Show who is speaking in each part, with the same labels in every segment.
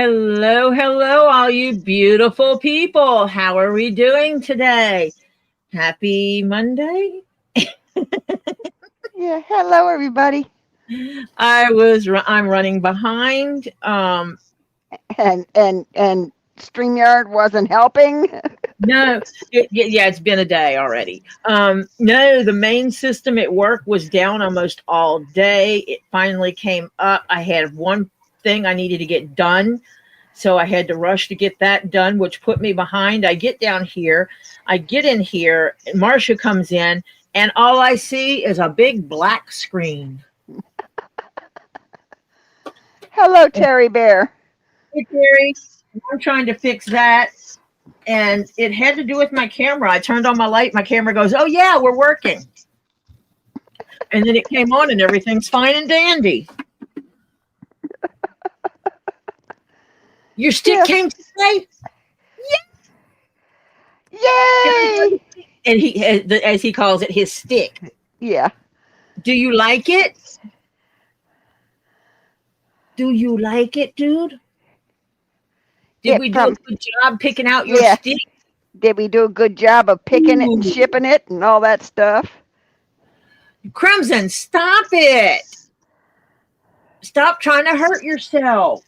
Speaker 1: Hello, hello, all you beautiful people. How are we doing today? Happy Monday.
Speaker 2: Yeah, hello everybody.
Speaker 1: I'm running behind.
Speaker 2: And StreamYard wasn't helping.
Speaker 1: No, yeah, it's been a day already. No, the main system at work was down almost all day. It finally came up. I had one thing I needed to get done. So I had to rush to get that done, which put me behind. I get down here, I get in here, and Marcia comes in, and all I see is a big black screen.
Speaker 2: Hello,
Speaker 1: And,
Speaker 2: Terry Bear.
Speaker 1: hey, Terry, I'm trying to fix that. And it had to do with my camera. I turned on my light, my camera goes, oh, yeah, we're working. And then it came on, and everything's fine and dandy. Your stick
Speaker 2: Yeah.
Speaker 1: came today?
Speaker 2: Yay!
Speaker 1: And he, as he calls it, his stick.
Speaker 2: Yeah.
Speaker 1: Do you like it? Do you like it, dude? Did we do a good job picking out your stick?
Speaker 2: Did we do a good job of picking it and shipping it and all that stuff?
Speaker 1: Crimson, stop it. Stop trying to hurt yourself.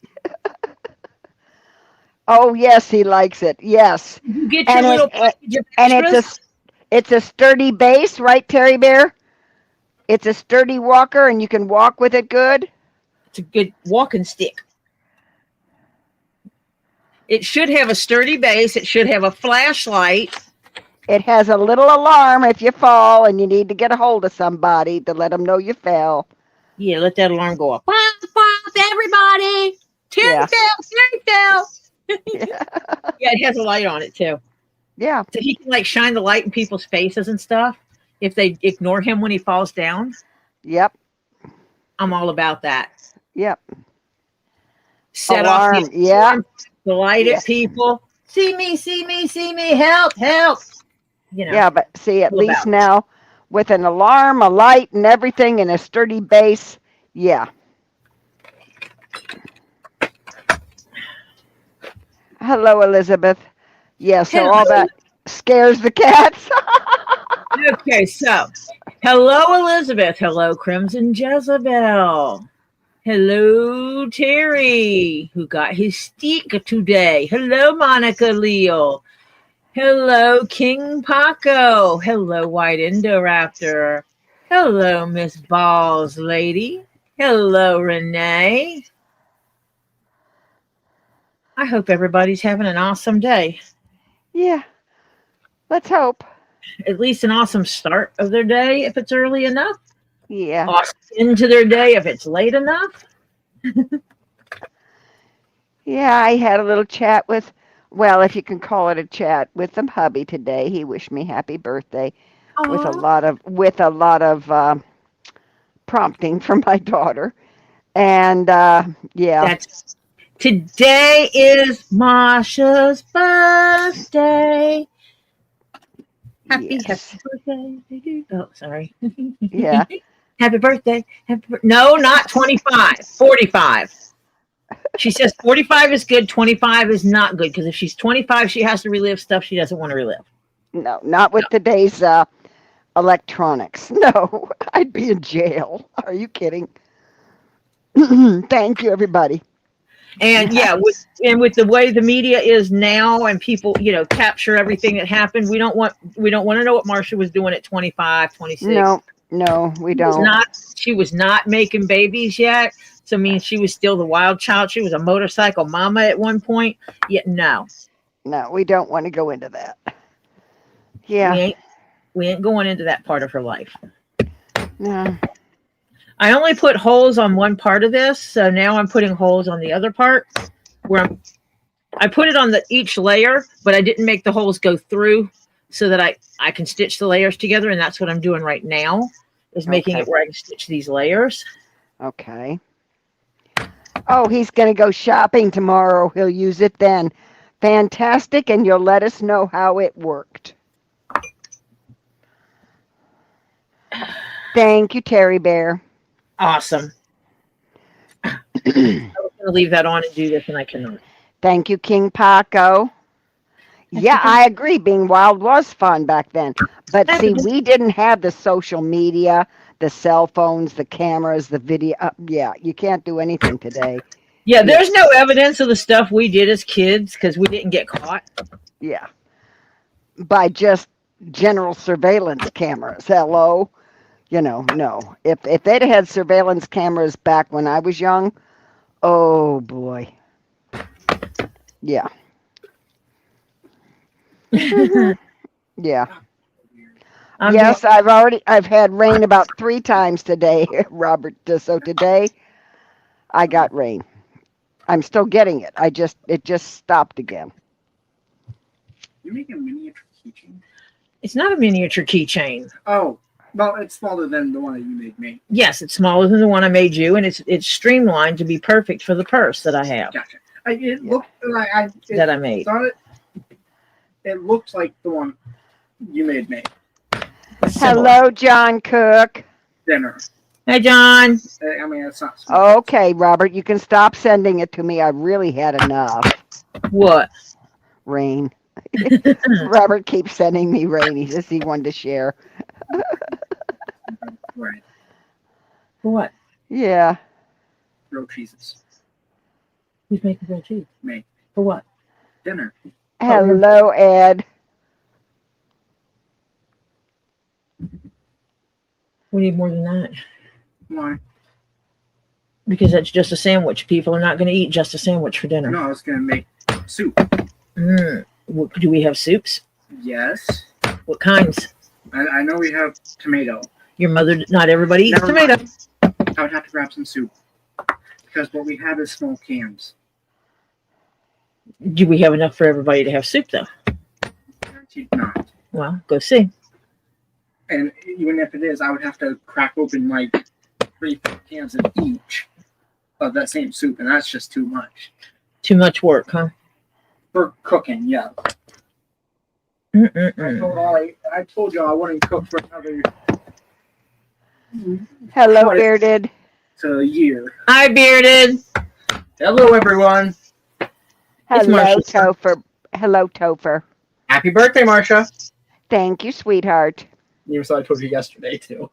Speaker 2: Oh yes, he likes it. Yes.
Speaker 1: You get your little package of
Speaker 2: and
Speaker 1: extras.
Speaker 2: it's a sturdy base, right, Terry Bear? It's a sturdy walker and you can walk with it good.
Speaker 1: It's a good walking stick. It should have a sturdy base. It should have a flashlight.
Speaker 2: It has a little alarm if you fall and you need to get a hold of somebody to let them know you fell.
Speaker 1: Yeah, let that alarm go off. Pop, pop, everybody. Terry fell.
Speaker 2: Yeah.
Speaker 1: Yeah, it has a light on it too.
Speaker 2: Yeah.
Speaker 1: So he can like shine the light in people's faces and stuff if they ignore him when he falls down.
Speaker 2: Yep.
Speaker 1: I'm all about that.
Speaker 2: Yep.
Speaker 1: Set
Speaker 2: alarm.
Speaker 1: off the light at people. See me, help. You know.
Speaker 2: Yeah, but see, at least now with an alarm, a light, and everything, and a sturdy base, yeah. Hello, Elizabeth. Yeah, so all that scares the cats.
Speaker 1: Okay, so hello, Elizabeth. Hello, Crimson Jezebel. Hello, Terry, who got his stick today. Hello, Monica Leo. Hello, KingPaco. Hello, White Indoraptor. Hello, Miss Balls Lady. Hello, Renee. I hope everybody's having an awesome day.
Speaker 2: Yeah, let's hope.
Speaker 1: At least an awesome start of their day if it's early enough.
Speaker 2: Yeah.
Speaker 1: Awesome into their day if it's late enough.
Speaker 2: Yeah, I had a little chat with, well, if you can call it a chat, with the hubby today. He wished me happy birthday with a lot of prompting from my daughter. And yeah.
Speaker 1: Today is Marsha's birthday. Happy birthday. Oh, sorry.
Speaker 2: Yeah.
Speaker 1: Happy birthday. No, not 25. 45. She says 45 is good. 25 is not good because if she's 25, she has to relive stuff she doesn't want to relive.
Speaker 2: No, not with today's electronics. No, I'd be in jail. Are you kidding? Thank you, everybody.
Speaker 1: And yeah, with the way the media is now, and people, capture everything that happened. We don't want to know what Marsha was doing at 25, 26.
Speaker 2: No, we don't.
Speaker 1: She was not making babies yet. So means she was still the wild child. She was a motorcycle mama at one point. Yet no,
Speaker 2: we don't want to go into that. Yeah,
Speaker 1: we ain't going into that part of her life.
Speaker 2: No.
Speaker 1: I only put holes on one part of this, so now I'm putting holes on the other part. Where I put it on each layer, but I didn't make the holes go through, so that I can stitch the layers together, and that's what I'm doing right now. Is making it where I can stitch these layers.
Speaker 2: Okay. Oh, he's going to go shopping tomorrow. He'll use it then. Fantastic, and you'll let us know how it worked. Thank you, Terry Bear.
Speaker 1: Awesome. I was going to leave that on and do this, and I cannot.
Speaker 2: Thank you, KingPaco. Yeah, I agree. Being wild was fun back then. But see, we didn't have the social media, the cell phones, the cameras, the video. Yeah, you can't do anything today.
Speaker 1: Yeah, there's no evidence of the stuff we did as kids because we didn't get caught.
Speaker 2: Yeah. By just general surveillance cameras. Hello? No. If they'd had surveillance cameras back when I was young, oh boy. Yeah. Yeah. Yes, I've had rain about 3 times today, Robert. So today I got rain. I'm still getting it. It just stopped again.
Speaker 3: You make a miniature keychain?
Speaker 1: It's not a miniature keychain.
Speaker 3: Oh, well, it's smaller than the one that you made me.
Speaker 1: Yes, it's smaller than the one I made you, and it's streamlined to be perfect for the purse that I have.
Speaker 3: Gotcha. It looked like
Speaker 1: that I made.
Speaker 3: It looked like the one you made me.
Speaker 2: Hello, John Cook.
Speaker 3: Dinner.
Speaker 1: Hey, John.
Speaker 3: I mean, it's not small.
Speaker 2: Okay, Robert, you can stop sending it to me. I really had enough.
Speaker 1: What?
Speaker 2: Rain. Robert keeps sending me rain. He says he wanted to share.
Speaker 3: Right.
Speaker 1: For what?
Speaker 2: Yeah.
Speaker 3: Grilled cheeses.
Speaker 1: Who's making grilled cheese?
Speaker 3: Me.
Speaker 1: For what?
Speaker 3: Dinner.
Speaker 2: Hello, Ed.
Speaker 1: We need more than that.
Speaker 3: Why?
Speaker 1: Because that's just a sandwich. People are not going to eat just a sandwich for dinner.
Speaker 3: No, I was going to make soup.
Speaker 1: Do we have soups?
Speaker 3: Yes.
Speaker 1: What kinds?
Speaker 3: I know we have tomato.
Speaker 1: Your mother, not everybody eats tomato.
Speaker 3: I would have to grab some soup. Because what we have is small cans.
Speaker 1: Do we have enough for everybody to have soup, though?
Speaker 3: Guaranteed not.
Speaker 1: Well, go see.
Speaker 3: And even if it is, I would have to crack open like 3 cans of each of that same soup, and that's just too much.
Speaker 1: Too much work, huh?
Speaker 3: For cooking, yeah. I told you I wouldn't cook for another.
Speaker 2: Hello, Bearded.
Speaker 3: To a year.
Speaker 1: Hi, Bearded.
Speaker 3: Hello, everyone.
Speaker 2: Hello, Topher. Hello, Topher.
Speaker 3: Happy birthday, Marcia.
Speaker 2: Thank you, sweetheart.
Speaker 3: You saw I told you yesterday, too.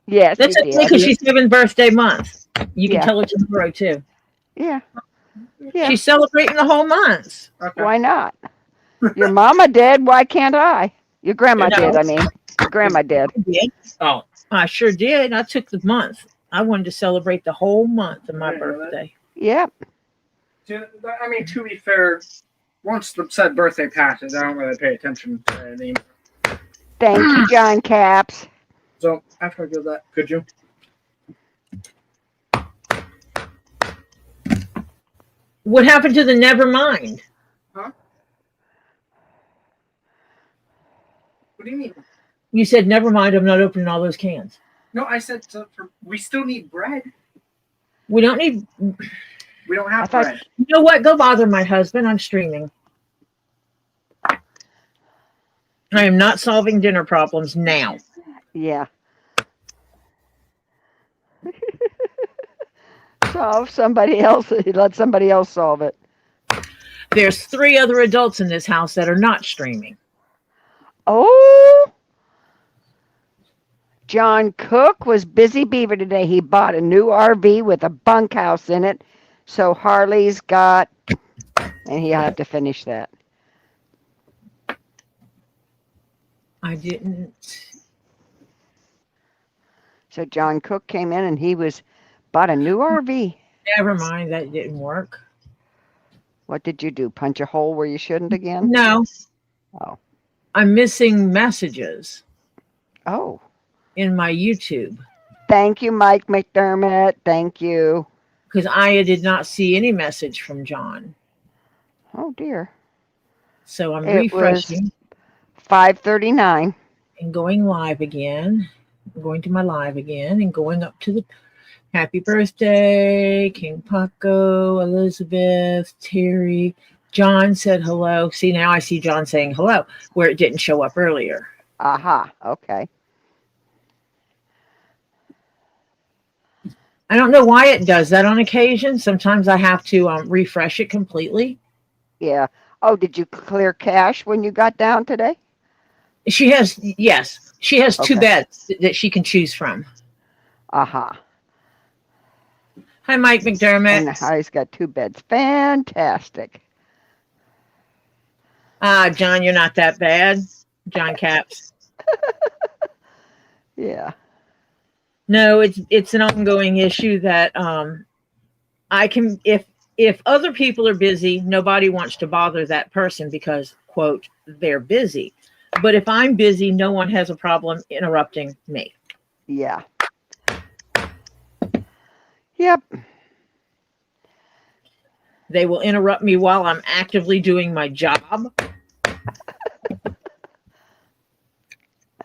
Speaker 2: Yes,
Speaker 1: that's okay because she's having birthday month. You can tell her tomorrow, too.
Speaker 2: Yeah.
Speaker 1: She's celebrating the whole month.
Speaker 2: Okay. Why not? Your mama did. Why can't I? Your grandma did, I mean. Your grandma did.
Speaker 1: Oh, I sure did. I took the month. I wanted to celebrate the whole month of my birthday.
Speaker 2: Yep.
Speaker 3: I mean, to be fair, once the said birthday passes, I don't really pay attention to it anymore.
Speaker 2: Thank you, John Caps.
Speaker 3: So, after I do that, could you?
Speaker 1: What happened to the never mind?
Speaker 3: Huh? What do you mean?
Speaker 1: You said, never mind, I'm not opening all those cans.
Speaker 3: No, I said we still need bread.
Speaker 1: We don't need...
Speaker 3: We don't have bread.
Speaker 1: You know what? Go bother my husband. I'm streaming. I am not solving dinner problems now.
Speaker 2: Yeah. Solve somebody else. Let somebody else solve it.
Speaker 1: There's 3 other adults in this house that are not streaming.
Speaker 2: Oh. John Cook was busy beaver today. He bought a new RV with a bunkhouse in it. So Harley's got, and he'll have to finish that.
Speaker 1: I didn't.
Speaker 2: So John Cook came in and he bought a new RV.
Speaker 1: Never mind, that didn't work.
Speaker 2: What did you do? Punch a hole where you shouldn't again?
Speaker 1: No.
Speaker 2: Oh.
Speaker 1: I'm missing messages.
Speaker 2: Oh.
Speaker 1: In my YouTube.
Speaker 2: Thank you, Mike McDermott. Thank you.
Speaker 1: Because I did not see any message from John.
Speaker 2: Oh, dear.
Speaker 1: So I'm refreshing.
Speaker 2: 5:39.
Speaker 1: And going live again. I'm going to my live again and going up to the happy birthday, KingPaco, Elizabeth, Terry. John said hello. See, now I see John saying hello, where it didn't show up earlier.
Speaker 2: Aha, okay.
Speaker 1: I don't know why it does that on occasion. Sometimes I have to refresh it completely.
Speaker 2: Yeah. Oh, did you clear cache when you got down today?
Speaker 1: She has, yes, she has two
Speaker 2: Okay.
Speaker 1: beds that she can choose from.
Speaker 2: Aha.
Speaker 1: Hi, Mike McDermott.
Speaker 2: And Harry's got 2 beds. Fantastic.
Speaker 1: John, you're not that bad. John Caps.
Speaker 2: Yeah.
Speaker 1: No, it's an ongoing issue that I can if other people are busy, nobody wants to bother that person because, quote, they're busy. But if I'm busy, no one has a problem interrupting me.
Speaker 2: Yeah. Yep.
Speaker 1: They will interrupt me while I'm actively doing my job.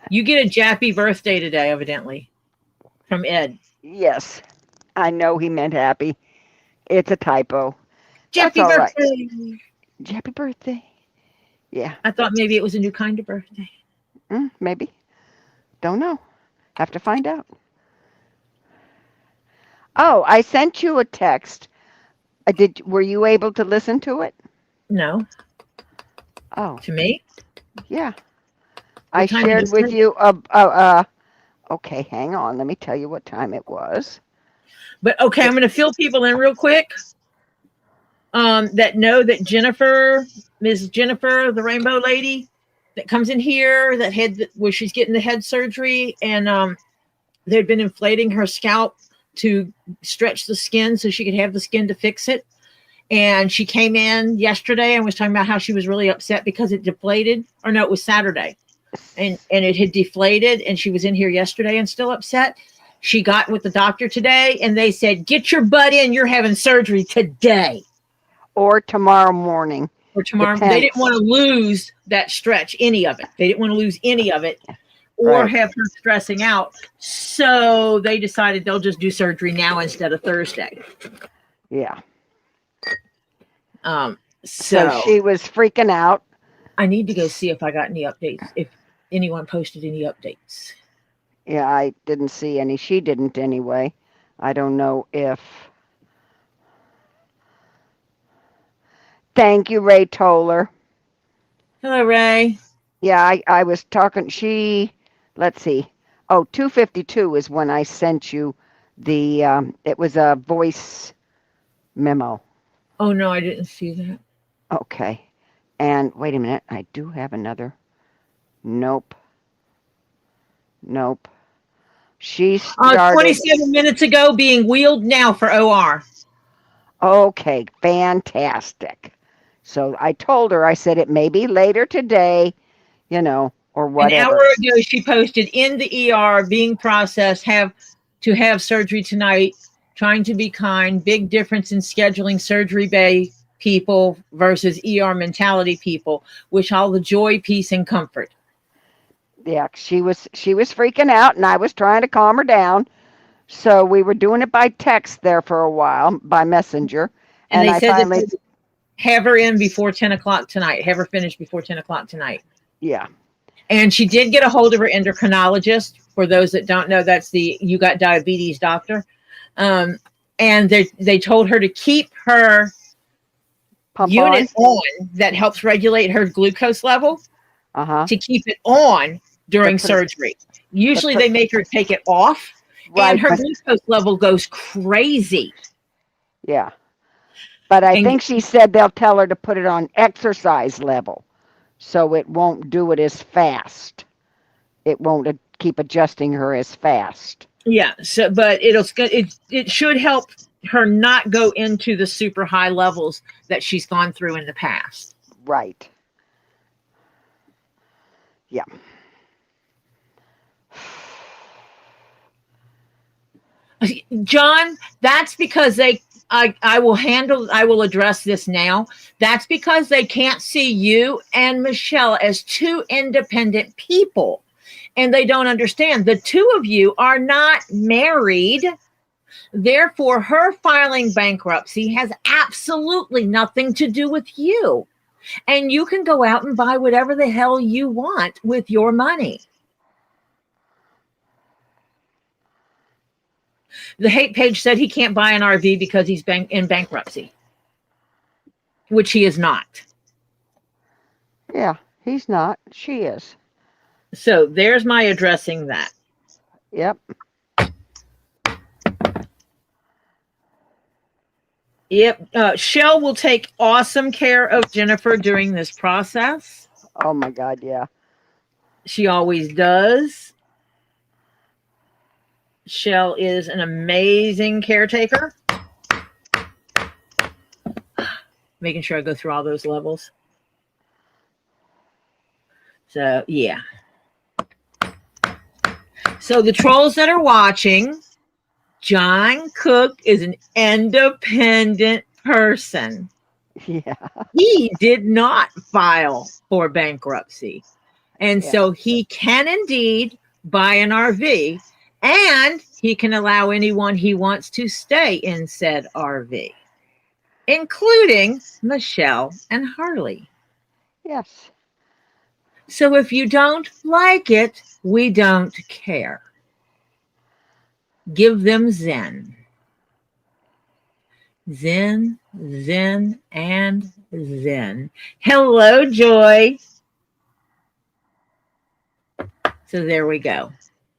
Speaker 1: You get a Jappy birthday today, evidently, from Ed.
Speaker 2: Yes. I know he meant happy. It's a typo. That's
Speaker 1: Jappy
Speaker 2: all right.
Speaker 1: birthday.
Speaker 2: Happy birthday. Yeah.
Speaker 1: I thought maybe it was a new kind of birthday.
Speaker 2: Maybe. Don't know. Have to find out. Oh, I sent you a text. Were you able to listen to it?
Speaker 1: No,
Speaker 2: Oh,
Speaker 1: to me.
Speaker 2: yeah.
Speaker 1: What
Speaker 2: I
Speaker 1: time did
Speaker 2: shared
Speaker 1: it
Speaker 2: with
Speaker 1: say?
Speaker 2: you okay, hang on. Let me tell you what time it was.
Speaker 1: But okay, I'm going to fill people in real quick. That know that Jennifer, Ms. Jennifer, the Rainbow Lady, that comes in here, that had where she's getting the head surgery, and they'd been inflating her scalp to stretch the skin so she could have the skin to fix it. And she came in yesterday and was talking about how she was really upset because it deflated. Or no, it was Saturday, and it had deflated. And she was in here yesterday and still upset. She got with the doctor today, and they said, "Get your butt in. You're having surgery today."
Speaker 2: Or tomorrow morning.
Speaker 1: Or tomorrow.
Speaker 2: Depends.
Speaker 1: They didn't want to lose that stretch, any of it. They didn't want to lose any of it or have her stressing out. So they decided they'll just do surgery now instead of Thursday.
Speaker 2: Yeah.
Speaker 1: So
Speaker 2: she was freaking out.
Speaker 1: I need to go see if I got any updates, if anyone posted any updates.
Speaker 2: Yeah, I didn't see any. She didn't anyway. I don't know if... Thank you, Ray Toller.
Speaker 1: Hello, Ray.
Speaker 2: Yeah, I was talking... Let's see. Oh, 2:52 is when I sent you the... it was a voice memo.
Speaker 1: Oh, no, I didn't see that.
Speaker 2: Okay. And wait a minute. I do have another... Nope. She started...
Speaker 1: 27 minutes ago, being wheeled now for OR.
Speaker 2: Okay, fantastic. So I told her, I said it may be later today, or whatever.
Speaker 1: An hour ago, she posted, in the ER, being processed, have surgery tonight, trying to be kind, big difference in scheduling surgery bay people versus ER mentality people. Wish all the joy, peace, and comfort.
Speaker 2: Yeah, she was freaking out, and I was trying to calm her down. So we were doing it by text there for a while, by messenger.
Speaker 1: And they
Speaker 2: I
Speaker 1: said
Speaker 2: finally...
Speaker 1: that have her in before 10 o'clock tonight. Have her finished before 10 o'clock tonight.
Speaker 2: Yeah.
Speaker 1: And she did get a hold of her endocrinologist. For those that don't know, that's the You Got Diabetes doctor. And they told her to keep her unit on that helps regulate her glucose level, to keep it on during surgery. Usually they make her take it off, and her glucose level goes crazy.
Speaker 2: Yeah. But I think she said they'll tell her to put it on exercise level, so it won't do it as fast. It won't keep adjusting her as fast.
Speaker 1: Yeah. So, but it should help her not go into the super high levels that she's gone through in the past.
Speaker 2: Right. Yeah.
Speaker 1: John, that's because I will address this now. That's because they can't see you and Michelle as two independent people. And they don't understand. The two of you are not married. Therefore, her filing bankruptcy has absolutely nothing to do with you. And you can go out and buy whatever the hell you want with your money. The hate page said he can't buy an RV because he's in bankruptcy, which he is not.
Speaker 2: Yeah, he's not. She is.
Speaker 1: So there's my addressing that.
Speaker 2: Yep.
Speaker 1: Yep. Shell will take awesome care of Jennifer during this process.
Speaker 2: Oh my God, yeah.
Speaker 1: She always does. Shell is an amazing caretaker. Making sure I go through all those levels. So, yeah. So the trolls that are watching, John Cook is an independent person.
Speaker 2: Yeah.
Speaker 1: He did not file for bankruptcy. And so he can indeed buy an RV, and he can allow anyone he wants to stay in said RV, including Michelle and Harley.
Speaker 2: Yes.
Speaker 1: So if you don't like it, we don't care. Give them Zen. Zen, Zen, and Zen. Hello, Joy. So there we go.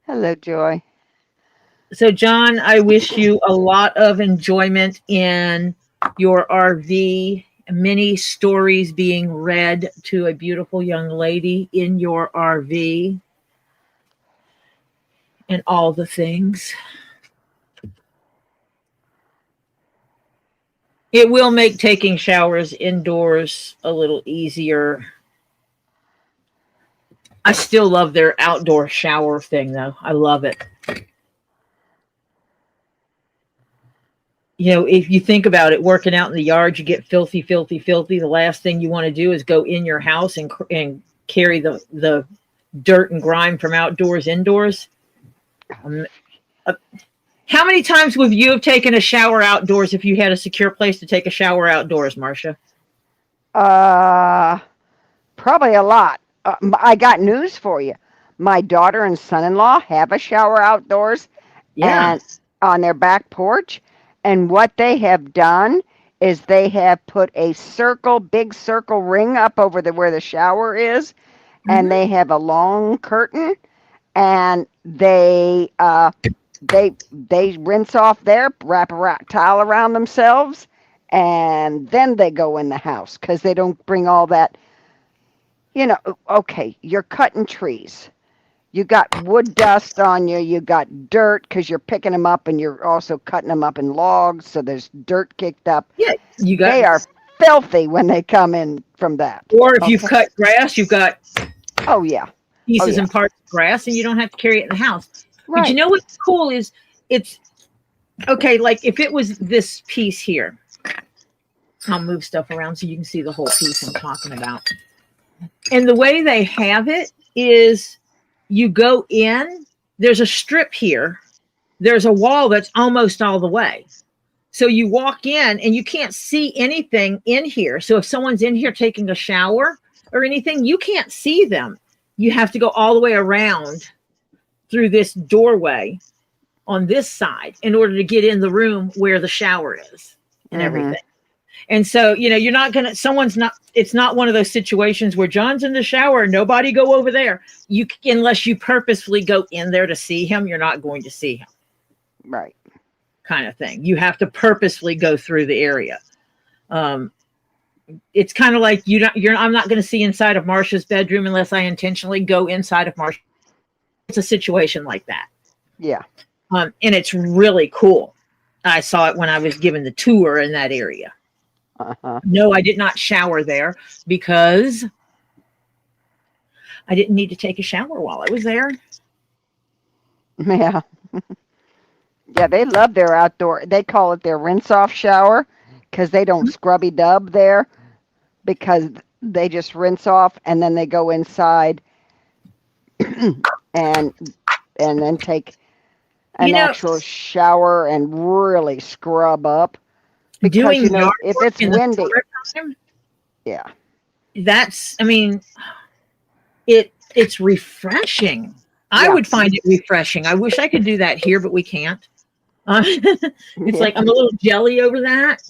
Speaker 2: Hello, Joy.
Speaker 1: So, John, I wish you a lot of enjoyment in your RV, many stories being read to a beautiful young lady in your RV, and all the things. It will make taking showers indoors a little easier. I still love their outdoor shower thing, though. I love it. You know, if you think about it, working out in the yard, you get filthy, filthy, filthy. The last thing you want to do is go in your house and carry the dirt and grime from outdoors indoors. How many times would you have taken a shower outdoors if you had a secure place to take a shower outdoors, Marcia?
Speaker 2: Probably a lot. I got news for you. My daughter and son-in-law have a shower outdoors and on their back porch. And what they have done is they have put a big circle ring up over where the shower is, and they have a long curtain, and they rinse off there, wrap a towel around themselves, and then they go in the house because they don't bring all that. You know, okay, you're cutting trees. You got wood dust on you. You got dirt because you're picking them up, and you're also cutting them up in logs, so there's dirt kicked up.
Speaker 1: Yeah,
Speaker 2: they are filthy when they come in from that.
Speaker 1: Or if you've cut grass, you've got pieces and parts of grass, and you don't have to carry it in the house. Right. But you know what's cool is it's okay. Like if it was this piece here, I'll move stuff around so you can see the whole piece I'm talking about. And the way they have it is you go in, there's a strip here. There's a wall that's almost all the way. So you walk in and you can't see anything in here. So if someone's in here taking a shower or anything, you can't see them. You have to go all the way around through this doorway on this side in order to get in the room where the shower is and everything. And so, you know, you're not going to, it's not one of those situations where John's in the shower, nobody go over there. Unless you purposefully go in there to see him, you're not going to see him.
Speaker 2: Right.
Speaker 1: Kind of thing. You have to purposefully go through the area. It's kind of like I'm not going to see inside of Marcia's bedroom unless I intentionally go inside of Marcia. It's a situation like that.
Speaker 2: Yeah.
Speaker 1: And it's really cool. I saw it when I was given the tour in that area. No, I did not shower there because I didn't need to take a shower while I was there.
Speaker 2: Yeah. Yeah, they love their outdoor. They call it their rinse-off shower because they don't scrubby dub there because they just rinse off and then they go inside and then take an actual shower and really scrub up. Because, you know, if it's windy,
Speaker 1: it's refreshing. I would find it refreshing. I wish I could do that here, but we can't. It's like I'm a little jelly over that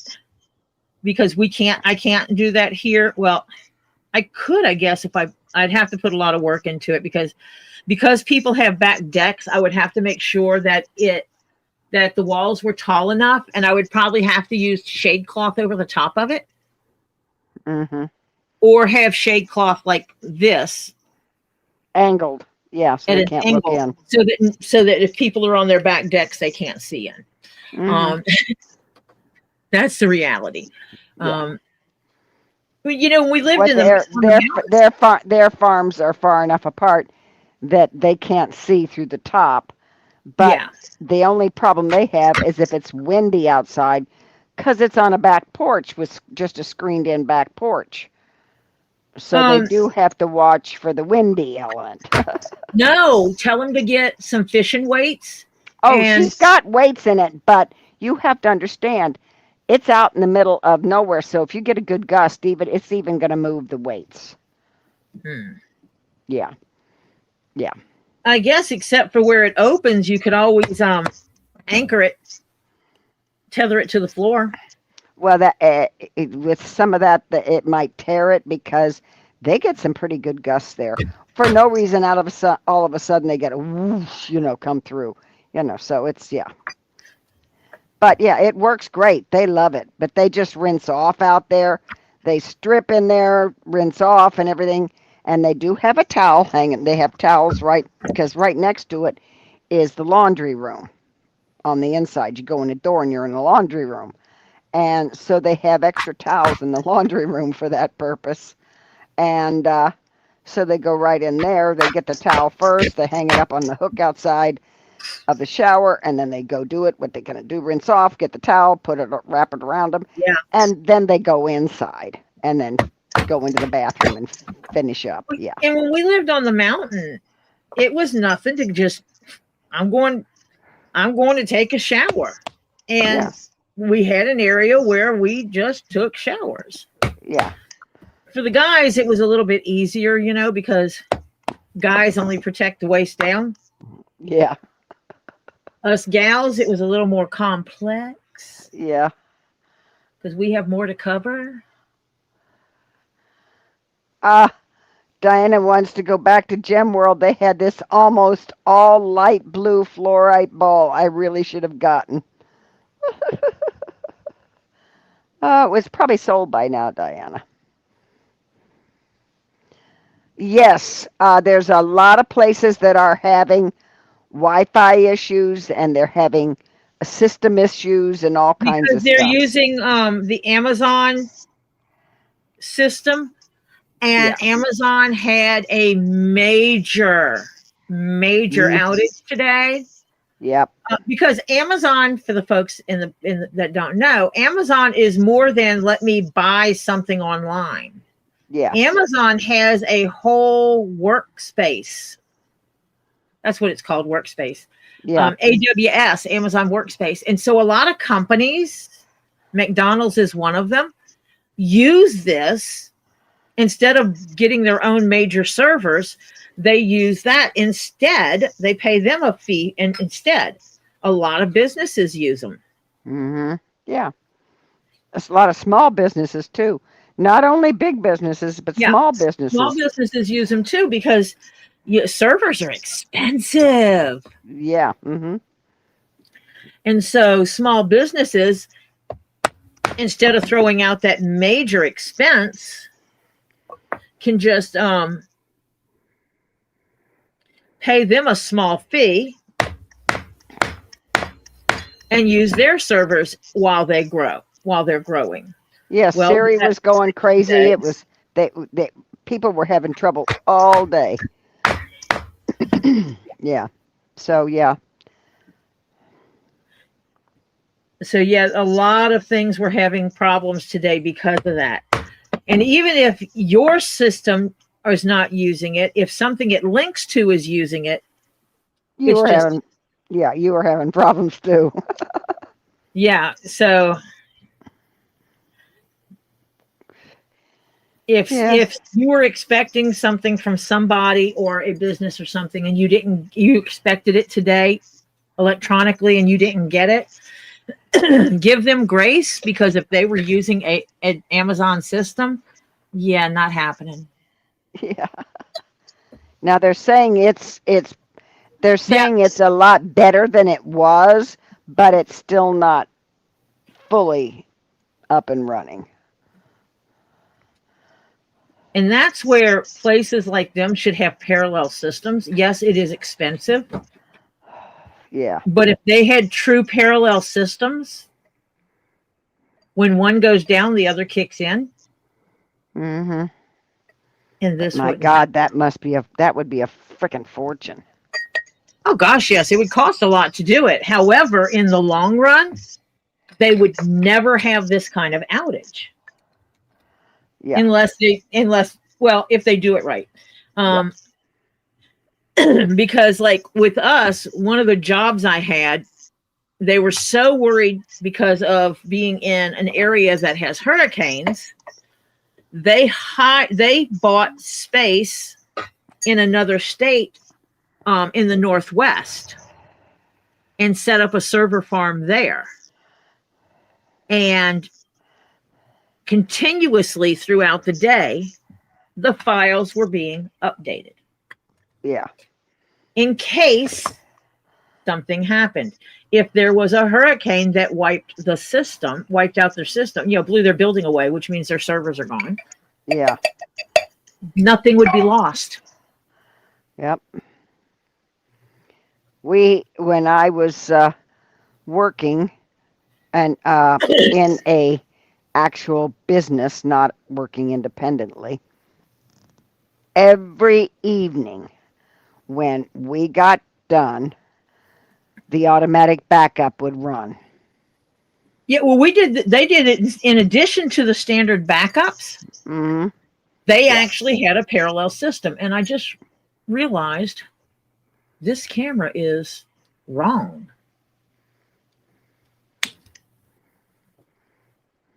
Speaker 1: because I can't do that here. Well, I could, I guess, if I'd have to put a lot of work into it because people have back decks. I would have to make sure that the walls were tall enough, and I would probably have to use shade cloth over the top of it, or have shade cloth like this,
Speaker 2: angled. Yeah, so they can't look in.
Speaker 1: So that if people are on their back decks, they can't see in. That's the reality.
Speaker 2: Yeah.
Speaker 1: You know, we lived in
Speaker 2: their farms are far enough apart that they can't see through the top. But the only problem they have is if it's windy outside, because it's on a back porch with just a screened-in back porch. So they do have to watch for the windy element.
Speaker 1: No, tell them to get some fishing weights.
Speaker 2: Oh, she's got weights in it, but you have to understand, it's out in the middle of nowhere. So if you get a good gust, it's even going to move the weights. Yeah. Yeah.
Speaker 1: I guess except for where it opens, you could always anchor it, tether it to the floor. Well,
Speaker 2: that with some of that, it might tear it because they get some pretty good gusts there. For no reason, all of a sudden they get a whoosh, come through, So it's But yeah, it works great. They love it, but they just rinse off out there. They strip in there, rinse off, and everything. And they do have a towel hanging. They have towels because right next to it is the laundry room on the inside. You go in the door and you're in the laundry room. And so they have extra towels in the laundry room for that purpose. And so they go right in there. They get the towel first. They hang it up on the hook outside of the shower, and then they go do it. What they're going to do, rinse off, get the towel, wrap it around them.
Speaker 1: Yeah.
Speaker 2: And then they go inside and then go into the bathroom and finish up. Yeah.
Speaker 1: And when we lived on the mountain, it was nothing to just, I'm going to take a shower. And we had an area where we just took showers.
Speaker 2: Yeah.
Speaker 1: For the guys, it was a little bit easier, because guys only protect the waist down.
Speaker 2: Yeah.
Speaker 1: Us gals, it was a little more complex.
Speaker 2: Yeah.
Speaker 1: Because we have more to cover.
Speaker 2: Diana wants to go back to Gem World. They had this almost all light blue fluorite ball I really should have gotten. It was probably sold by now, Diana. Yes, there's a lot of places that are having Wi-Fi issues, and they're having system issues and all kinds of stuff.
Speaker 1: Because they're using the Amazon system, and Amazon had a major outage today.
Speaker 2: Yep.
Speaker 1: Because Amazon, for the folks that don't know, Amazon is more than let me buy something online.
Speaker 2: Yeah.
Speaker 1: Amazon has a whole workspace. That's what it's called, workspace.
Speaker 2: Yeah.
Speaker 1: AWS, Amazon Workspace. And so a lot of companies, McDonald's is one of them, use this instead of getting their own major servers. They use that instead. They pay them a fee, and instead, a lot of businesses use them.
Speaker 2: Mm-hmm. Yeah, there's a lot of small businesses too. Not only big businesses, but small businesses.
Speaker 1: Small businesses use them too because servers are expensive.
Speaker 2: Yeah. Mm-hmm.
Speaker 1: And so small businesses, instead of throwing out that major expense, can just pay them a small fee and use their servers while they're growing.
Speaker 2: Yes, well, Siri was going crazy. It was people were having trouble all day. Yeah. So yeah.
Speaker 1: So yeah, a lot of things were having problems today because of that. And even if your system is not using it, if something it links to is using it,
Speaker 2: you were having problems too.
Speaker 1: Yeah. So if you were expecting something from somebody or a business or something and you expected it today, electronically and you didn't get it, give them grace, because if they were using an Amazon system, yeah, not happening.
Speaker 2: Yeah. Now they're saying it's a lot better than it was, but it's still not fully up and running.
Speaker 1: And that's where places like them should have parallel systems. Yes, it is expensive.
Speaker 2: Yeah.
Speaker 1: But if they had true parallel systems, when one goes down, the other kicks in.
Speaker 2: Mm-hmm.
Speaker 1: And this
Speaker 2: My God, that would be a freaking fortune.
Speaker 1: Oh gosh, yes, it would cost a lot to do it. However, in the long run, they would never have this kind of outage.
Speaker 2: Yeah.
Speaker 1: Unless if they do it right. Because like with us, one of the jobs I had, they were so worried because of being in an area that has hurricanes. They bought space in another state in the Northwest and set up a server farm there. And continuously throughout the day, the files were being updated.
Speaker 2: Yeah.
Speaker 1: In case something happened. If there was a hurricane that wiped out their system, blew their building away, which means their servers are gone.
Speaker 2: Yeah.
Speaker 1: Nothing would be lost.
Speaker 2: Yep. When I was working and in a actual business, not working independently, every evening when we got done, the automatic backup would run.
Speaker 1: Yeah, well, they did it in addition to the standard backups.
Speaker 2: Mm-hmm.
Speaker 1: They actually had a parallel system, and I just realized this camera is wrong.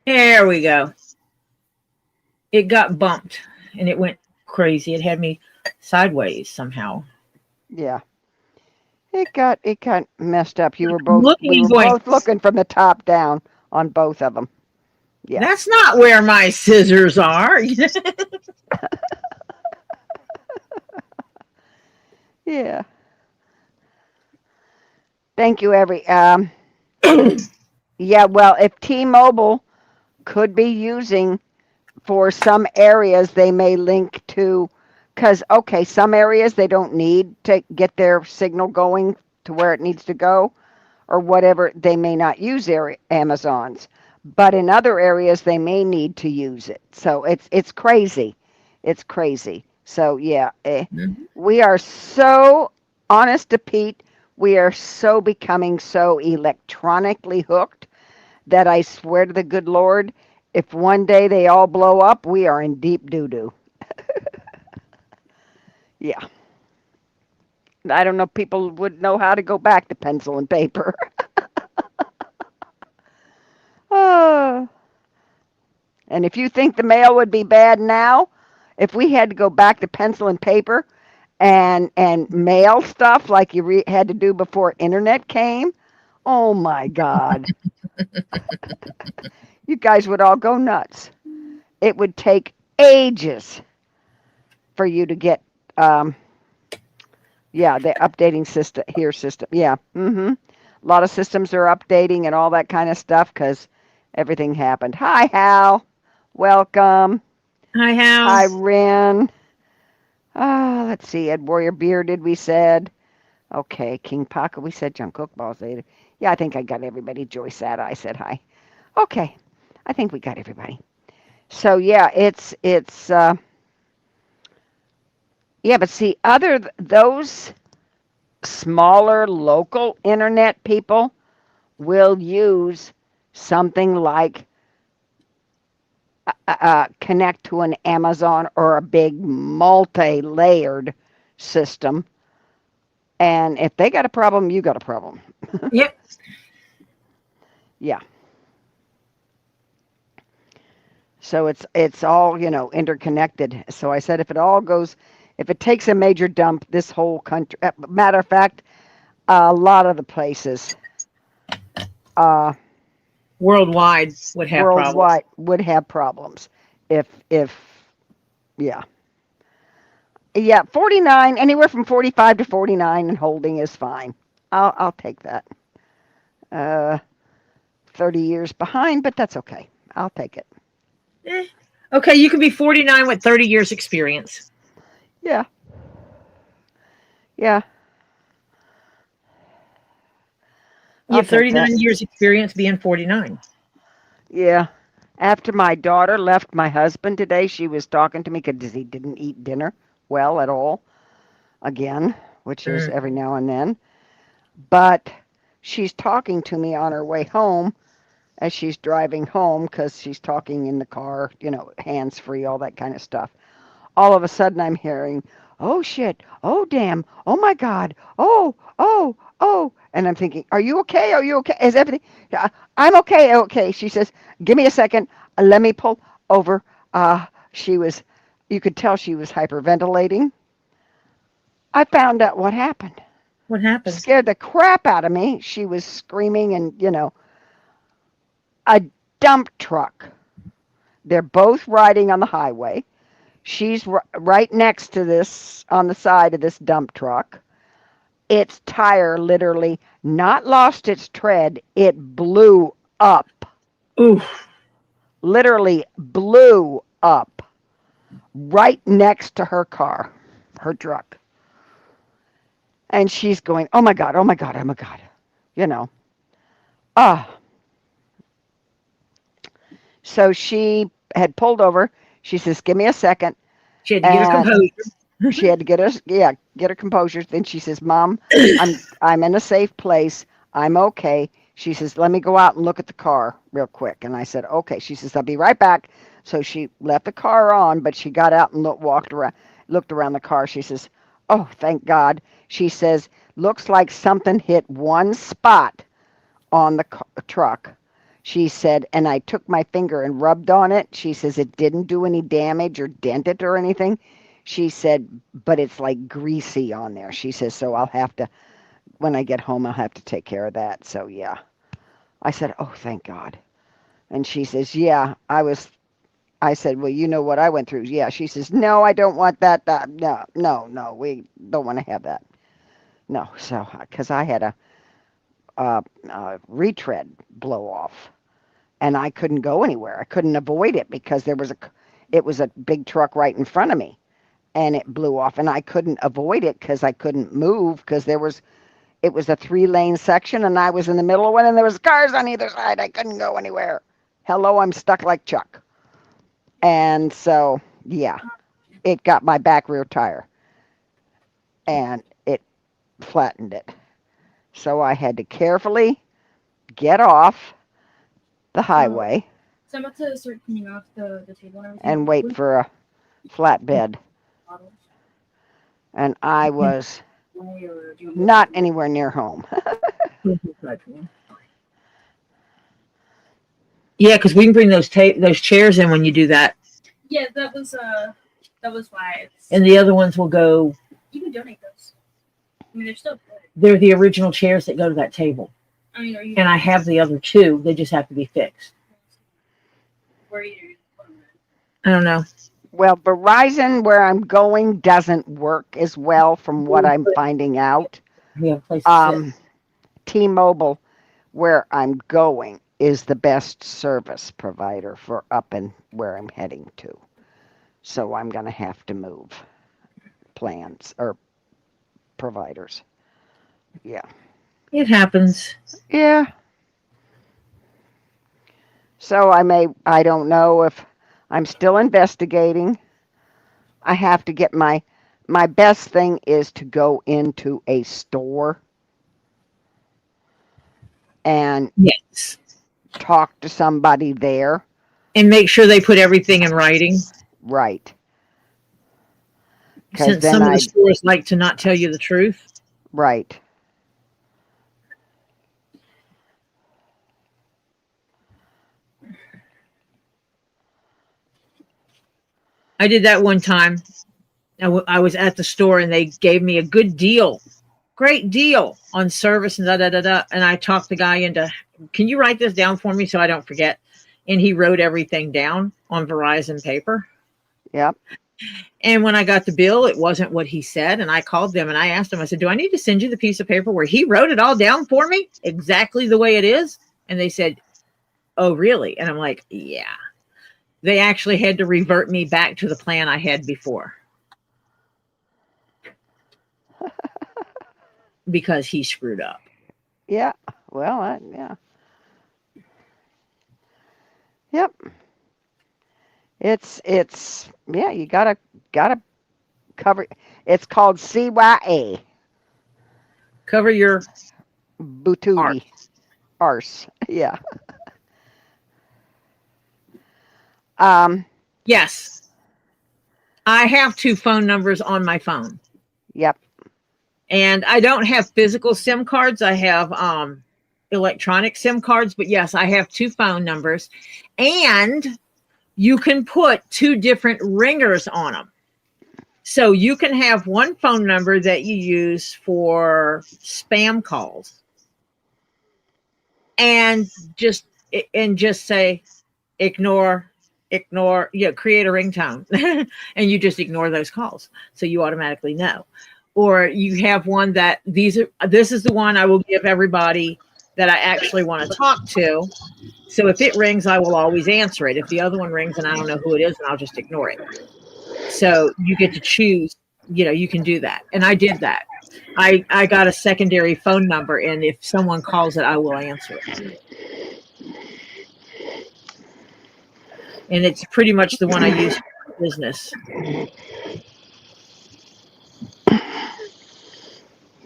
Speaker 1: There we go. It got bumped, and it went crazy. It had me sideways somehow.
Speaker 2: Yeah. It got messed up. We were both looking from the top down on both of them. Yeah.
Speaker 1: That's not where my scissors are.
Speaker 2: Yeah. Thank you, yeah, well, if T-Mobile could be using for some areas, they may link to, because, okay, some areas they don't need to get their signal going to where it needs to go or whatever. They may not use Amazon's, but in other areas they may need to use it. So it's crazy. It's crazy. So, yeah, we are so, honest to Pete, we are so becoming so electronically hooked that I swear to the good Lord, if one day they all blow up, we are in deep doo-doo. Yeah. I don't know, people would know how to go back to pencil and paper. Oh. And if you think the mail would be bad now, if we had to go back to pencil and paper and mail stuff like you had to do before internet came, oh my God. You guys would all go nuts. It would take ages for you to get, the updating system. Yeah. Mm-hmm. A lot of systems are updating and all that kind of stuff because everything happened. Hi, Hal. Welcome.
Speaker 1: Hi, Hal.
Speaker 2: Hi, Ren. Let's see. Ed Warrior Bearded, we said. Okay. KingPaco, we said. John Cookballs. Yeah, I think I got everybody. Joy Sada, I said hi. Okay. I think we got everybody. So, yeah, it's but see, those smaller local internet people will use something like connect to an Amazon or a big multi-layered system. And if they got a problem, you got a problem.
Speaker 1: Yep.
Speaker 2: Yeah. So it's all, interconnected. So I said if it takes a major dump, this whole country, matter of fact, a lot of the places
Speaker 1: Worldwide would have problems.
Speaker 2: worldwide would have problems if yeah. Yeah, 49, anywhere from 45 to 49 and holding is fine. I'll take that. 30 years behind, but that's okay. I'll take it.
Speaker 1: Okay, you can be 49 with 30 years experience.
Speaker 2: Yeah. Yeah.
Speaker 1: You
Speaker 2: I'll
Speaker 1: have
Speaker 2: take
Speaker 1: 39
Speaker 2: that.
Speaker 1: years experience being 49.
Speaker 2: Yeah. After my daughter left my husband today, she was talking to me because he didn't eat dinner well at all. Again, which is every now and then. But she's talking to me on her way home as she's driving home because she's talking in the car, hands free, all that kind of stuff. All of a sudden, I'm hearing, oh shit, oh damn, oh my God, oh. And I'm thinking, are you okay? Are you okay? Is everything? "Yeah, I'm okay, okay." She says, give me a second. Let me pull over. You could tell she was hyperventilating. I found out what happened.
Speaker 1: What happened?
Speaker 2: Scared the crap out of me. She was screaming and, a dump truck. They're both riding on the highway. She's right next to this, on the side of this dump truck. Its tire literally not lost its tread, it blew up.
Speaker 1: Oof.
Speaker 2: Literally blew up right next to her car, her truck. And she's going, oh my God, oh my God, oh my God. Ah. So she had pulled over. She says, give me a second.
Speaker 1: She had to get her
Speaker 2: And
Speaker 1: composure.
Speaker 2: she had to get her composure. Then she says, Mom, I'm in a safe place. I'm okay. She says, let me go out and look at the car real quick. And I said, okay. She says, I'll be right back. So she left the car on, but she got out and looked around the car. She says, oh, thank God. She says, looks like something hit one spot on the truck. She said, and I took my finger and rubbed on it. She says, it didn't do any damage or dent it or anything. She said, but it's like greasy on there. She says, so I'll have to, when I get home, I'll have to take care of that. So, yeah. I said, oh, thank God. And she says, yeah, I said, well, you know what I went through. Yeah. She says, no, I don't want that. No, we don't want to have that. No. So, because I had a retread blow off. And I couldn't go anywhere. I couldn't avoid it because it was a big truck right in front of me, and it blew off, and I couldn't avoid it because I couldn't move because it was a 3-lane section, and I was in the middle of one, and there was cars on either side. I couldn't go anywhere. Hello, I'm stuck like Chuck. And so, yeah, it got my back rear tire, and it flattened it. So I had to carefully get off the highway.
Speaker 4: So I'm about to start cleaning off the table and everything.
Speaker 2: And wait for a flatbed. And I was not anywhere near home.
Speaker 1: Yeah, because we can bring those chairs in when you do that.
Speaker 4: Yeah, that was why.
Speaker 1: And the other ones will go.
Speaker 4: You can donate those. I mean, they're still good.
Speaker 1: They're the original chairs that go to that table.
Speaker 4: I mean,
Speaker 1: and I have the other two. They just have to be fixed.
Speaker 4: Where are you?
Speaker 1: I don't know.
Speaker 2: Well, Verizon, where I'm going, doesn't work as well from what I'm finding out.
Speaker 1: We have a place to sit.
Speaker 2: T-Mobile, where I'm going, is the best service provider for up and where I'm heading to. So I'm going to have to move plans or providers. Yeah.
Speaker 1: It happens.
Speaker 2: Yeah. So I don't know if I'm still investigating. I have to get my best thing is to go into a store and
Speaker 1: yes,
Speaker 2: talk to somebody there.
Speaker 1: And make sure they put everything in writing.
Speaker 2: Right.
Speaker 1: Since some of the stores like to not tell you the truth.
Speaker 2: Right.
Speaker 1: I did that one time. I was at the store and they gave me a good deal great deal on service and da da da da. And I talked the guy into, can you write this down for me so I don't forget? And he wrote everything down on Verizon paper.
Speaker 2: Yep.
Speaker 1: And when I got the bill, it wasn't what he said. And I called them and I asked him, I said, do I need to send you the piece of paper where he wrote it all down for me exactly the way it is? And they said, oh, really? And I'm like, yeah. They actually had to revert me back to the plan I had before. Because he screwed up.
Speaker 2: Yeah. Well, yeah. Yep. It's yeah, you gotta cover. It's called CYA.
Speaker 1: Cover your
Speaker 2: Bootuti. Arse. Yeah.
Speaker 1: Yes. I have 2 phone numbers on my phone.
Speaker 2: Yep.
Speaker 1: And I don't have physical SIM cards. I have electronic SIM cards. But yes, I have 2 phone numbers. And you can put 2 different ringers on them. So you can have one phone number that you use for spam calls. And just say, ignore, create a ringtone. And you just ignore those calls. So you automatically know. Or you have one that this is the one I will give everybody that I actually want to talk to. So if it rings, I will always answer it. If the other one rings and I don't know who it is, then I'll just ignore it. So you get to choose, you can do that. And I did that. I got a secondary phone number, and if someone calls it, I will answer it. And it's pretty much the one I use for business.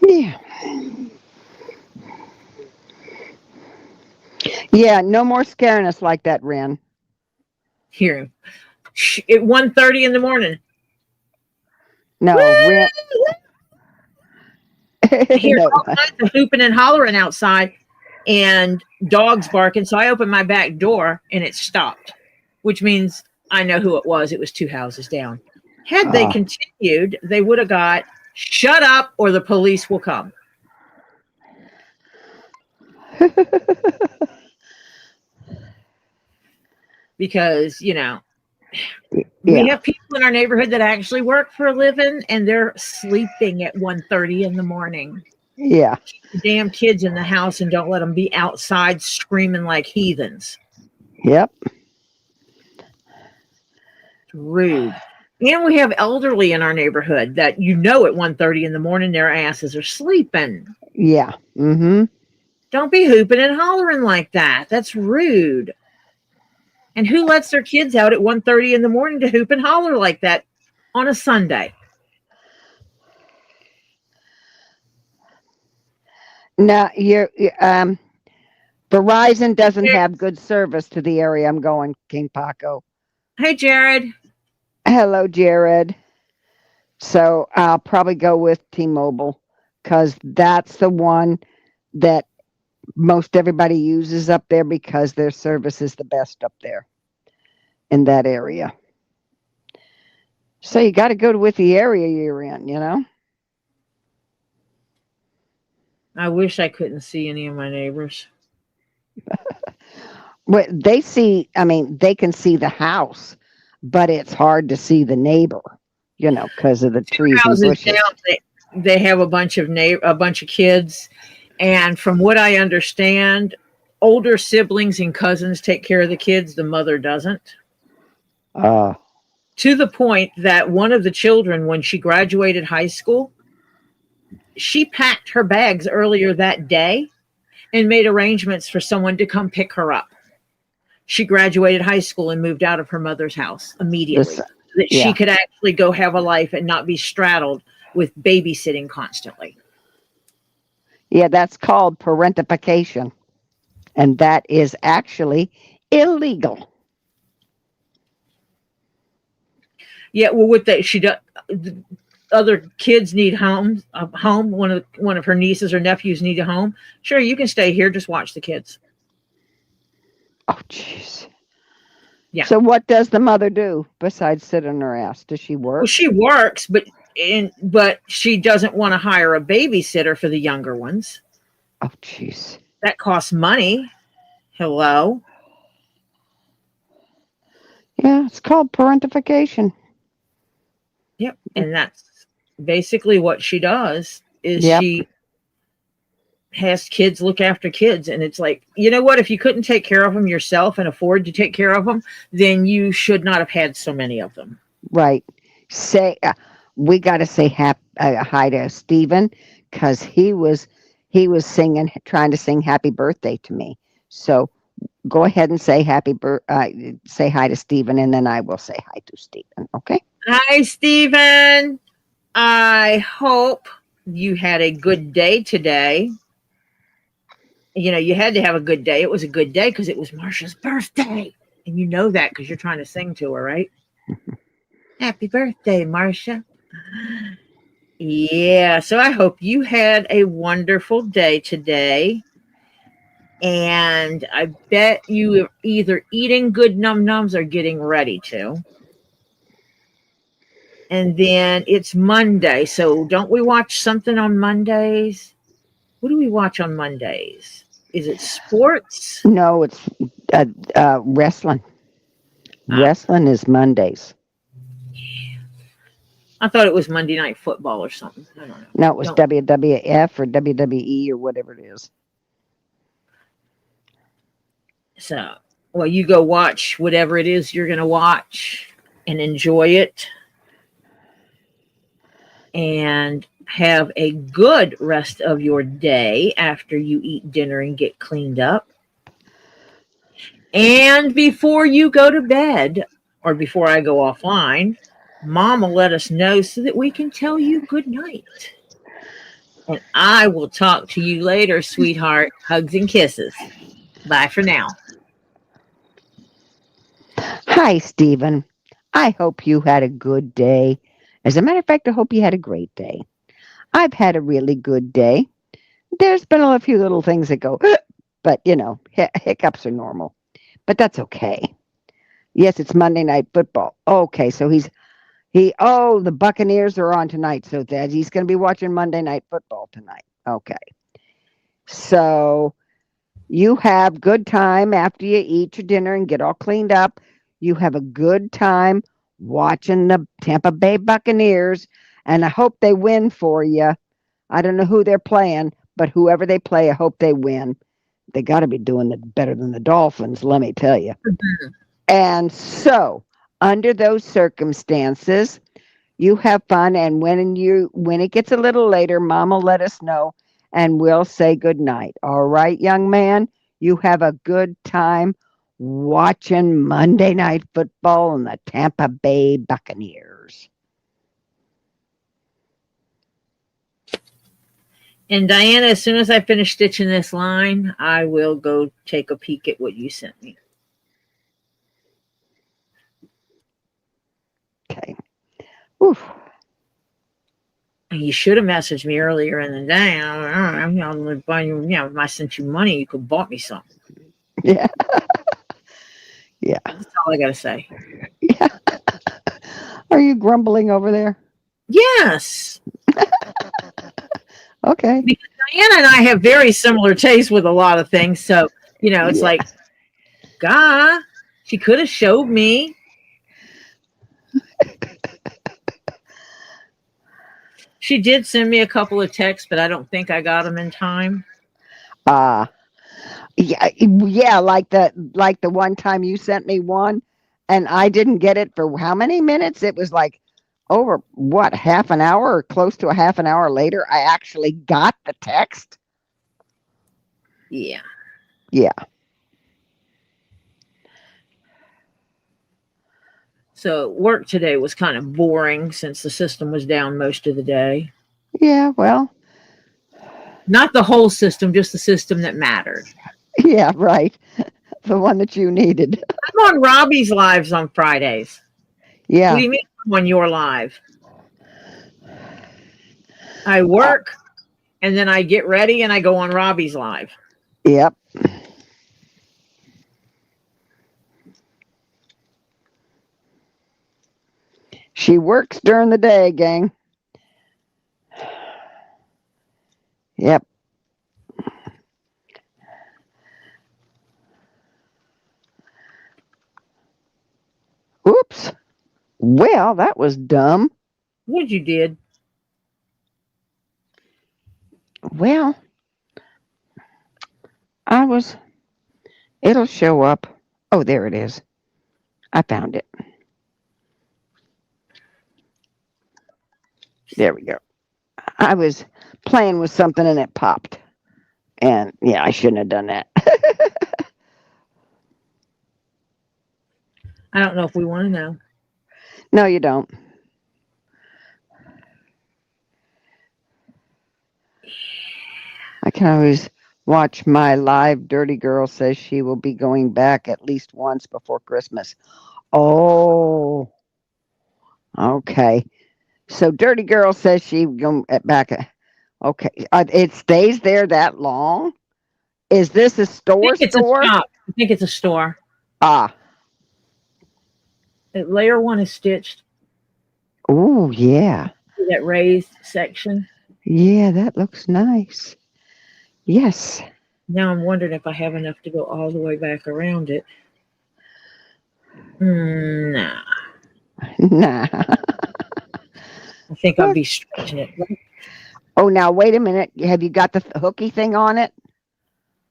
Speaker 2: Yeah. Yeah, no more scaring us like that, Ren.
Speaker 1: Here. At 1:30 in the morning.
Speaker 2: No, Ren.
Speaker 1: I hear
Speaker 2: No.
Speaker 1: all kinds of hooping and hollering outside and dogs barking. So I opened my back door and it stopped, which means I know who it was. It was 2 houses down. Had they continued, they would have got shut up or the police will come. Because, we have people in our neighborhood that actually work for a living and they're sleeping at 1:30 in the morning.
Speaker 2: Yeah.
Speaker 1: Damn kids in the house and don't let them be outside screaming like heathens.
Speaker 2: Yep.
Speaker 1: Rude. And we have elderly in our neighborhood that at 1:30 in the morning their asses are sleeping.
Speaker 2: Yeah. Mm-hmm.
Speaker 1: Don't be hooping and hollering like that. That's rude. And who lets their kids out at 1:30 in the morning to hoop and holler like that on a Sunday?
Speaker 2: No, Verizon doesn't have good service to the area I'm going, KingPaco.
Speaker 1: Hey, Jared.
Speaker 2: Hello, Jared. So I'll probably go with T-Mobile because that's the one that most everybody uses up there because their service is the best up there in that area. So you got to go with the area you're in,
Speaker 1: I wish I couldn't see any of my neighbors.
Speaker 2: Well, they can see the house, but it's hard to see the neighbor, because of the trees and bushes.
Speaker 1: Down, they have a bunch of kids. And from what I understand, older siblings and cousins take care of the kids. The mother doesn't. To the point that one of the children, when she graduated high school, she packed her bags earlier that day and made arrangements for someone to come pick her up. She graduated high school and moved out of her mother's house immediately. So that she could actually go have a life and not be straddled with babysitting constantly.
Speaker 2: Yeah, that's called parentification. And that is actually illegal.
Speaker 1: Yeah, well, with that, other kids need a home. One of her nieces or nephews need a home. Sure, you can stay here. Just watch the kids.
Speaker 2: Oh, jeez.
Speaker 1: Yeah.
Speaker 2: So what does the mother do besides sit on her ass? Does she work?
Speaker 1: Well, she works, but but she doesn't want to hire a babysitter for the younger ones.
Speaker 2: Oh, jeez.
Speaker 1: That costs money. Hello.
Speaker 2: Yeah, it's called parentification.
Speaker 1: Yep. And that's basically what she does is
Speaker 2: Yep.
Speaker 1: she has kids look after kids. And it's like, you know what? If you couldn't take care of them yourself and afford to take care of them, then you should not have had so many of them.
Speaker 2: Right. Say, we got to say hi to Stephen because he was singing, trying to sing happy birthday to me. So go ahead and say say hi to Stephen, and then I will say hi to Stephen. Okay.
Speaker 1: Hi, Stephen. I hope you had a good day today. You know, you had to have a good day. It was a good day because it was Marsha's birthday. And you know that because you're trying to sing to her, right? Happy birthday, Marsha. Yeah, so I hope you had a wonderful day today. And I bet you are either eating good num-nums or getting ready to. And then it's Monday. So don't we watch something on Mondays? What do we watch on Mondays? Is it sports?
Speaker 2: No, it's wrestling. Wrestling is Mondays.
Speaker 1: I thought it was Monday Night Football or something. I don't know.
Speaker 2: No, it was WWF or WWE or whatever it is.
Speaker 1: So, well, you go watch whatever it is you're going to watch and enjoy it. And have a good rest of your day after you eat dinner and get cleaned up. And before you go to bed, or before I go offline, Mom will let us know so that we can tell you good night. And I will talk to you later, sweetheart. Hugs and kisses. Bye for now.
Speaker 2: Hi, Stephen. I hope you had a good day. As a matter of fact, I hope you had a great day. I've had a really good day. There's been a few little things that go, but you know, hiccups are normal. But that's okay. Yes, it's Monday Night Football. Okay, so the Buccaneers are on tonight, so that he's going to be watching Monday Night Football tonight. Okay. So you have good time after you eat your dinner and get all cleaned up. You have a good time watching the Tampa Bay Buccaneers, and I hope they win for you. I don't know who they're playing, but whoever they play, I hope they win. They got to be doing it better than the Dolphins, let me tell you. Mm-hmm. And so, under those circumstances, you have fun, and when it gets a little later, Mom will let us know, and we'll say good night. All right, young man? You have a good time watching Monday Night Football and the Tampa Bay Buccaneers.
Speaker 1: And Diana, as soon as I finish stitching this line, I will go take a peek at what you sent me.
Speaker 2: Okay. Oof.
Speaker 1: You should have messaged me earlier in the day. I'm going to buy you, if I sent you money, you could bought me something.
Speaker 2: Yeah. Yeah.
Speaker 1: That's all I got to say.
Speaker 2: Yeah. Are you grumbling over there?
Speaker 1: Yes.
Speaker 2: Okay.
Speaker 1: Because Diana and I have very similar tastes with a lot of things. So, it's like, God, she could have showed me. She did send me a couple of texts, but I don't think I got them in time.
Speaker 2: Yeah, like the one time you sent me one and I didn't get it for how many minutes? It was like over half an hour or close to a half an hour later, I actually got the text.
Speaker 1: Yeah.
Speaker 2: Yeah.
Speaker 1: So work today was kind of boring since the system was down most of the day.
Speaker 2: Yeah, well.
Speaker 1: Not the whole system, just the system that mattered.
Speaker 2: Yeah, right. The one that you needed.
Speaker 1: I'm on Robbie's lives on Fridays.
Speaker 2: Yeah.
Speaker 1: What do you mean I'm on your live? I work and then I get ready and I go on Robbie's live.
Speaker 2: Yep. She works during the day, gang. Yep. Oops. Well, that was dumb.
Speaker 1: What you did?
Speaker 2: Well, it'll show up. Oh, there it is. I found it. There we go. I was playing with something and it popped. And yeah, I shouldn't have done that.
Speaker 1: I don't know if we want to know.
Speaker 2: No, you don't. I can always watch my live. Dirty Girl says she will be going back at least once before Christmas. Oh, okay. So Dirty Girl says she go back. Okay, it stays there that long. Is this a store?
Speaker 1: I think it's a shop. I think it's a store.
Speaker 2: Ah.
Speaker 1: Layer 1 is stitched.
Speaker 2: Oh yeah.
Speaker 1: See that raised section.
Speaker 2: Yeah, that looks nice. Yes.
Speaker 1: Now I'm wondering if I have enough to go all the way back around it. Nah.
Speaker 2: Nah.
Speaker 1: I think I'll be stretching it.
Speaker 2: Oh, now wait a minute. Have you got the hooky thing on it?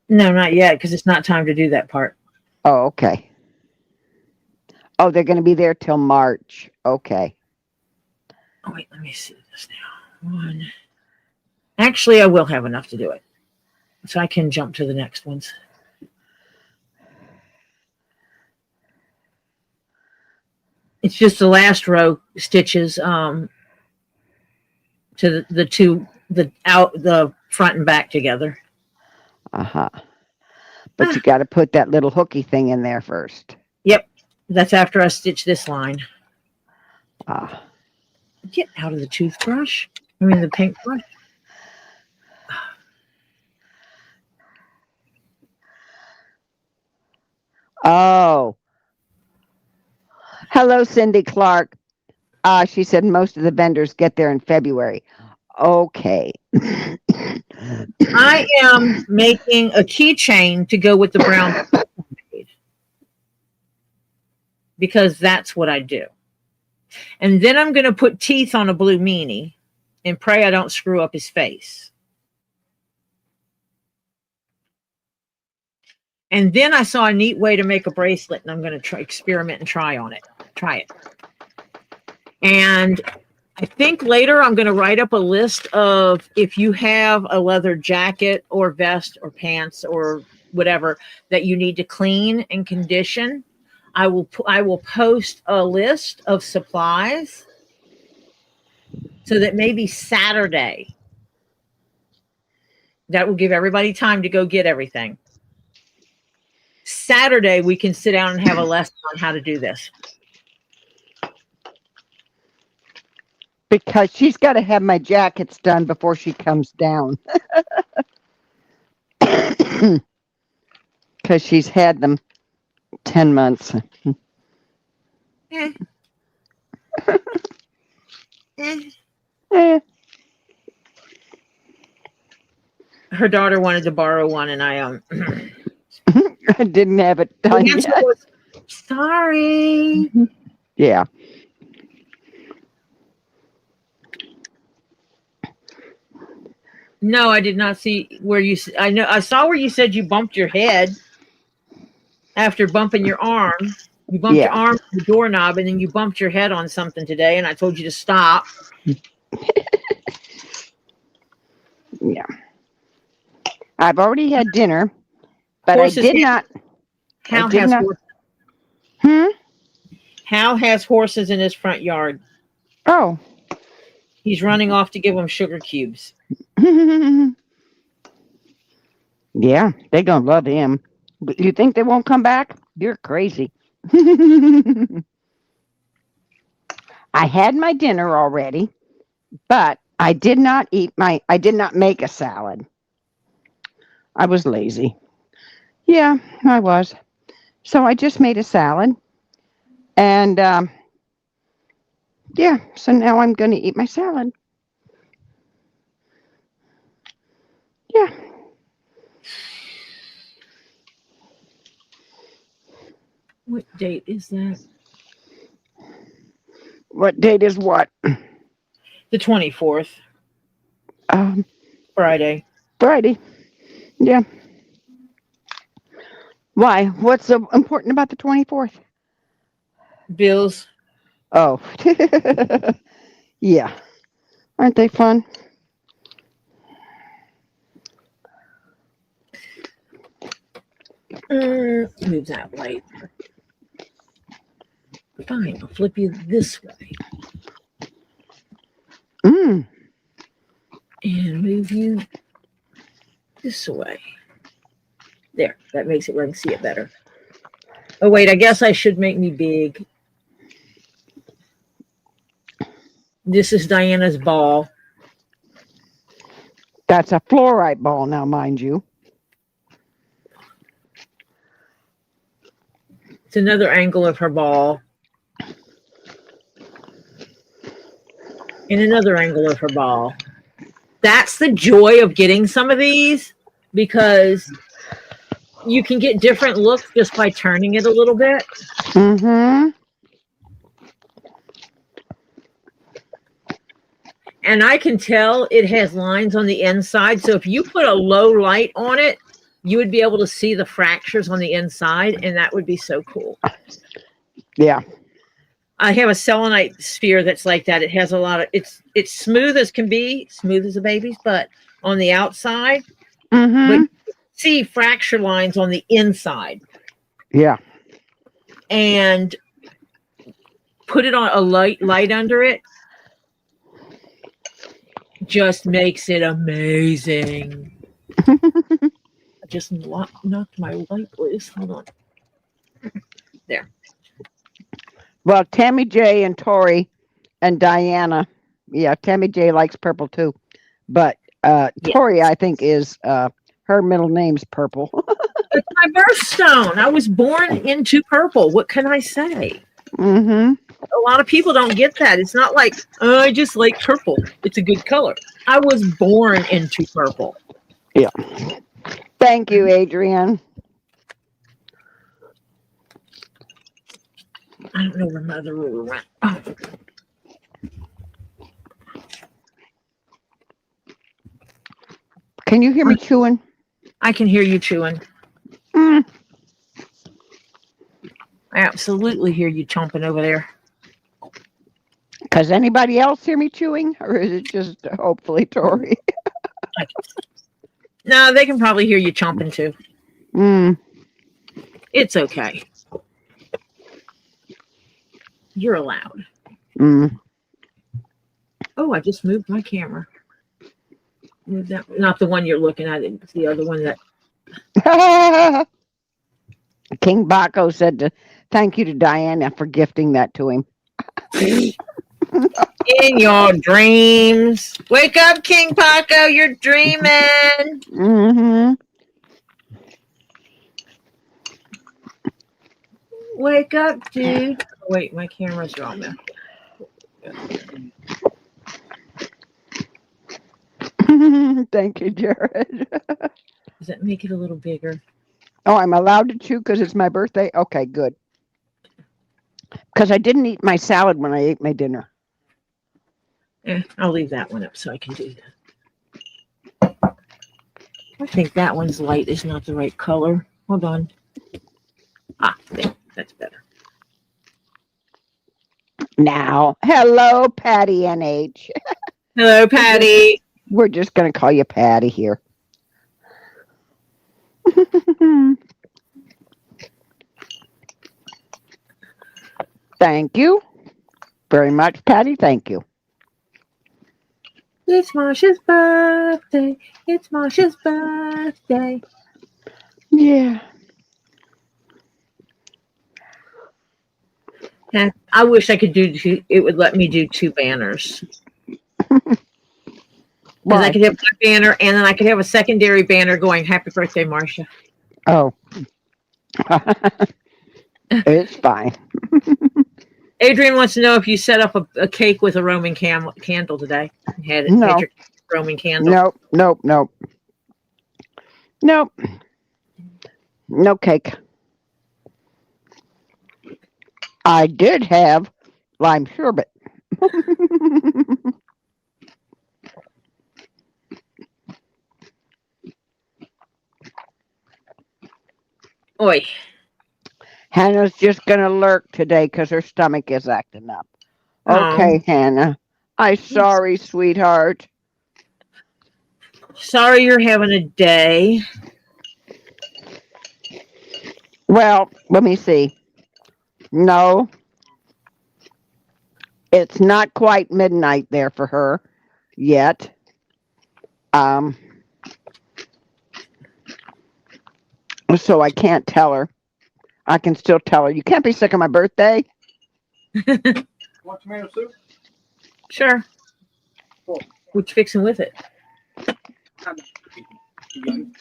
Speaker 1: No, not yet, because it's not time to do that part.
Speaker 2: Oh, okay. Oh, they're going to be there till March. Okay.
Speaker 1: Oh, wait, let me see this now. 1. Actually, I will have enough to do it. So I can jump to the next ones. It's just the last row stitches to the front and back together.
Speaker 2: Uh-huh. But you got to put that little hooky thing in there first.
Speaker 1: Yep. That's after I stitch this line.
Speaker 2: Ah.
Speaker 1: Get out of the toothbrush. I mean the paintbrush.
Speaker 2: Oh. Hello, Cindy Clark. She said most of the vendors get there in February. Okay.
Speaker 1: I am making a keychain to go with the brown because that's what I do. And then I'm going to put teeth on a blue meanie and pray I don't screw up his face. And then I saw a neat way to make a bracelet, and I'm going to experiment and try it. And I think later I'm going to write up a list of if you have a leather jacket or vest or pants or whatever that you need to clean and condition. I will post a list of supplies so that maybe Saturday, that will give everybody time to go get everything. Saturday, we can sit down and have a lesson on how to do this.
Speaker 2: Because she's got to have my jackets done before she comes down. Because she's had them 10 months.
Speaker 1: Her daughter wanted to borrow one, and I
Speaker 2: I didn't have it done yet.
Speaker 1: Was, sorry.
Speaker 2: Yeah.
Speaker 1: No, I did not see where you. I saw where you said you bumped your head after bumping your arm. You bumped your arm on the doorknob, and then you bumped your head on something today, and I told you to stop.
Speaker 2: Yeah. I've already had dinner, but
Speaker 1: Horses
Speaker 2: I did not.
Speaker 1: Hal has horses. Hal has horses in his front yard.
Speaker 2: Oh.
Speaker 1: He's running off to give them sugar cubes.
Speaker 2: Yeah, they're going to love him. You think they won't come back? You're crazy. I had my dinner already, but I did not make a salad. I was lazy. Yeah, I was. So I just made a salad. And so now I'm going to eat my salad.
Speaker 1: What date is that?
Speaker 2: What date is what?
Speaker 1: The 24th,
Speaker 2: Um,
Speaker 1: Friday.
Speaker 2: Friday. Yeah. Why? What's so important about the 24th?
Speaker 1: Bills.
Speaker 2: Oh. Yeah. Aren't they fun?
Speaker 1: Move that light. Fine, I'll flip you this way
Speaker 2: Mm.
Speaker 1: and move you this way. There, that makes it where I can see it better. Oh, wait, I guess I should make me big. This is Diana's ball.
Speaker 2: That's a fluorite ball now, mind you.
Speaker 1: It's another angle of her ball. And another angle of her ball. That's the joy of getting some of these, because you can get different looks just by turning it a little bit.
Speaker 2: Mm-hmm.
Speaker 1: And I can tell it has lines on the inside. So if you put a low light on it, you would be able to see the fractures on the inside, and that would be so cool.
Speaker 2: Yeah.
Speaker 1: I have a selenite sphere that's like that. It has a lot of, it's smooth as can be, smooth as a baby's butt on the outside,
Speaker 2: Mm-hmm.
Speaker 1: but you see fracture lines on the inside.
Speaker 2: Yeah.
Speaker 1: And put it on a light under it, just makes it amazing. I just knocked my light loose. Hold on. There.
Speaker 2: Well, Tammy J and Tori and Diana. Yeah, Tammy J likes purple too. But Tori, I think, is her middle name's Purple.
Speaker 1: It's my birthstone. I was born into purple. What can I say?
Speaker 2: Mm-hmm.
Speaker 1: A lot of people don't get that. It's not like, oh, I just like purple. It's a good color. I was born into purple.
Speaker 2: Yeah. Thank you, Adrienne.
Speaker 1: I don't know where my other ruler went. Oh.
Speaker 2: Can you hear me chewing?
Speaker 1: I can hear you chewing.
Speaker 2: Mm.
Speaker 1: I absolutely hear you chomping over there.
Speaker 2: Does anybody else hear me chewing? Or is it just hopefully Tori?
Speaker 1: No, they can probably hear you chomping too.
Speaker 2: Mm.
Speaker 1: It's okay. You're allowed.
Speaker 2: Mm.
Speaker 1: Oh, I just moved my camera. Move that, not the one you're looking at. It's the other one that.
Speaker 2: KingPaco said thank you to Diana for gifting that to him.
Speaker 1: In your dreams. Wake up, KingPaco. You're dreaming.
Speaker 2: Mm-hmm.
Speaker 1: Wake up, dude. Wait, my camera's wrong now.
Speaker 2: Thank you, Jared.
Speaker 1: Does that make it a little bigger?
Speaker 2: Oh, I'm allowed to chew because it's my birthday? Okay, good. Because I didn't eat my salad when I ate my dinner.
Speaker 1: I'll leave that one up so I can do that. I think that one's light is not the right color. Hold on. Ah, there. That's better.
Speaker 2: Now, hello, Patty NH.
Speaker 1: Hello, Patty.
Speaker 2: We're just going to call you Patty here. Thank you very much, Patty. Thank you.
Speaker 1: It's Marsha's birthday. It's Marsha's birthday.
Speaker 2: Yeah.
Speaker 1: And I wish I could do two. It would let me do two banners. Because I could have one banner and then I could have a secondary banner going, Happy birthday, Marsha.
Speaker 2: Oh. It's fine.
Speaker 1: Adrian wants to know if you set up a cake with a Roman candle today. Had it,
Speaker 2: No.
Speaker 1: had your Roman candle.
Speaker 2: Nope. Nope. No cake. I did have lime sherbet.
Speaker 1: Oi.
Speaker 2: Hannah's just going to lurk today because her stomach is acting up. Okay, Hannah. I'm sorry, sweetheart.
Speaker 1: Sorry you're having a day.
Speaker 2: Well, let me see. No, it's not quite midnight there for her yet. So I can't tell her. I can still tell her, you can't be sick on my birthday.
Speaker 3: Want tomato soup?
Speaker 1: Sure.
Speaker 3: Cool.
Speaker 1: What you fixing with it?
Speaker 3: Again.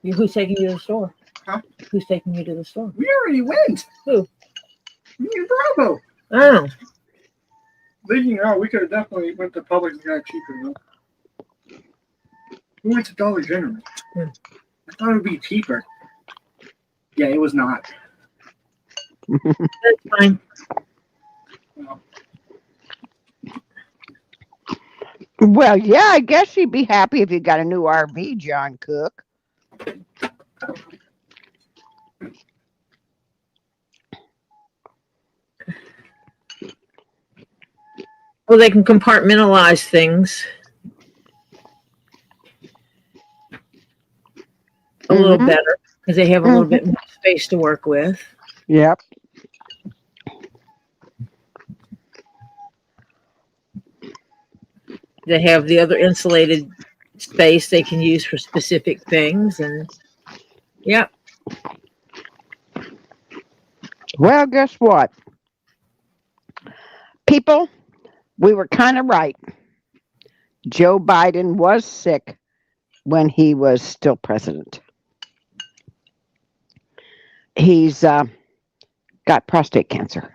Speaker 1: Who's taking you to the store?
Speaker 3: Huh?
Speaker 1: Who's taking you to the store?
Speaker 3: We already went.
Speaker 1: Who?
Speaker 3: Me and Bravo.
Speaker 1: Oh.
Speaker 3: Thinking, oh, we could have definitely went to Publix and got it cheaper, though. We went to Dollar General.
Speaker 1: Hmm.
Speaker 3: I thought it would be cheaper. Yeah, it was not.
Speaker 1: That's fine.
Speaker 3: Well,
Speaker 2: Well, yeah, I guess she'd be happy if you got a new RV, John Cook.
Speaker 1: Well, they can compartmentalize things a little better because they have a little bit more space to work with.
Speaker 2: Yep.
Speaker 1: They have the other insulated space they can use for specific things, and yeah.
Speaker 2: Well, guess what? People, we were kind of right. Joe Biden was sick when he was still president. He's got prostate cancer.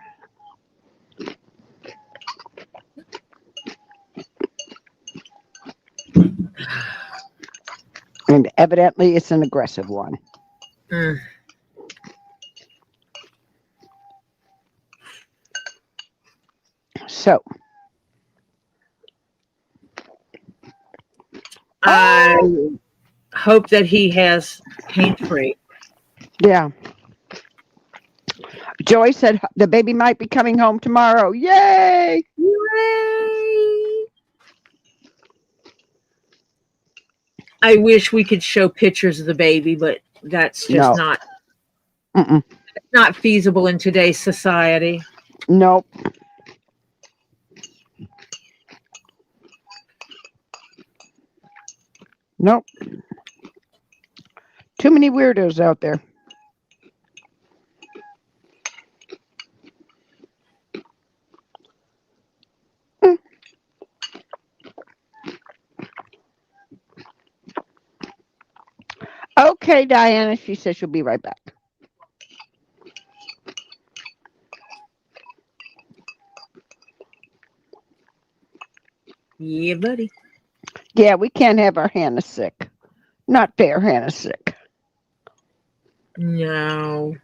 Speaker 2: And evidently it's an aggressive one.
Speaker 1: Mm.
Speaker 2: So
Speaker 1: I hope that he has pain-free.
Speaker 2: yeah. Joy said the baby might be coming home tomorrow. Yay!
Speaker 1: Yay! I wish we could show pictures of the baby, but that's just not feasible in today's society.
Speaker 2: Nope. Nope. Too many weirdos out there. Okay, Diana, she says she'll be right back.
Speaker 1: Yeah, buddy.
Speaker 2: Yeah, we can't have our Hannah sick. Not fair, Hannah sick.
Speaker 1: No.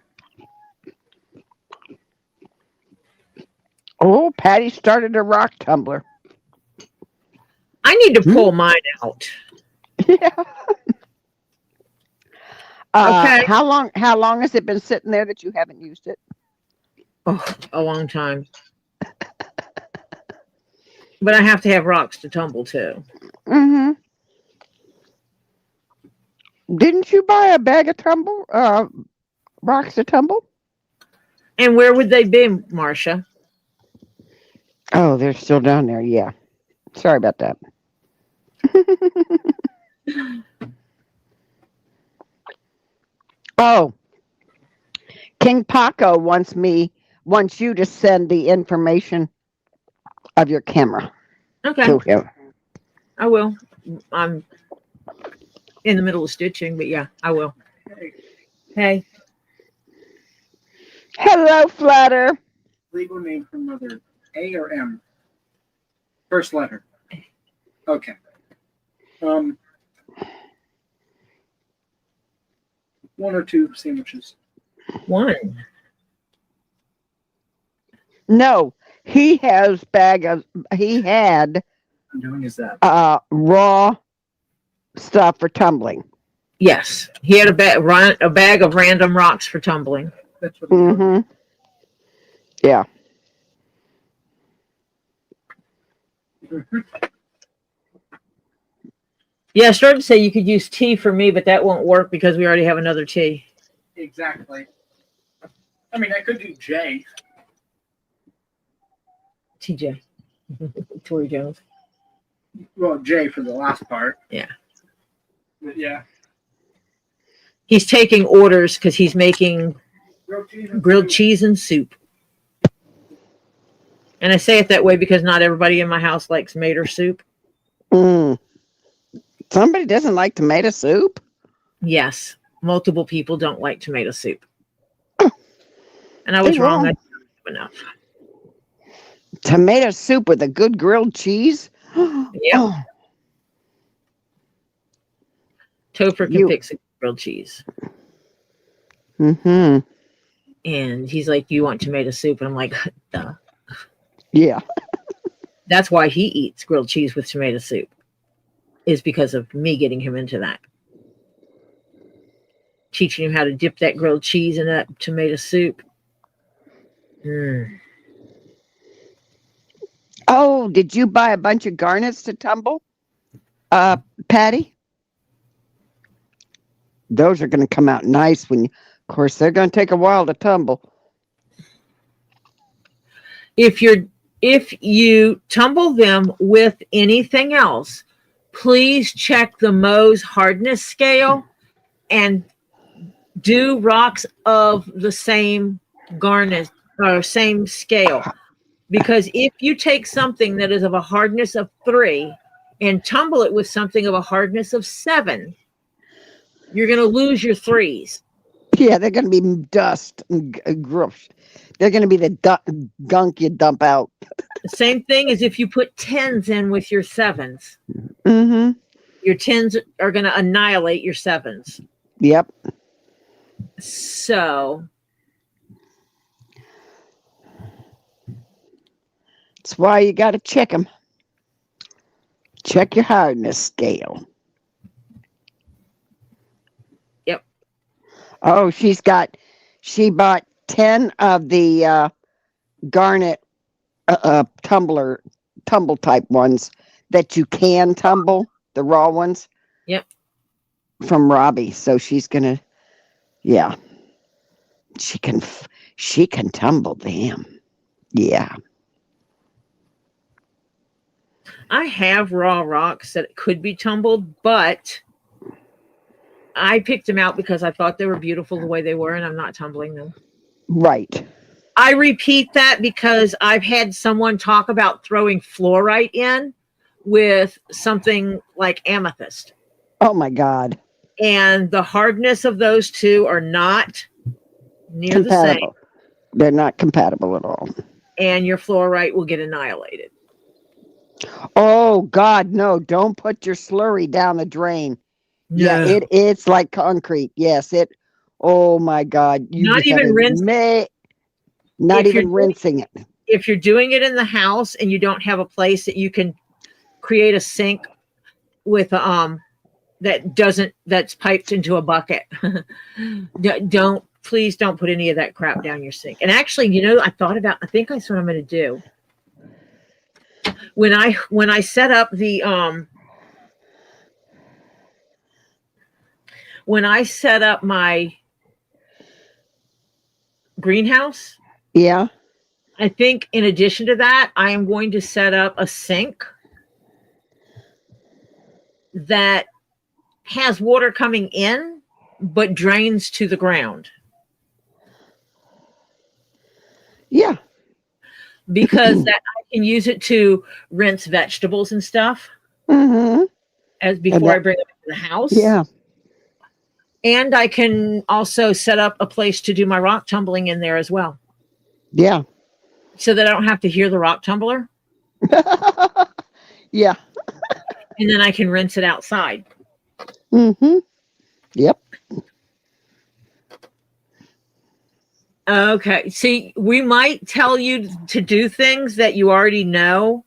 Speaker 2: Oh, Patty started a rock tumbler.
Speaker 1: I need to pull mine out.
Speaker 2: Yeah.
Speaker 1: Okay.
Speaker 2: How long has it been sitting there that you haven't used it?
Speaker 1: Oh, a long time. But I have to have rocks to tumble too.
Speaker 2: Mm-hmm. Didn't you buy a bag of rocks to tumble?
Speaker 1: And where would they be, Marcia?
Speaker 2: Oh, they're still down there. Yeah. Sorry about that. Oh, KingPaco wants you to send the information of your camera
Speaker 1: Okay.
Speaker 2: to him.
Speaker 1: I will. I'm in the middle of stitching, but yeah, I will. Hey.
Speaker 2: Hello, Flutter.
Speaker 3: Legal name for mother, A or M? First letter. Okay. 1 or 2 sandwiches.
Speaker 1: 1.
Speaker 2: No, he has he had
Speaker 3: I'm doing is that.
Speaker 2: raw stuff for tumbling.
Speaker 1: Yes, he had a bag of random rocks for tumbling.
Speaker 3: That's what I'm doing.
Speaker 2: Mm-hmm. Yeah.
Speaker 1: Yeah, I started to say you could use tea for me, but that won't work because we already have another tea.
Speaker 3: Exactly. I mean, I could do J.
Speaker 1: TJ. Tori Jones.
Speaker 3: Well, J for the last part.
Speaker 1: Yeah.
Speaker 3: But yeah.
Speaker 1: He's taking orders because he's making grilled
Speaker 3: soup.
Speaker 1: cheese and soup. And I say it that way because not everybody in my house likes mater soup.
Speaker 2: Mm. Somebody doesn't like tomato soup?
Speaker 1: Yes, multiple people don't like tomato soup. And I was
Speaker 2: Hey,
Speaker 1: wrong.
Speaker 2: wrong.
Speaker 1: I didn't have enough.
Speaker 2: Tomato soup with a good grilled cheese?
Speaker 1: Yep.
Speaker 2: Oh,
Speaker 1: Topher can fix a grilled cheese.
Speaker 2: mm-hmm.
Speaker 1: And he's like, you want tomato soup? And I'm like, duh.
Speaker 2: Yeah.
Speaker 1: That's why he eats grilled cheese with tomato soup, is because of me getting him into that. Teaching him how to dip that grilled cheese in that tomato soup. Mm.
Speaker 2: Oh, did you buy a bunch of garnets to tumble? Patty? Those are going to come out nice when of course, they're going to take a while to tumble.
Speaker 1: If you tumble them with anything else, please check the Mohs hardness scale and do rocks of the same garnet or same scale. Because if you take something that is of a hardness of 3 and tumble it with something of a hardness of 7, you're going to lose your 3s.
Speaker 2: Yeah, they're going to be dust and gross. They're going to be the gunk you dump out.
Speaker 1: The same thing as if you put 10s in with your 7s.
Speaker 2: Mm-hmm.
Speaker 1: Your 10s are going to annihilate your 7s.
Speaker 2: Yep.
Speaker 1: So
Speaker 2: that's why you got to check them. Check your hardness scale.
Speaker 1: Yep.
Speaker 2: Oh, she bought 10 of the garnet tumble type ones that you can tumble, the raw ones.
Speaker 1: Yep.
Speaker 2: From Robbie. So she's gonna, yeah. She can tumble them. Yeah.
Speaker 1: I have raw rocks that could be tumbled, but I picked them out because I thought they were beautiful the way they were, and I'm not tumbling them.
Speaker 2: Right.
Speaker 1: I repeat that because I've had someone talk about throwing fluorite in with something like amethyst.
Speaker 2: Oh my God.
Speaker 1: And the hardness of those two are not near
Speaker 2: Compatible.
Speaker 1: the same.
Speaker 2: They're not compatible at all.
Speaker 1: And your fluorite will get annihilated.
Speaker 2: Oh God, no! Don't put your slurry down the drain.
Speaker 1: No.
Speaker 2: Yeah, it's like concrete. Yes, it. Oh my God!
Speaker 1: Not even rinsing.
Speaker 2: Not even rinsing it.
Speaker 1: If you're doing it in the house and you don't have a place that you can create a sink with that's piped into a bucket, please don't put any of that crap down your sink. And actually, I think that's what I'm going to do. When I set up the when I set up my greenhouse,
Speaker 2: yeah,
Speaker 1: I think in addition to that, I am going to set up a sink that has water coming in but drains to the ground.
Speaker 2: Yeah.
Speaker 1: Because that I can use it to rinse vegetables and stuff as before I bring them into the house.
Speaker 2: Yeah.
Speaker 1: And I can also set up a place to do my rock tumbling in there as well.
Speaker 2: Yeah.
Speaker 1: So that I don't have to hear the rock tumbler.
Speaker 2: Yeah.
Speaker 1: And then I can rinse it outside.
Speaker 2: Mm-hmm. Yep.
Speaker 1: Okay. See, we might tell you to do things that you already know,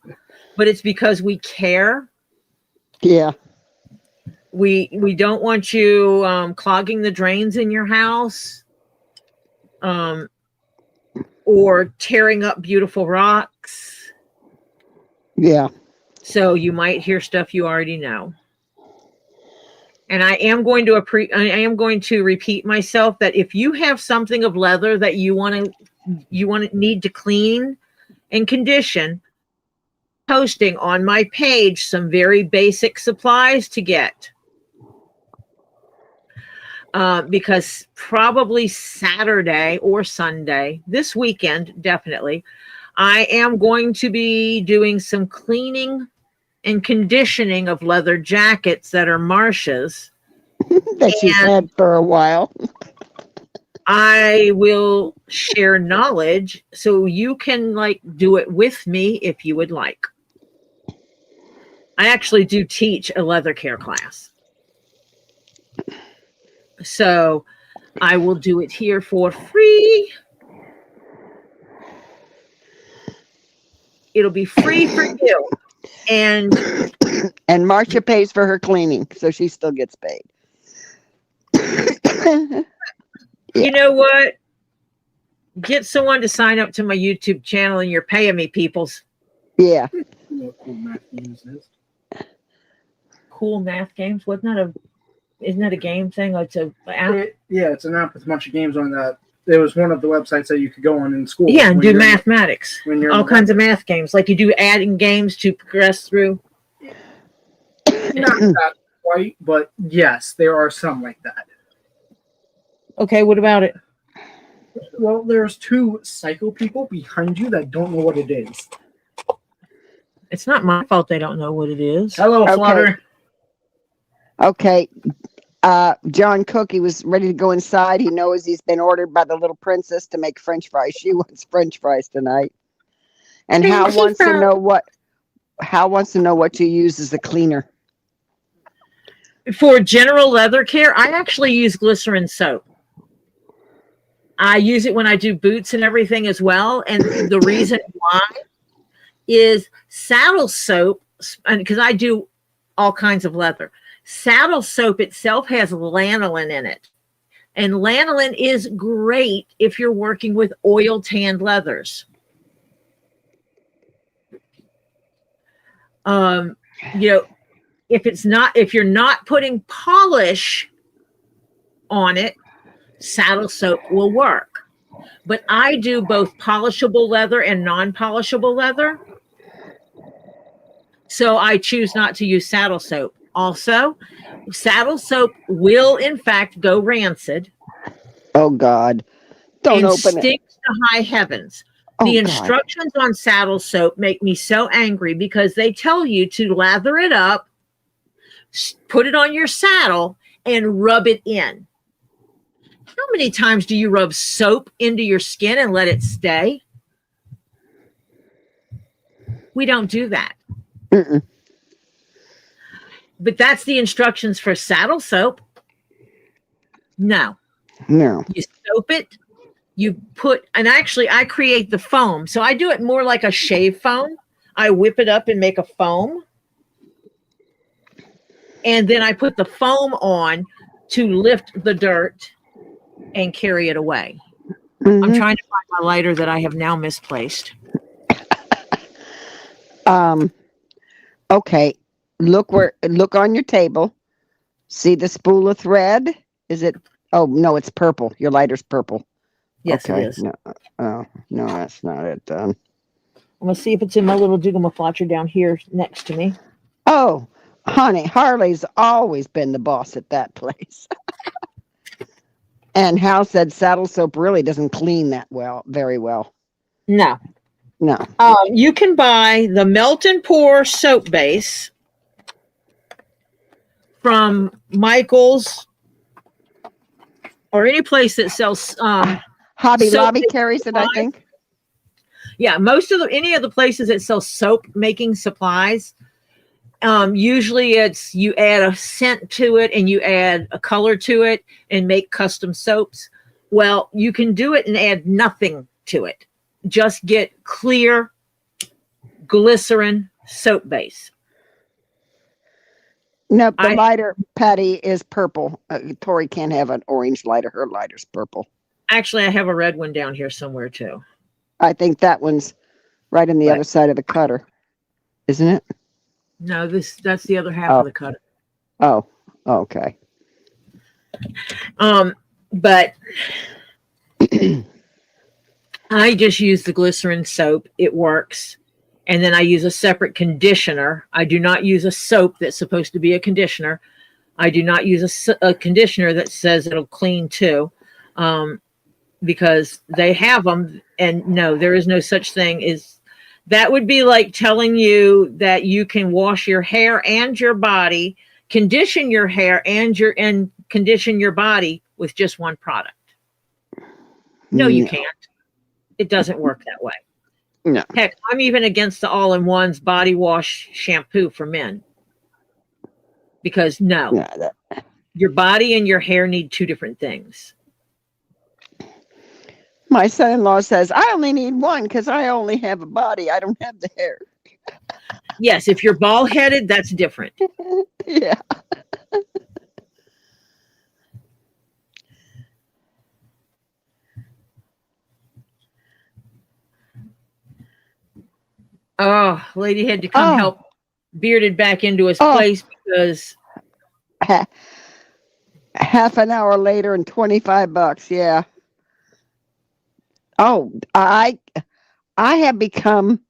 Speaker 1: but it's because we care.
Speaker 2: Yeah.
Speaker 1: We don't want you clogging the drains in your house, or tearing up beautiful rocks.
Speaker 2: Yeah.
Speaker 1: So you might hear stuff you already know. And I am going to repeat myself that if you have something of leather that you need to clean and condition, posting on my page some very basic supplies to get. Because probably Saturday or Sunday, this weekend, definitely, I am going to be doing some cleaning and conditioning of leather jackets that are Marsha's.
Speaker 2: That she's had for a while.
Speaker 1: I will share knowledge so you can do it with me if you would like. I actually do teach a leather care class. So I will do it here for free. It'll be free for you. And
Speaker 2: Marcia pays for her cleaning, so she still gets paid.
Speaker 1: You know what? Get someone to sign up to my YouTube channel and you're paying me, peoples.
Speaker 2: Yeah.
Speaker 3: You know what cool math games is?
Speaker 1: Cool math games? Isn't that a game thing? It's a app?
Speaker 3: It's an app with a bunch of games on that. There was one of the websites that you could go on in school.
Speaker 1: Yeah, and do mathematics.
Speaker 3: When you're
Speaker 1: all kinds of math games. Like you do adding games to progress through.
Speaker 3: Not that quite, but yes, there are some like that.
Speaker 1: Okay, what about it?
Speaker 3: Well, there's two psycho people behind you that don't know what it is.
Speaker 1: It's not my fault they don't know what it is.
Speaker 3: Hello,
Speaker 2: Okay.
Speaker 3: Flutter.
Speaker 2: Okay. John Cookie was ready to go inside. He knows he's been ordered by the little princess to make French fries. She wants French fries tonight. And Hal wants to know what you use as a cleaner.
Speaker 1: For general leather care, I actually use glycerin soap. I use it when I do boots and everything as well. And the reason why is saddle soap, because I do all kinds of leather. Saddle soap itself has lanolin in it. And lanolin is great if you're working with oil tanned leathers. If you're not putting polish on it, saddle soap will work. But I do both polishable leather and non-polishable leather. So I choose not to use saddle soap. Also, saddle soap will in fact go rancid.
Speaker 2: Oh God. Don't open it.
Speaker 1: Stinks to high heavens.
Speaker 2: Oh,
Speaker 1: the
Speaker 2: God.
Speaker 1: instructions on saddle soap make me so angry because they tell you to lather it up, put it on your saddle, and rub it in. How many times do you rub soap into your skin and let it stay? We don't do that.
Speaker 2: Mm-mm.
Speaker 1: But that's the instructions for saddle soap. No.
Speaker 2: No.
Speaker 1: You soap it. And actually I create the foam. So I do it more like a shave foam. I whip it up and make a foam. And then I put the foam on to lift the dirt and carry it away.
Speaker 2: Mm-hmm.
Speaker 1: I'm trying to find my lighter that I have now misplaced.
Speaker 2: Okay. Look on your table. See the spool of thread? Is it? Oh no, it's purple. Your lighter's purple.
Speaker 1: Yes,
Speaker 2: okay.
Speaker 1: it is.
Speaker 2: No, that's not it.
Speaker 1: I'm gonna see if it's in my little Dugamaflatcher down here next to me.
Speaker 2: Oh, honey, Harley's always been the boss at that place. And Hal said saddle soap really doesn't clean that very well.
Speaker 1: No. You can buy the Melt and Pour soap base from Michael's or any place that sells
Speaker 2: Hobby
Speaker 1: soap
Speaker 2: Lobby carries it, I think.
Speaker 1: Yeah, any of the places that sell soap making supplies, usually it's you add a scent to it and you add a color to it and make custom soaps. Well, you can do it and add nothing to it. Just get clear glycerin soap base.
Speaker 2: Nope, the lighter, Patty, is purple. Tori can't have an orange lighter. Her lighter's purple.
Speaker 1: Actually, I have a red one down here somewhere too.
Speaker 2: I think that one's right on the other side of the cutter, isn't it?
Speaker 1: No, that's the other half of the cutter.
Speaker 2: Oh, okay.
Speaker 1: But I just use the glycerin soap. It works. And then I use a separate conditioner. I do not use a soap that's supposed to be a conditioner. I do not use a conditioner that says it'll clean too, because they have them. And no, there is no such thing as that. Would be like telling you that you can wash your hair and your body, condition your hair and condition your body with just one product. No, you can't. It doesn't work that way.
Speaker 2: No.
Speaker 1: Heck, I'm even against the all-in-ones body wash shampoo for men. Because your body and your hair need two different things.
Speaker 2: My son-in-law says, I only need one because I only have a body. I don't have the hair.
Speaker 1: Yes, if you're bald-headed, that's different.
Speaker 2: Yeah.
Speaker 1: Oh, lady had to come help Bearded back into his place because
Speaker 2: half an hour later and $25. Yeah. Oh, I have become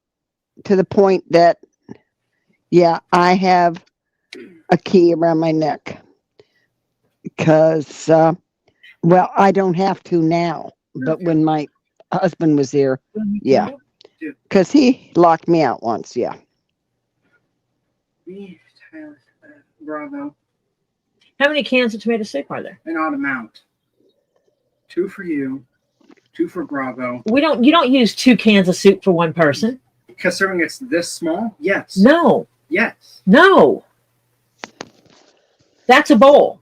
Speaker 2: to the point that, I have a key around my neck because, I don't have to now, but when my husband was here, because he locked me out once. Yeah.
Speaker 3: Bravo.
Speaker 1: How many cans of tomato soup are there?
Speaker 3: An odd amount. 2 for you, 2 for Bravo.
Speaker 1: You don't use 2 cans of soup for one person.
Speaker 3: Considering it's this small, yes.
Speaker 1: No.
Speaker 3: Yes.
Speaker 1: No. That's a bowl.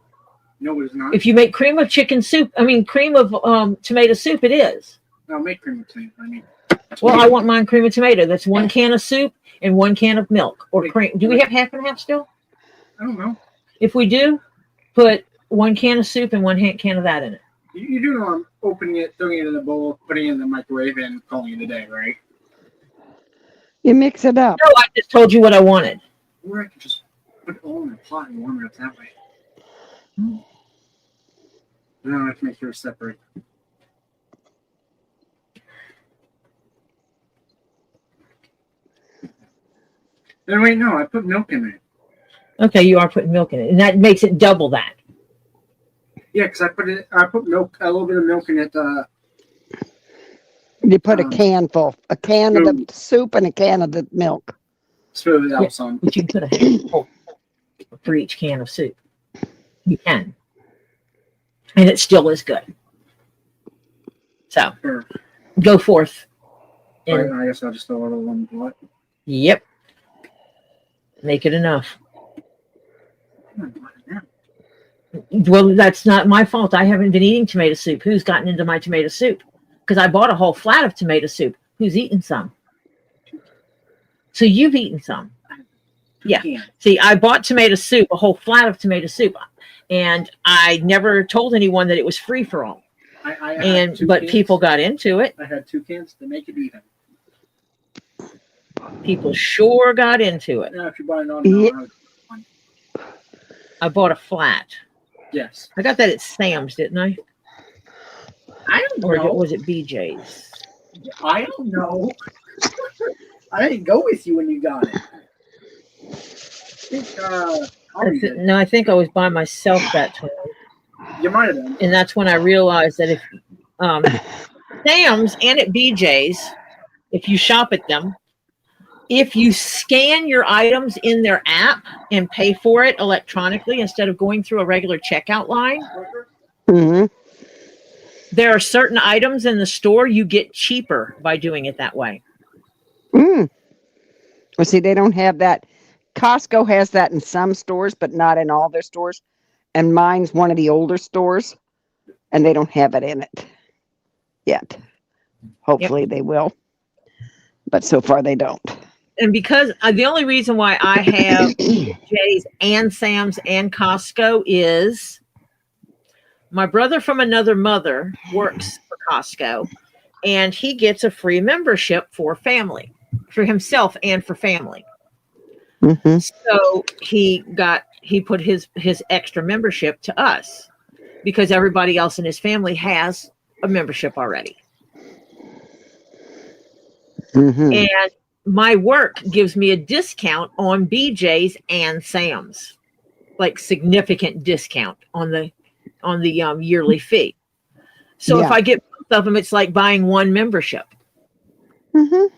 Speaker 3: No, it's not.
Speaker 1: If you make cream of chicken soup, cream of tomato soup, it is.
Speaker 3: No, make cream of tomato.
Speaker 1: Well, I want mine cream of tomato. That's 1 can of soup and 1 can of milk or cream. Do we have half and half still?
Speaker 3: I don't know.
Speaker 1: If we do, put 1 can of soup and 1 can of that in it.
Speaker 3: You do know I'm opening it, throwing it in the bowl, putting it in the microwave, and calling it a day, right?
Speaker 2: You mix it up.
Speaker 1: No, I just told you what I wanted.
Speaker 3: Or I could just put it all in a pot and warm it up that way. No, I have to make yours separate. And wait, no, I put milk in it.
Speaker 1: Okay, you are putting milk in it, and that makes it double that.
Speaker 3: Yeah, because I put milk, a little bit of milk in it.
Speaker 2: You put a can of the soup and a can of the milk.
Speaker 3: Spill it out some.
Speaker 1: But you can put a handful for each can of soup. You can. And it still is good. So, go forth.
Speaker 3: I guess I'll just throw it all on the pot.
Speaker 1: Yep. Make it enough. Well, that's not my fault. I haven't been eating tomato soup. Who's gotten into my tomato soup? Because I bought a whole flat of tomato soup. Who's eaten some? So you've eaten some. Yeah. See, I bought tomato soup, a whole flat of tomato soup, and I never told anyone that it was free for all. But people got into it.
Speaker 3: I had 2 cans to make it even.
Speaker 1: People sure got into it.
Speaker 3: Now, if you buy an
Speaker 1: I bought a flat.
Speaker 3: Yes.
Speaker 1: I got that at Sam's, didn't I?
Speaker 3: I don't know.
Speaker 1: Or was it BJ's?
Speaker 3: I don't know. I didn't go with you when you got it.
Speaker 1: No, I think I was by myself that time.
Speaker 3: You might have been.
Speaker 1: And that's when I realized that if Sam's and at BJ's, if you shop at them, if you scan your items in their app and pay for it electronically instead of going through a regular checkout line, there are certain items in the store you get cheaper by doing it that way.
Speaker 2: Well, see, they don't have that. Costco has that in some stores, but not in all their stores. And mine's one of the older stores. and they don't have it in it yet. Hopefully they will, but so far they don't.
Speaker 1: And because the only reason why I have Jay's and Sam's and Costco is my brother from another mother works for Costco, and he gets a free membership for family, for himself and for family.
Speaker 2: Mm-hmm.
Speaker 1: So he put his extra membership to us because everybody else in his family has a membership already.
Speaker 2: Mm-hmm.
Speaker 1: And my work gives me a discount on BJ's and Sam's, like significant discount on the yearly fee. So if I get both of them, it's like buying one membership.
Speaker 2: Mm-hmm.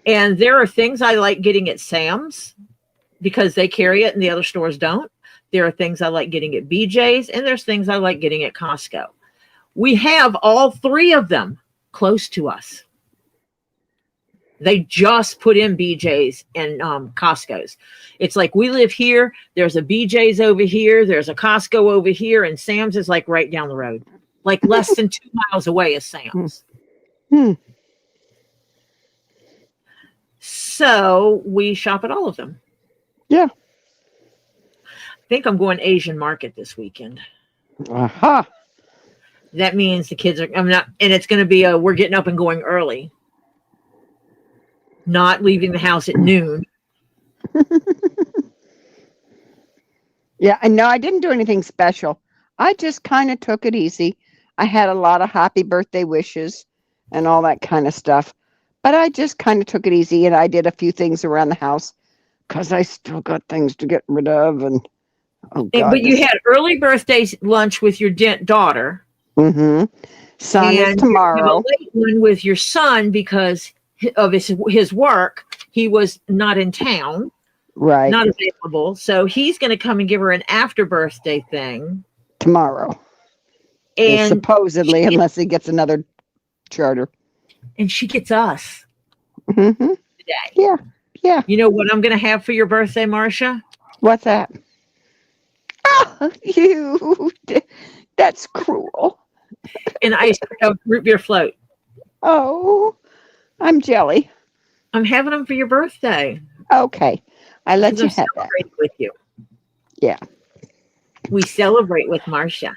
Speaker 1: And there are things I like getting at Sam's because they carry it and the other stores don't. There are things I like getting at BJ's, and there's things I like getting at Costco. We have all three of them close to us. They just put in BJ's and Costco's. It's like we live here. There's a BJ's over here. There's a Costco over here. And Sam's is like right down the road. Like less than 2 miles away is Sam's.
Speaker 2: Hmm.
Speaker 1: So we shop at all of them.
Speaker 2: Yeah.
Speaker 1: I think I'm going Asian market this weekend.
Speaker 2: Aha.
Speaker 1: That means the kids are, and it's going to be we're getting up and going early. Not leaving the house at noon.
Speaker 2: Yeah, and no, I didn't do anything special. I just kind of took it easy. I had a lot of happy birthday wishes and all that kind of stuff. But I just kind of took it easy, and I did a few things around the house because I still got things to get rid of. And oh God,
Speaker 1: but you had early birthday lunch with your daughter.
Speaker 2: Mm-hmm. Son is tomorrow.
Speaker 1: You have a late one with your son because of his work. He was not in town,
Speaker 2: right?
Speaker 1: Not available. So he's going to come and give her an after birthday thing
Speaker 2: tomorrow. And supposedly, unless he gets another charter.
Speaker 1: And she gets us
Speaker 2: today. Yeah. Yeah.
Speaker 1: You know what I'm going to have for your birthday, Marcia?
Speaker 2: What's that? Oh, that's cruel.
Speaker 1: An root beer float.
Speaker 2: Oh, I'm jelly.
Speaker 1: I'm having them for your birthday.
Speaker 2: Okay. I let you have that.
Speaker 1: With you.
Speaker 2: Yeah.
Speaker 1: We celebrate with Marcia.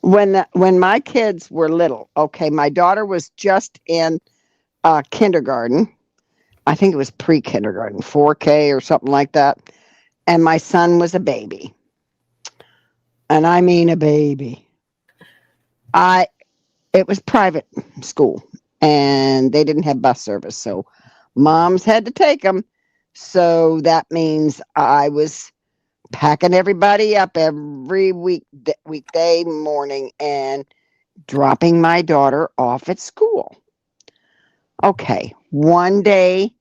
Speaker 2: When my kids were little, okay, my daughter was just in kindergarten. I think it was pre-kindergarten, 4K or something like that. And my son was a baby. And I mean a baby. It was private school, and they didn't have bus service, so moms had to take them. So that means I was packing everybody up every weekday morning and dropping my daughter off at school. Okay, one day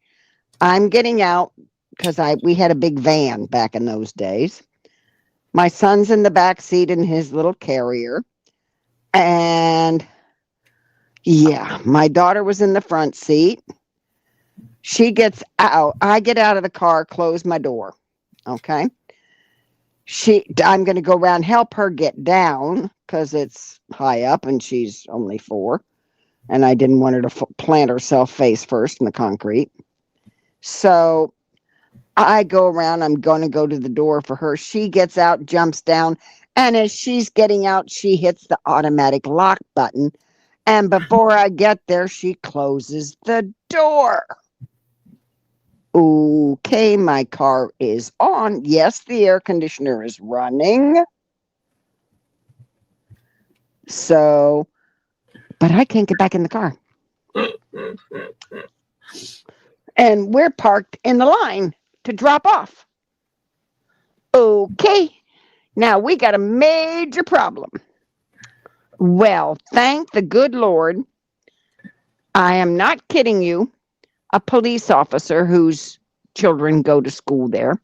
Speaker 2: I'm getting out because we had a big van back in those days. My son's in the back seat in his little carrier, and yeah, my daughter was in the front seat. She gets out. I get out of the car, close my door. Okay. I'm going to go around, help her get down because it's high up and she's only 4. And I didn't want her to plant herself face first in the concrete. So I go around. I'm going to go to the door for her. She gets out, jumps down. And as she's getting out, she hits the automatic lock button. And before I get there, she closes the door. Okay, my car is on. Yes, the air conditioner is running. So, but I can't get back in the car. And we're parked in the line to drop off. Okay, now we got a major problem. Well, thank the good Lord, I am not kidding you. A police officer whose children go to school there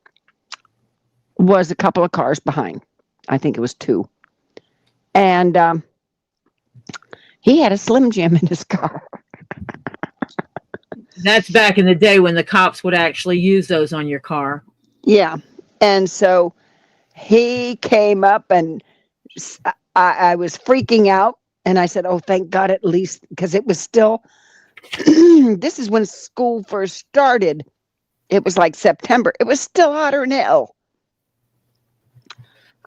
Speaker 2: was a couple of cars behind. I think it was 2. And he had a Slim Jim in his car.
Speaker 1: That's back in the day when the cops would actually use those on your car.
Speaker 2: Yeah. And so he came up and I was freaking out, and I said, "Oh, thank God, at least," because it was still. This is when school first started. It was like September. It was still hotter than hell.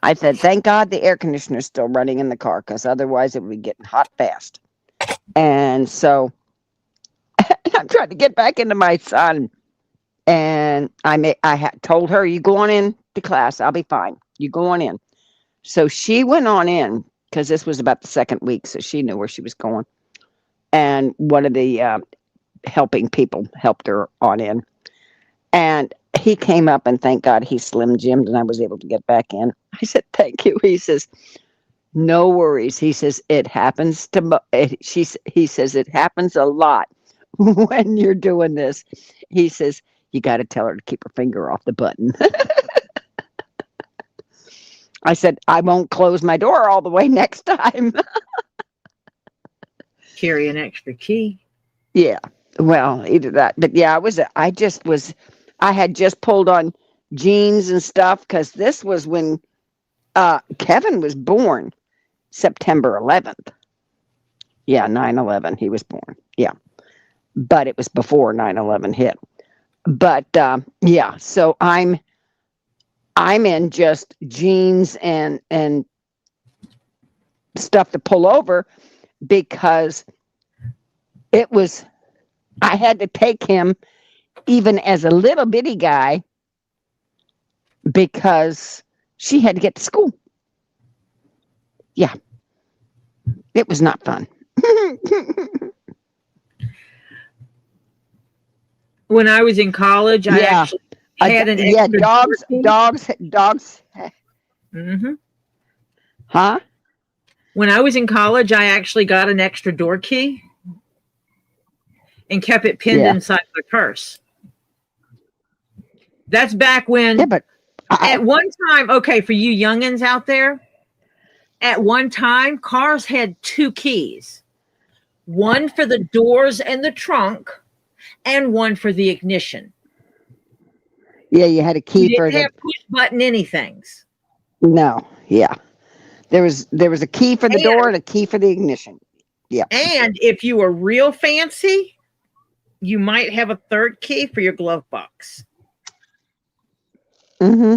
Speaker 2: I said, "Thank God the air conditioner's still running in the car, because otherwise it would be getting hot fast." And so I'm trying to get back into my son, and I had told her, "You go on in to class. I'll be fine. You go on in." So she went on in, because this was about the second week, so she knew where she was going. And one of the helping people helped her on in. And he came up, and thank God he Slim Jimmed, and I was able to get back in. I said, "Thank you." He says, "No worries." He says, "It happens to," he says, "It happens a lot when you're doing this." He says, "You got to tell her to keep her finger off the button." I said, "I won't close my door all the way next time."
Speaker 1: Carry an extra key.
Speaker 2: Yeah. Well, either that. But yeah, I had just pulled on jeans and stuff, because this was when Kevin was born, September 11th. Yeah, 9/11, he was born. Yeah. But it was before 9/11 hit. But yeah, so I'm in just jeans and stuff to pull over, because I had to take him even as a little bitty guy, because she had to get to school. Yeah. It was not fun.
Speaker 1: When I was in college, I actually had an extra
Speaker 2: dogs.
Speaker 1: Mm-hmm.
Speaker 2: Huh?
Speaker 1: When I was in college, I actually got an extra door key and kept it pinned inside my purse. That's back when,
Speaker 2: but
Speaker 1: at one time, okay, for you youngins out there, at one time, cars had 2 keys. One for the doors and the trunk, and one for the ignition.
Speaker 2: Yeah, you had a key
Speaker 1: you
Speaker 2: for
Speaker 1: didn't have push button anythings.
Speaker 2: No, yeah. There was a key for the door and a key for the ignition. Yeah.
Speaker 1: And if you were real fancy, you might have a 3rd key for your glove box.
Speaker 2: Mm-hmm.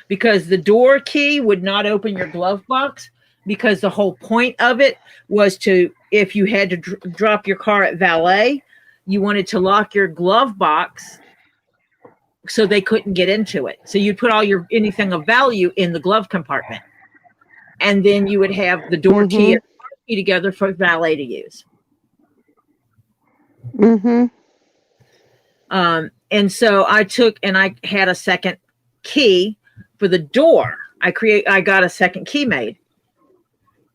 Speaker 1: Because the door key would not open your glove box, because the whole point of it was to, if you had to drop your car at valet, you wanted to lock your glove box so they couldn't get into it. So you'd put all your anything of value in the glove compartment. And then you would have the door key and the car key together for valet to use.
Speaker 2: Mm-hmm.
Speaker 1: And so I had a second key for the door. I got a second key made.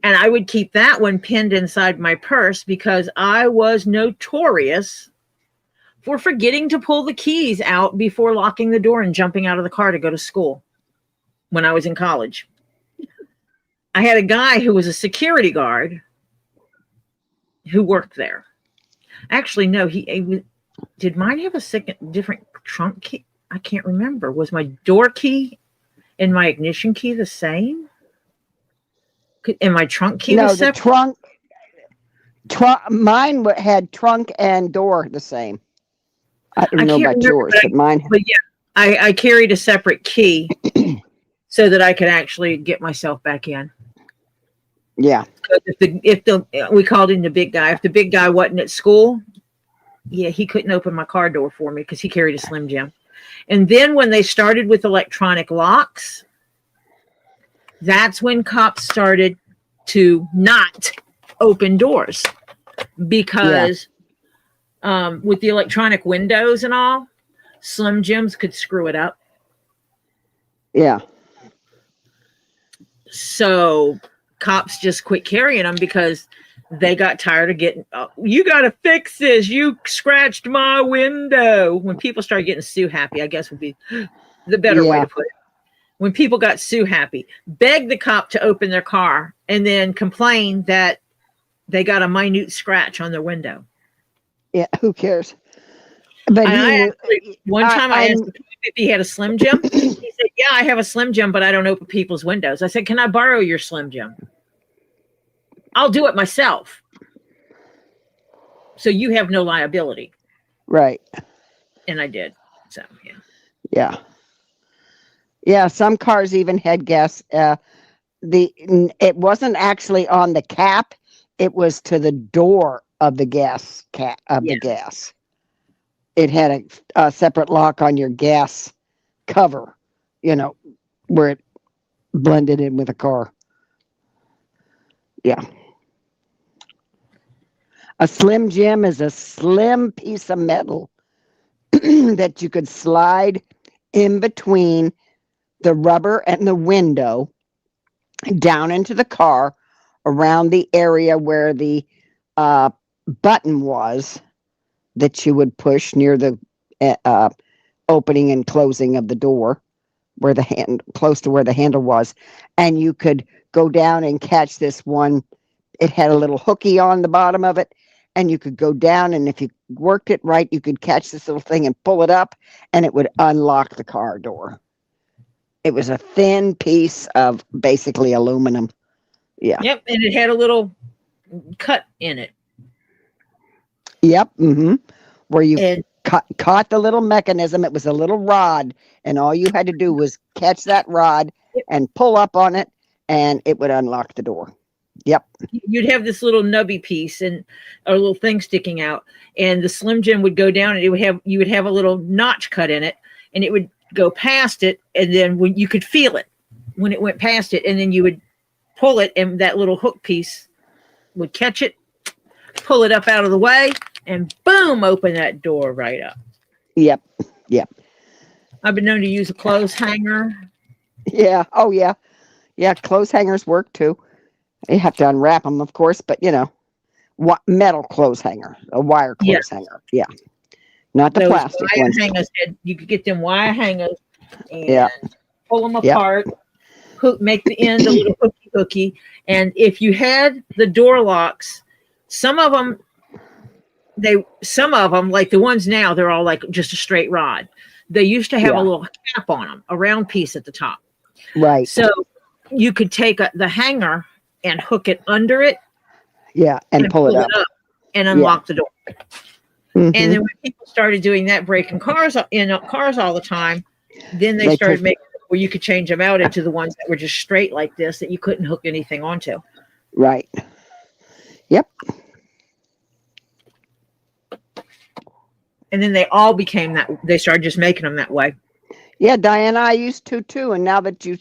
Speaker 1: And I would keep that one pinned inside my purse, because I was notorious for forgetting to pull the keys out before locking the door and jumping out of the car to go to school when I was in college. I had a guy who was a security guard who worked there. Actually, no, did mine have a different trunk key? I can't remember. Was my door key and my ignition key the same? And my trunk key was separate?
Speaker 2: No, the trunk. Mine had trunk and door the same. I don't know about yours, but mine.
Speaker 1: But yeah, I carried a separate key so that I could actually get myself back in.
Speaker 2: Yeah.
Speaker 1: We called him the big guy. If the big guy wasn't at school, yeah, he couldn't open my car door for me because he carried a Slim Jim. And then when they started with electronic locks, that's when cops started to not open doors, because with the electronic windows and all, Slim Jims could screw it up.
Speaker 2: Yeah.
Speaker 1: So cops just quit carrying them because they got tired of getting, you got to fix this. You scratched my window. When people started getting sue happy, I guess would be the better way to put it. When people got sue happy, beg the cop to open their car and then complain that they got a minute scratch on their window.
Speaker 2: Yeah, who cares? But
Speaker 1: one time I asked him if he had a Slim Jim. He said, "Yeah, I have a Slim Jim, but I don't open people's windows." I said, "Can I borrow your Slim Jim?" I'll do it myself. So you have no liability.
Speaker 2: Right.
Speaker 1: And I did. So, yeah.
Speaker 2: Yeah. Yeah. Some cars even had gas. It wasn't actually on the cap. It was to the door of the gas cap of the gas. It had a separate lock on your gas cover, where it blended in with the car. Yeah. A Slim Jim is a slim piece of metal that you could slide in between the rubber and the window down into the car around the area where the button was that you would push near the opening and closing of the door, where close to where the handle was, and you could go down and catch this one. It had a little hooky on the bottom of it, and you could go down, and if you worked it right, you could catch this little thing and pull it up, and it would unlock the car door. It was a thin piece of basically aluminum. Yeah.
Speaker 1: Yep, and it had a little cut in it.
Speaker 2: Yep. Mm-hmm. Where you caught the little mechanism. It was a little rod, and all you had to do was catch that rod and pull up on it, and it would unlock the door. Yep.
Speaker 1: You'd have this little nubby piece and a little thing sticking out, and the Slim Jim would go down, and you would have a little notch cut in it, and it would go past it, and then when you could feel it when it went past it, and then you would pull it, and that little hook piece would catch it, pull it up out of the way, and boom, open that door right up.
Speaker 2: Yep. Yep.
Speaker 1: I've been known to use a clothes hanger.
Speaker 2: Yeah. Oh, yeah. Yeah. Clothes hangers work too. You have to unwrap them, of course, but metal clothes hanger, a wire clothes hanger. Yeah. Not the
Speaker 1: Those
Speaker 2: plastic
Speaker 1: wire
Speaker 2: ones.
Speaker 1: hangers, you could get them wire hangers and pull them
Speaker 2: Yep.
Speaker 1: apart, make the end a little hooky. And if you had the door locks, some of them, like the ones now, they're all like just a straight rod. They used to have a little cap on them, a round piece at the top.
Speaker 2: Right.
Speaker 1: So you could take the hanger and hook it under it.
Speaker 2: Yeah, and pull it up
Speaker 1: and unlock the door.
Speaker 2: Mm-hmm.
Speaker 1: And then when people started doing that, breaking cars all the time, then they started making it where you could change them out into the ones that were just straight like this that you couldn't hook anything onto.
Speaker 2: Right. Yep.
Speaker 1: And then they all became that. They started just making them that way.
Speaker 2: Yeah, Diana, I used to too. And now that you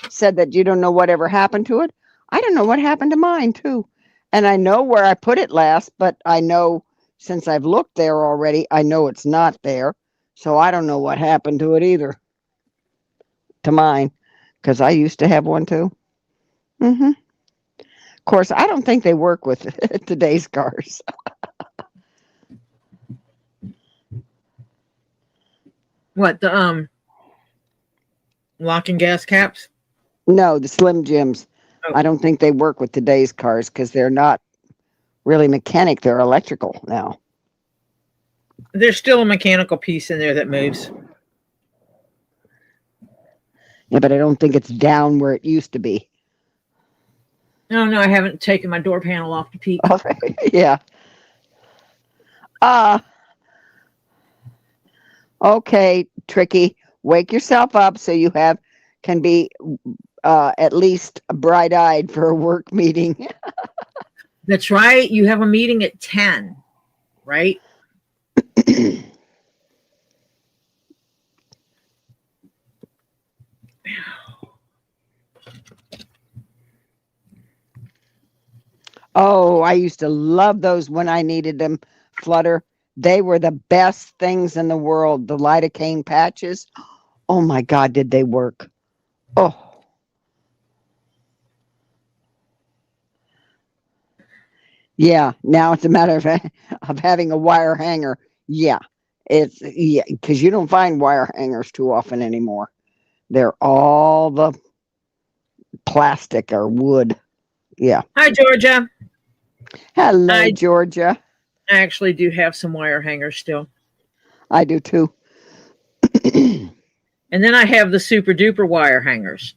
Speaker 2: said that you don't know whatever happened to it, I don't know what happened to mine too. And I know where I put it last, but I know since I've looked there already, I know it's not there. So I don't know what happened to it either. To mine, because I used to have one too. Mm-hmm. Of course, I don't think they work with today's cars.
Speaker 1: What, the lock and gas caps?
Speaker 2: No, the Slim Jims.
Speaker 1: Oh.
Speaker 2: I don't think they work with today's cars because they're not really mechanic. They're electrical now.
Speaker 1: There's still a mechanical piece in there that moves.
Speaker 2: Yeah, but I don't think it's down where it used to be.
Speaker 1: No, I haven't taken my door panel off to peek.
Speaker 2: Yeah. Okay, Tricky. Wake yourself up so you can be at least bright-eyed for a work meeting.
Speaker 1: That's right. You have a meeting at 10, right?
Speaker 2: Oh, I used to love those when I needed them, Flutter. They were the best things in the world. The lidocaine patches. Oh my God, did they work? Oh. Yeah, now it's a matter of having a wire hanger. Yeah, because you don't find wire hangers too often anymore. They're all the plastic or wood. Yeah.
Speaker 1: Hi, Georgia.
Speaker 2: Hello, Georgia.
Speaker 1: I actually do have some wire hangers still.
Speaker 2: I do too.
Speaker 1: And then I have the super duper wire hangers.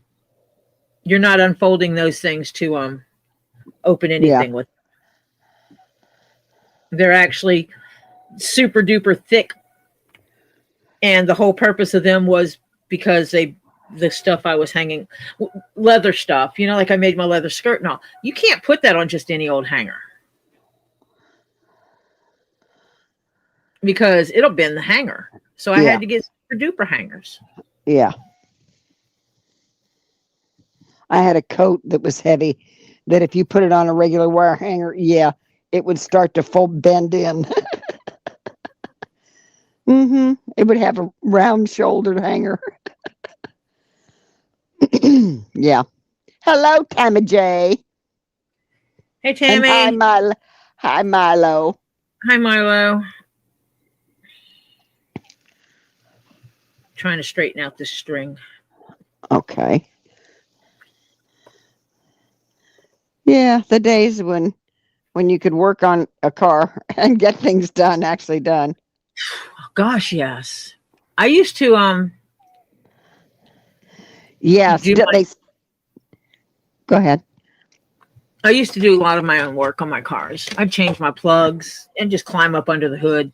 Speaker 1: You're not unfolding those things to open anything with. They're actually super duper thick. And the whole purpose of them was because the stuff I was hanging, leather stuff, you know, like I made my leather skirt and all. You can't put that on just any old hanger because it'll bend the hanger. So I had to get super duper hangers.
Speaker 2: Yeah. I had a coat that was heavy that if you put it on a regular wire hanger, it would start to bend in. It would have a round shouldered hanger. Yeah. Hello, Tammy J.
Speaker 1: Hey, Tammy.
Speaker 2: And hi, Milo.
Speaker 1: Hi, Milo. Trying to straighten out this string.
Speaker 2: Okay. Yeah, the days when you could work on a car and get things actually done.
Speaker 1: Oh, gosh, yes. I used to
Speaker 2: yes, go ahead.
Speaker 1: I used to do a lot of my own work on my cars. I'd change my plugs and just climb up under the hood.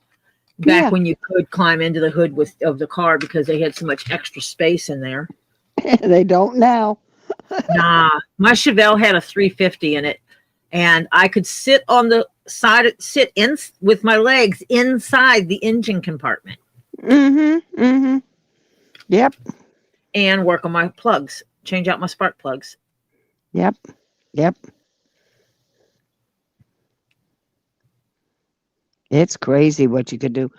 Speaker 1: Back when you could climb into the hood of the car because they had so much extra space in there.
Speaker 2: They don't now.
Speaker 1: Nah, my Chevelle had a 350 in it, and I could sit on the side, with my legs inside the engine compartment.
Speaker 2: Yep.
Speaker 1: And work on my plugs, change out my spark plugs.
Speaker 2: Yep. It's crazy what you could do.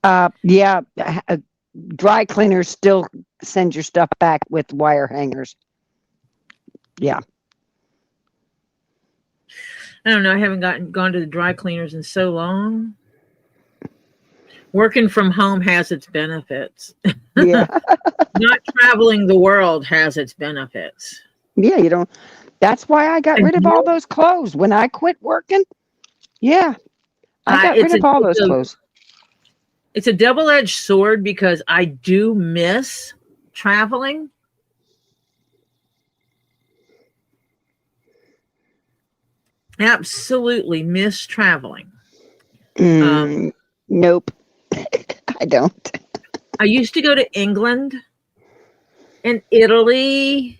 Speaker 2: Dry cleaners still send your stuff back with wire hangers. Yeah.
Speaker 1: I don't know. I haven't gone to the dry cleaners in so long. Working from home has its benefits.
Speaker 2: Yeah.
Speaker 1: Not traveling the world has its benefits.
Speaker 2: Yeah, you don't. That's why I got rid of all those clothes when I quit working. Yeah. I got rid of all those clothes.
Speaker 1: It's a double-edged sword because I do miss traveling. Absolutely miss traveling.
Speaker 2: Nope. I don't.
Speaker 1: I used to go to England and Italy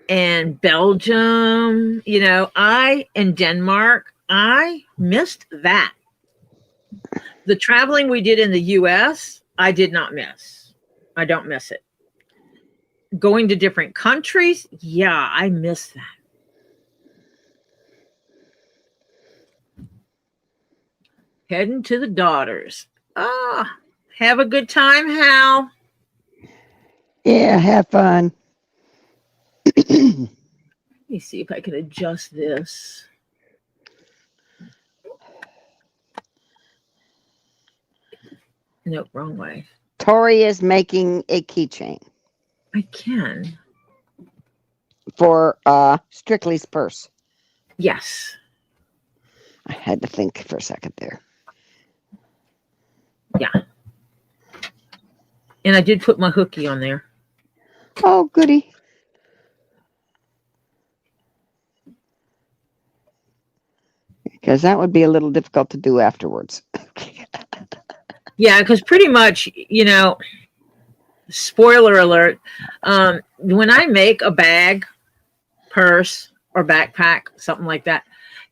Speaker 1: and Belgium, and Denmark. I missed that. The traveling we did in the US, I did not miss. I don't miss it. Going to different countries, I miss that. Heading to the daughters. Have a good time, Hal.
Speaker 2: Yeah, have fun.
Speaker 1: Let me see if I can adjust this. Nope, wrong way.
Speaker 2: Tori is making a keychain.
Speaker 1: I can.
Speaker 2: For Strictly's purse.
Speaker 1: Yes.
Speaker 2: I had to think for a second there.
Speaker 1: Yeah. And I did put my hooky on there.
Speaker 2: Oh, goody. Because that would be a little difficult to do afterwards.
Speaker 1: Yeah, because pretty much, spoiler alert, when I make a bag, purse, or backpack, something like that,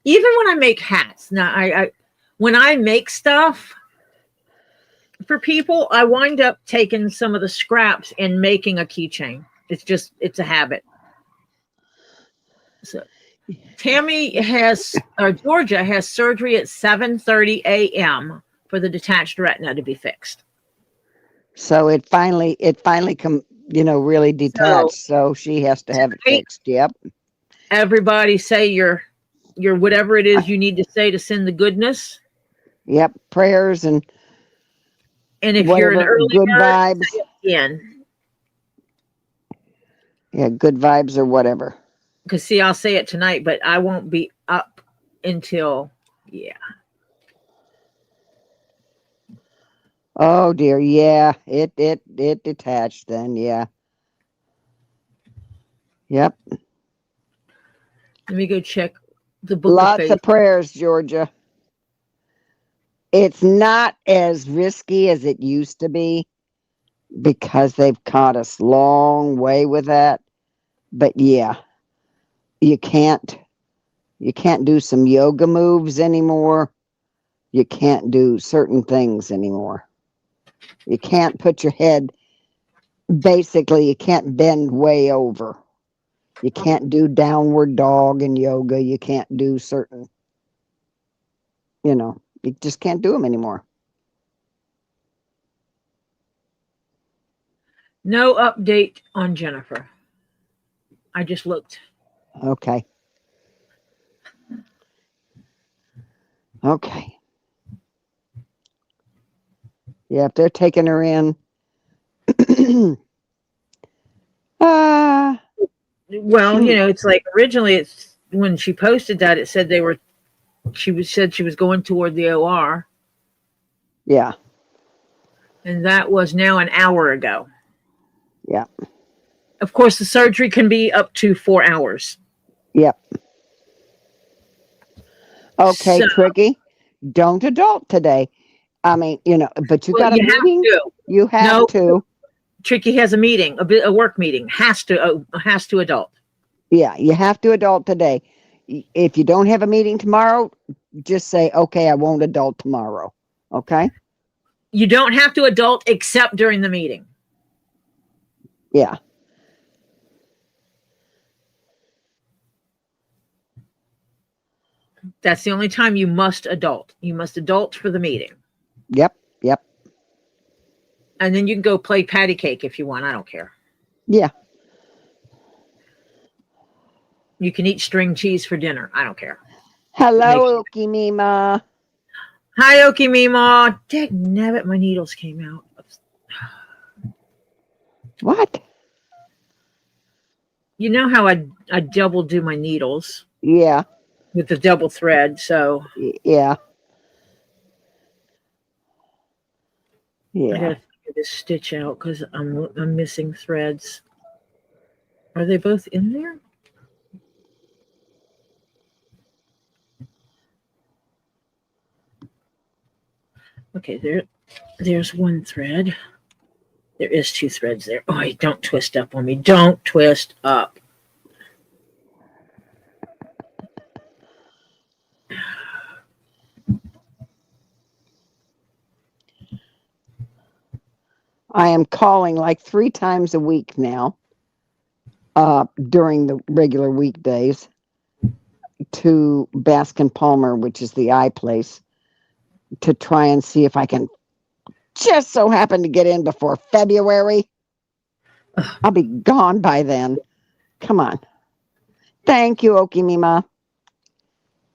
Speaker 1: even when I make hats, now when I make stuff for people, I wind up taking some of the scraps and making a keychain. It's a habit. So Georgia has surgery at 7:30 a.m. for the detached retina to be fixed.
Speaker 2: So it finally really detached. So she has to have it fixed. Yep.
Speaker 1: Everybody say your whatever it is you need to say to send the goodness.
Speaker 2: Yep. Prayers and
Speaker 1: if you're an early
Speaker 2: good
Speaker 1: bird,
Speaker 2: vibes.
Speaker 1: say it again.
Speaker 2: Yeah, good vibes or whatever.
Speaker 1: Because I'll say it tonight, but I won't be up until
Speaker 2: Oh dear, yeah. It detached then, yeah. Yep.
Speaker 1: Let me go check The book of
Speaker 2: Lots
Speaker 1: faith.
Speaker 2: of prayers, Georgia. It's not as risky as it used to be because they've caught us long way with that. But yeah, you can't do some yoga moves anymore. You can't do certain things anymore. You can't put your head, basically you can't bend way over. You can't do downward dog in yoga. You can't do certain, you just can't do them anymore.
Speaker 1: No update on Jennifer. I just looked.
Speaker 2: Okay. Okay. Yeah, if they're taking her in.
Speaker 1: Well,
Speaker 2: Shoot.
Speaker 1: it's like originally it's when she posted that it said said she was going toward the OR.
Speaker 2: Yeah.
Speaker 1: And that was now an hour ago.
Speaker 2: Yeah.
Speaker 1: Of course, the surgery can be up to 4 hours.
Speaker 2: Yep. Okay,
Speaker 1: So,
Speaker 2: Tricky. Don't adult today. I mean, but you
Speaker 1: well,
Speaker 2: got a
Speaker 1: you have
Speaker 2: meeting.
Speaker 1: to.
Speaker 2: You have
Speaker 1: No,
Speaker 2: to.
Speaker 1: Tricky has a meeting, a work meeting. Has to adult.
Speaker 2: Yeah, you have to adult today. If you don't have a meeting tomorrow, just say, okay, I won't adult tomorrow. Okay?
Speaker 1: You don't have to adult except during the meeting.
Speaker 2: Yeah.
Speaker 1: That's the only time you must adult. You must adult for the meeting.
Speaker 2: Yep. Yep.
Speaker 1: And then you can go play patty cake if you want. I don't care.
Speaker 2: Yeah.
Speaker 1: You can eat string cheese for dinner. I don't care.
Speaker 2: Hello, Okie Mima.
Speaker 1: Hi, Okie Mima. Dagnabbit, my needles came out.
Speaker 2: What?
Speaker 1: You know how I double do my needles
Speaker 2: Yeah.
Speaker 1: with the double thread, so
Speaker 2: Yeah.
Speaker 1: I
Speaker 2: Yeah.
Speaker 1: gotta figure this stitch out because I'm missing threads. Are they both in there? Okay, there's one thread. There is 2 threads there. Oh, don't twist up on me. Don't twist up.
Speaker 2: I am calling like 3 times a week now, during the regular weekdays, to Baskin Palmer, which is the eye place, to try and see if I can just so happen to get in before February. I'll be gone by then. Come on. Thank you, Okie Mima.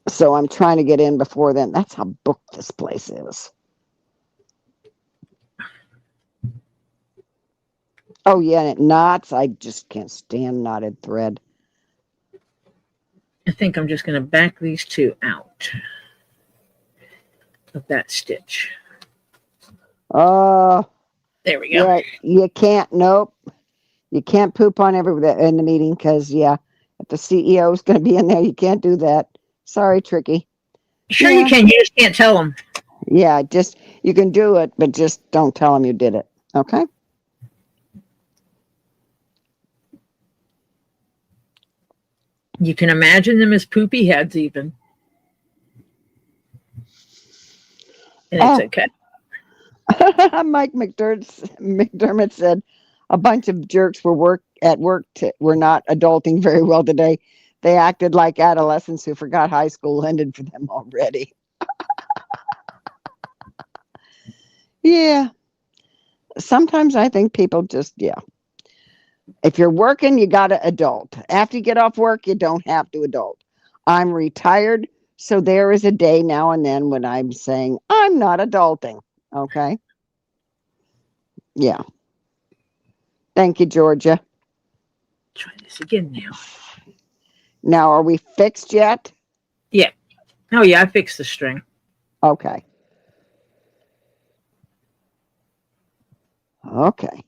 Speaker 2: So I'm trying to get in before then. That's how booked this place is. Oh, yeah, and it knots. I just can't stand knotted thread.
Speaker 1: I think I'm just going to back these 2 out of that stitch.
Speaker 2: Oh,
Speaker 1: there we go.
Speaker 2: Yeah, you can't. Nope. You can't poop on everybody in the meeting because, yeah, if the CEO is going to be in there, you can't do that. Sorry, Tricky.
Speaker 1: Sure, you can. You just can't tell them.
Speaker 2: Yeah, just you can do it, but just don't tell them you did it. Okay?
Speaker 1: You can imagine them as poopy heads, even. And it's okay.
Speaker 2: Mike McDermott said a bunch of jerks were were not adulting very well today. They acted like adolescents who forgot high school ended for them already. Yeah. Sometimes I think people just, yeah. If you're working, you got to adult. After you get off work, you don't have to adult. I'm retired, so there is a day now and then when I'm saying, I'm not adulting. Okay? Yeah. Thank you, Georgia.
Speaker 1: Try this again now.
Speaker 2: Now, are we fixed yet?
Speaker 1: Yeah. Oh, yeah, I fixed the string.
Speaker 2: Okay. Okay.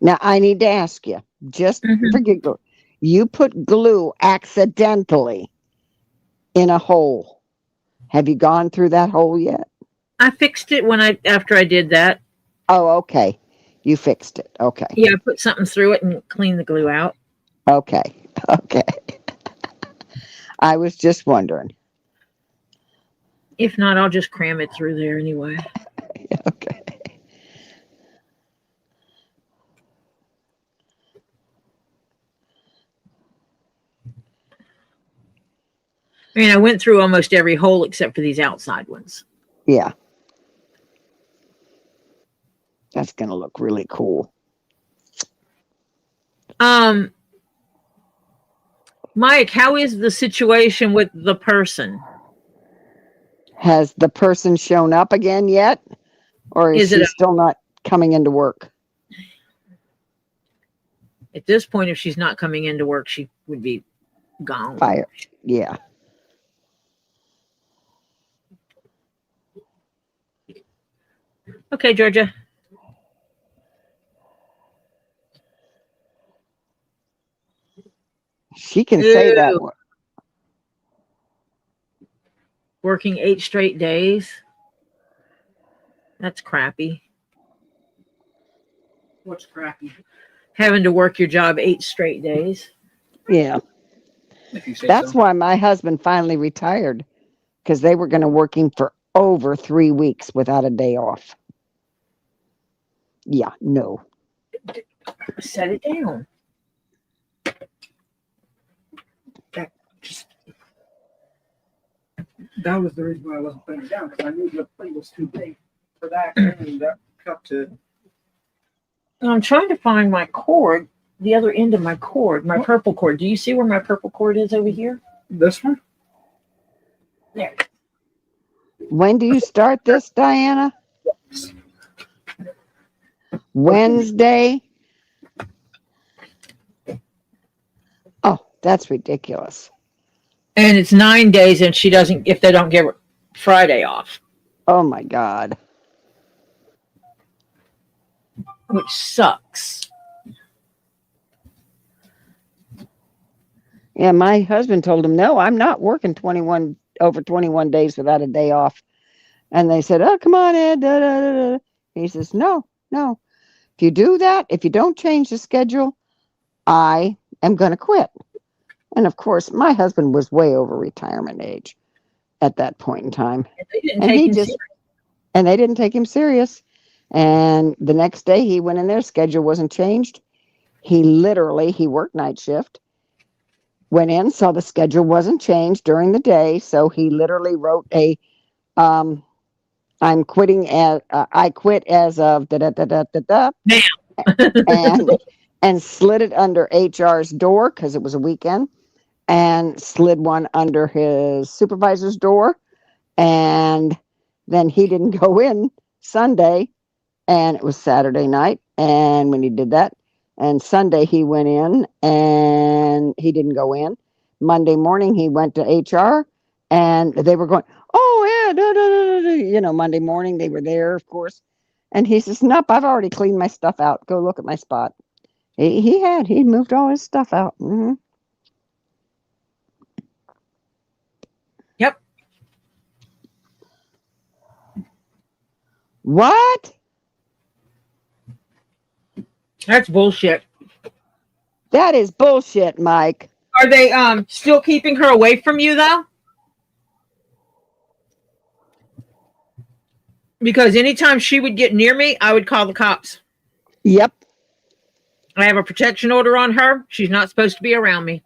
Speaker 2: Now, I need to ask you, just
Speaker 1: Mhm.
Speaker 2: for giggle, you put glue accidentally in a hole. Have you gone through that hole yet?
Speaker 1: I fixed it after I did that.
Speaker 2: Oh, okay. You fixed it. Okay.
Speaker 1: Yeah, I put something through it and cleaned the glue out.
Speaker 2: Okay. Okay. I was just wondering.
Speaker 1: If not, I'll just cram it through there anyway.
Speaker 2: Okay.
Speaker 1: I mean, I went through almost every hole except for these outside ones.
Speaker 2: Yeah. That's going to look really cool.
Speaker 1: Mike, how is the situation with the person?
Speaker 2: Has the person shown up again yet? Or is she still not coming into work?
Speaker 1: At this point, if she's not coming into work, she would be gone.
Speaker 2: Fired. Yeah.
Speaker 1: Okay, Georgia.
Speaker 2: She can say that.
Speaker 1: Working 8 straight days. That's crappy.
Speaker 3: What's crappy?
Speaker 1: Having to work your job 8 straight days.
Speaker 2: Yeah.
Speaker 3: If you say
Speaker 2: That's
Speaker 3: so.
Speaker 2: why my husband finally retired, because they were going to work him for over 3 weeks without a day off. Yeah, no.
Speaker 1: Set it down.
Speaker 3: That was the reason why I wasn't putting it down, because I knew the plate was too big for that and that cup to.
Speaker 1: I'm trying to find my cord, the other end of my cord, my purple cord. Do you see where my purple cord is over here?
Speaker 3: This one?
Speaker 1: There.
Speaker 2: When do you start this, Diana? Wednesday? Oh, that's ridiculous.
Speaker 1: And it's 9 days, and she doesn't, if they don't give her Friday off.
Speaker 2: Oh my God.
Speaker 1: Which sucks.
Speaker 2: Yeah, my husband told him, no, I'm not working over 21 days without a day off. And they said, oh, come on, Ed. Da, da, da, da. He says, no. If you do that, if you don't change the schedule, I am going to quit. And of course, my husband was way over retirement age at that point in time.
Speaker 1: They didn't take him serious.
Speaker 2: And they didn't take him serious. And the next day he went in there, schedule wasn't changed. He worked night shift, went in, saw the schedule wasn't changed during the day. So he literally wrote I'm quitting I quit as of
Speaker 1: Now.
Speaker 2: and slid it under HR's door because it was a weekend, and slid one under his supervisor's door. And then he didn't go in Sunday, and it was Saturday night. And when he did that, and Sunday he went in and he didn't go in. Monday morning he went to HR, and they were going, oh yeah, da, da, da, da. You know, Monday morning they were there, of course. And he says, nope, I've already cleaned my stuff out. Go look at my spot. He moved all his stuff out. Mm-hmm.
Speaker 1: Yep.
Speaker 2: What?
Speaker 1: That's bullshit.
Speaker 2: That is bullshit, Mike.
Speaker 1: Are they still keeping her away from you though? Because anytime she would get near me, I would call the cops.
Speaker 2: Yep.
Speaker 1: I have a protection order on her. She's not supposed to be around me.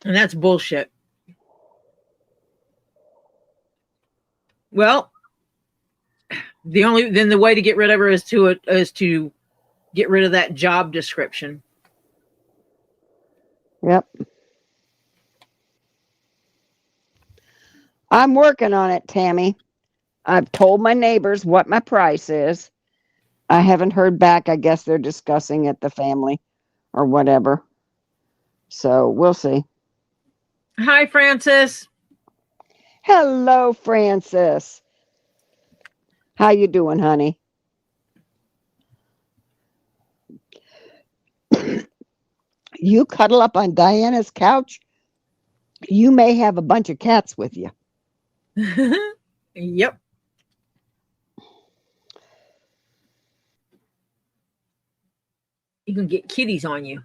Speaker 1: And that's bullshit. Well, the way to get rid of her is to get rid of that job description.
Speaker 2: Yep. I'm working on it, Tammy. I've told my neighbors what my price is. I haven't heard back. I guess they're discussing it, the family or whatever. So we'll see.
Speaker 1: Hi, Francis.
Speaker 2: Hello, Francis. How you doing, honey? You cuddle up on Diana's couch, you may have a bunch of cats with you.
Speaker 1: Yep. You can get kitties on you.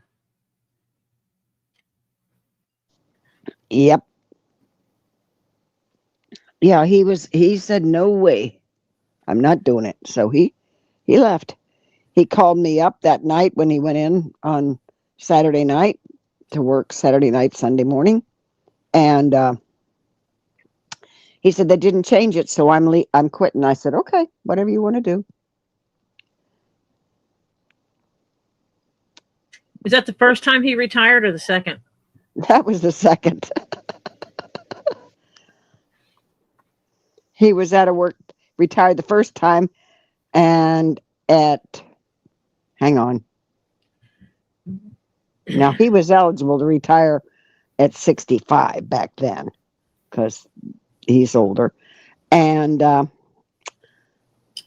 Speaker 2: Yep. Yeah, he said, no way. I'm not doing it. So he left. He called me up that night when he went in on Saturday night to work Saturday night, Sunday morning. And he said they didn't change it, so I'm quitting. I said, okay, whatever you want to do.
Speaker 1: Is that the first time he retired or the second?
Speaker 2: That was the second. He was out of work, retired the first time, and hang on. Now, he was eligible to retire at 65 back then because he's older. And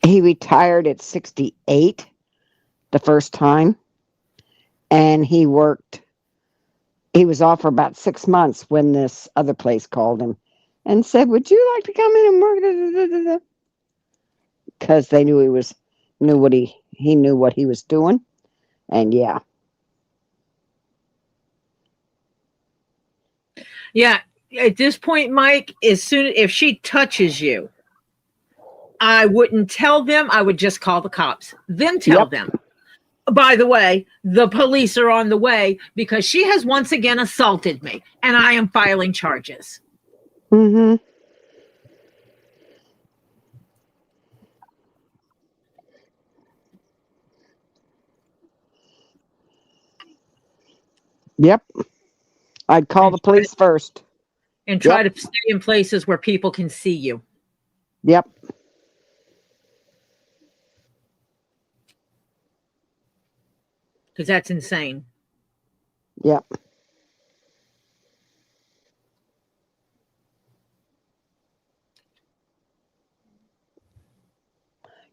Speaker 2: he retired at 68 the first time. And he was off for about 6 months when this other place called him and said, would you like to come in and work? Because they knew he knew what he was doing. And yeah.
Speaker 1: Yeah. At this point, Mike, if she touches you, I wouldn't tell them. I would just call the cops, then tell them. By the way, the police are on the way because she has once again assaulted me and I am filing charges.
Speaker 2: Mm-hmm. Yep. I'd call the police first.
Speaker 1: And try to stay in places where people can see you.
Speaker 2: Yep.
Speaker 1: Because that's insane.
Speaker 2: Yep.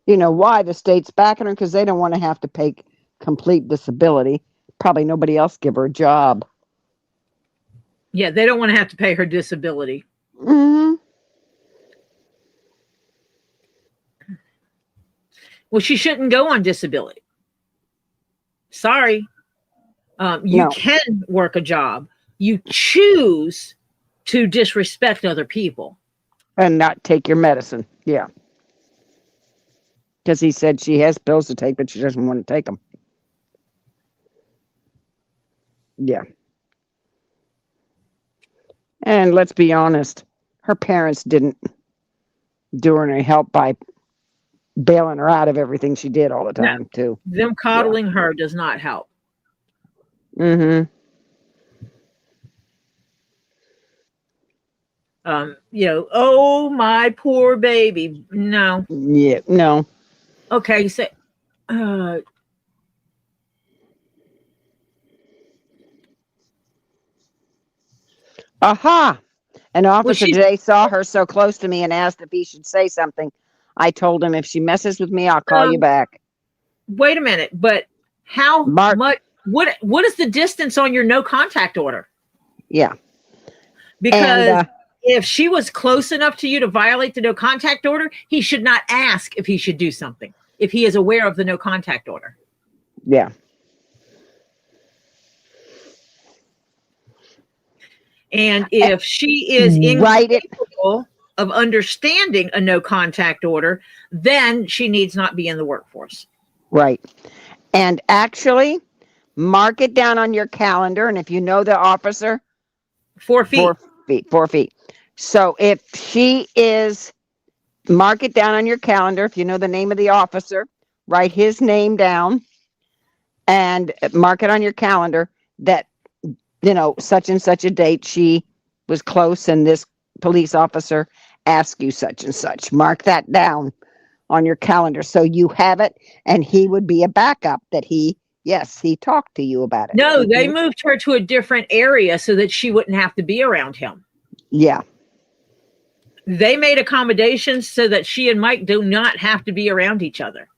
Speaker 2: You know why the state's backing her? Because they don't want to have to pay complete disability. Probably nobody else give her a job.
Speaker 1: Yeah, they don't want to have to pay her disability.
Speaker 2: Mm-hmm.
Speaker 1: Well, she shouldn't go on disability. Sorry. You can work a job. You choose to disrespect other people.
Speaker 2: And not take your medicine. Yeah. Because he said she has pills to take, but she doesn't want to take them. Yeah. And let's be honest, her parents didn't do her any help by bailing her out of everything she did all the time, too.
Speaker 1: Them coddling her does not help.
Speaker 2: Mm-hmm.
Speaker 1: Oh, my poor baby. No.
Speaker 2: Yeah, no.
Speaker 1: Okay, so
Speaker 2: aha! An officer today saw her so close to me and asked if he should say something. I told him, if she messes with me, I'll call you back.
Speaker 1: Wait a minute, but how much? What is the distance on your no contact order?
Speaker 2: Yeah.
Speaker 1: Because if she was close enough to you to violate the no contact order, he should not ask if he should do something, if he is aware of the no contact order.
Speaker 2: Yeah.
Speaker 1: And if she is incapable of understanding a no contact order, then she needs not be in the workforce.
Speaker 2: Right. And actually, mark it down on your calendar. And if you know the officer,
Speaker 1: 4 feet.
Speaker 2: 4 feet. So if she is, mark it down on your calendar. If you know the name of the officer, write his name down and mark it on your calendar that, such and such a date she was close and this police officer asked you such and such. Mark that down on your calendar so you have it, and he would be a backup that he talked to you about it.
Speaker 1: No, they moved her to a different area so that she wouldn't have to be around him.
Speaker 2: Yeah.
Speaker 1: They made accommodations so that she and Mike do not have to be around each other.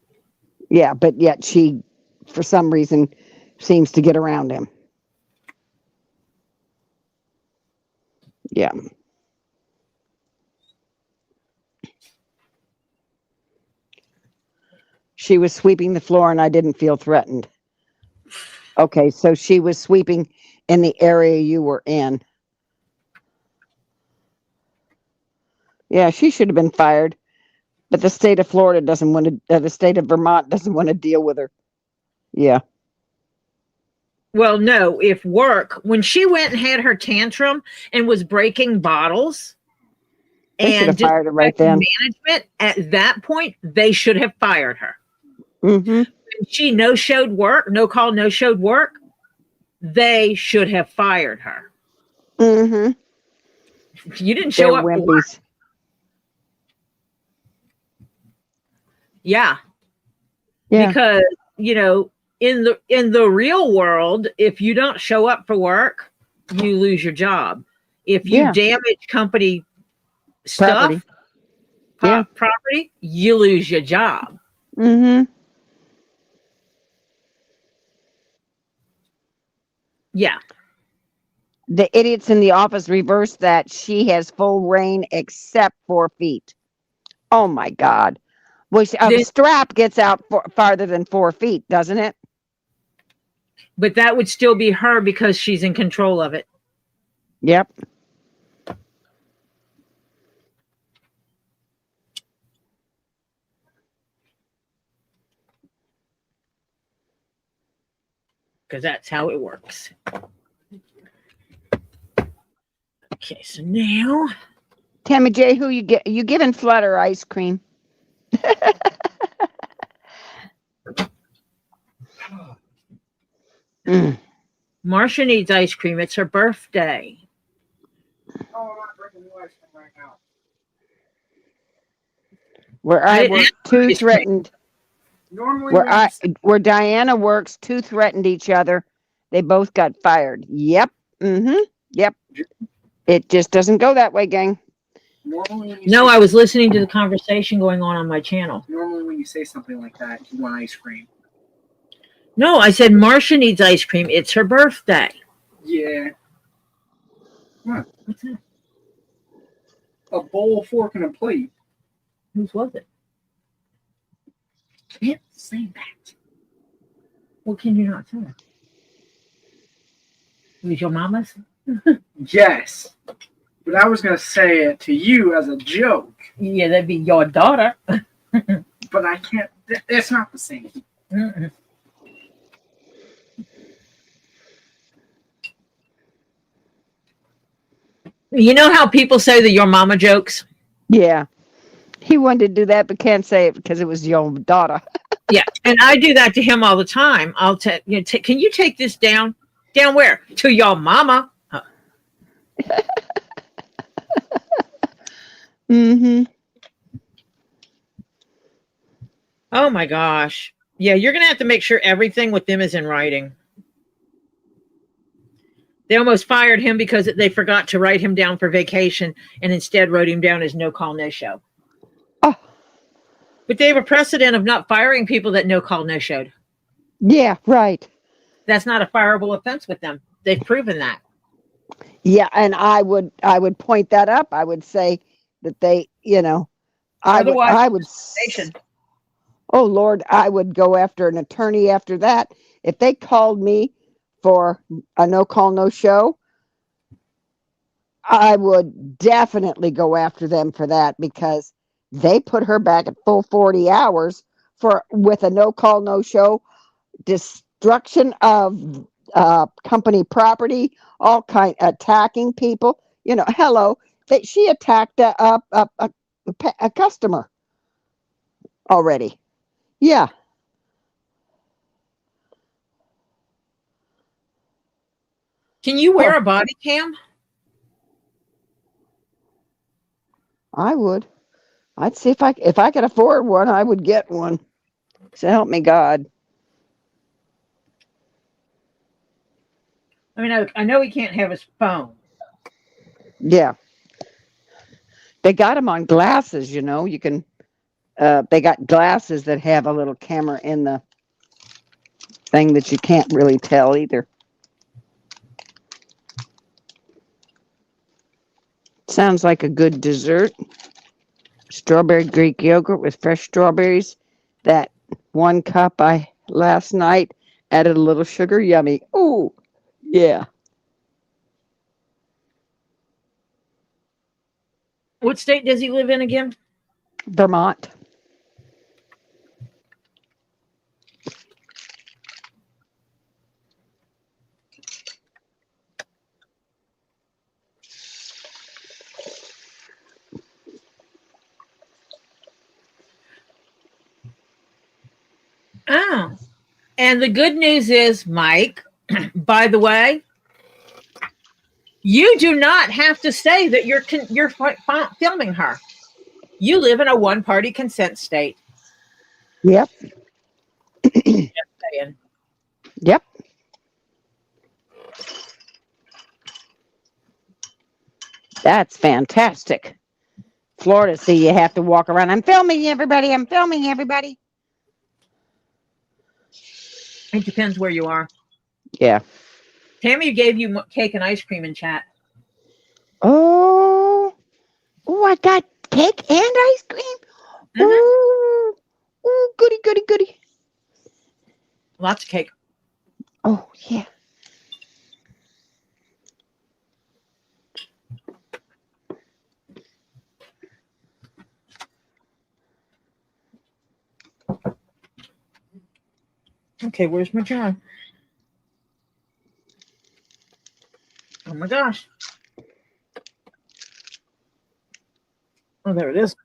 Speaker 2: Yeah, but yet she, for some reason, seems to get around him. Yeah. She was sweeping the floor and I didn't feel threatened. Okay, so she was sweeping in the area you were in. Yeah, she should have been fired. But the state of Florida doesn't want to, the state of Vermont doesn't want to deal with her. Yeah.
Speaker 1: Well, no, if work, when she went and had her tantrum and was breaking bottles
Speaker 2: They should have
Speaker 1: and
Speaker 2: fired her right then.
Speaker 1: management, at that point, they should have fired her.
Speaker 2: Mm-hmm.
Speaker 1: When she no-showed work, no call, no-showed work, they should have fired her.
Speaker 2: Mm-hmm.
Speaker 1: You didn't show
Speaker 2: They're
Speaker 1: up for work.
Speaker 2: wimpies.
Speaker 1: Yeah.
Speaker 2: Yeah.
Speaker 1: Because, you know, in the real world, if you don't show up for work, you lose your job. If you
Speaker 2: Yeah.
Speaker 1: damage company stuff, property, you lose your job.
Speaker 2: Mm-hmm.
Speaker 1: Yeah.
Speaker 2: The idiots in the office reverse that. She has full reign except 4 feet. Oh my God. Well, a strap gets out farther than 4 feet, doesn't it?
Speaker 1: But that would still be her because she's in control of it.
Speaker 2: Yep.
Speaker 1: Because that's how it works. Okay, so now,
Speaker 2: Tammy J, who you giving Flutter ice cream?
Speaker 1: Marcia needs ice cream. It's her birthday.
Speaker 3: Oh, I'm not drinking new ice cream right now.
Speaker 2: Where I work, 2 threatened.
Speaker 3: Normally,
Speaker 2: Where Diana works, 2 threatened each other. They both got fired. Yep. Mm-hmm. Yep. It just doesn't go that way, gang.
Speaker 1: No, I was listening to the conversation going on my channel.
Speaker 3: Normally, when you say something like that, you want ice cream.
Speaker 1: No, I said Marcia needs ice cream. It's her birthday.
Speaker 3: Yeah. What?
Speaker 1: What's that?
Speaker 3: A bowl, fork, and a plate.
Speaker 1: Whose was it? Can't say that. What can you not say? It was your mama's?
Speaker 3: Yes. But I was going to say it to you as a joke.
Speaker 1: Yeah, that'd be your daughter.
Speaker 3: But I can't. It's not the same.
Speaker 1: Mm-mm. You know how people say the your mama jokes?
Speaker 2: Yeah. He wanted to do that, but can't say it because it was your daughter.
Speaker 1: Yeah, and I do that to him all the time. I'll can you take this down? Down where? To your mama.
Speaker 2: Mm-hmm.
Speaker 1: Oh my gosh. Yeah, you're gonna have to make sure everything with them is in writing. They almost fired him because they forgot to write him down for vacation and instead wrote him down as no call, no show.
Speaker 2: Oh.
Speaker 1: But they have a precedent of not firing people that no call, no showed.
Speaker 2: Yeah, right.
Speaker 1: That's not a fireable offense with them. They've proven that.
Speaker 2: Yeah, and I would point that up. I would say that they, I would. Oh Lord, I would go after an attorney after that. If they called me for a no call, no show, I would definitely go after them for that because they put her back at full 40 hours with a no call, no show, destruction of company property, all kind attacking people. Hello, that she attacked a customer already. Yeah.
Speaker 1: Can you wear a body cam?
Speaker 2: I would. I'd see if I could afford one, I would get one. So help me God.
Speaker 1: I mean, I know he can't have his phone.
Speaker 2: Yeah. They got them on glasses, you can, they got glasses that have a little camera in the thing that you can't really tell either. Sounds like a good dessert. Strawberry Greek yogurt with fresh strawberries. That 1 cup I last night added a little sugar. Yummy. Ooh, yeah.
Speaker 1: What state does he live in again?
Speaker 2: Vermont.
Speaker 1: Oh, and the good news is, Mike, by the way, you do not have to say that you're filming her. You live in a one-party consent state.
Speaker 2: Yep. Yep. That's fantastic. Florida, see, you have to walk around. I'm filming everybody. I'm filming everybody.
Speaker 1: It depends where you are.
Speaker 2: Yeah.
Speaker 1: Tammy gave you cake and ice cream in chat.
Speaker 2: Oh, I got cake and ice cream.
Speaker 1: Mm-hmm.
Speaker 2: Oh, goody, goody, goody.
Speaker 1: Lots of cake.
Speaker 2: Oh, yeah.
Speaker 1: Okay, where's my jar? Oh my gosh. Oh, there it is.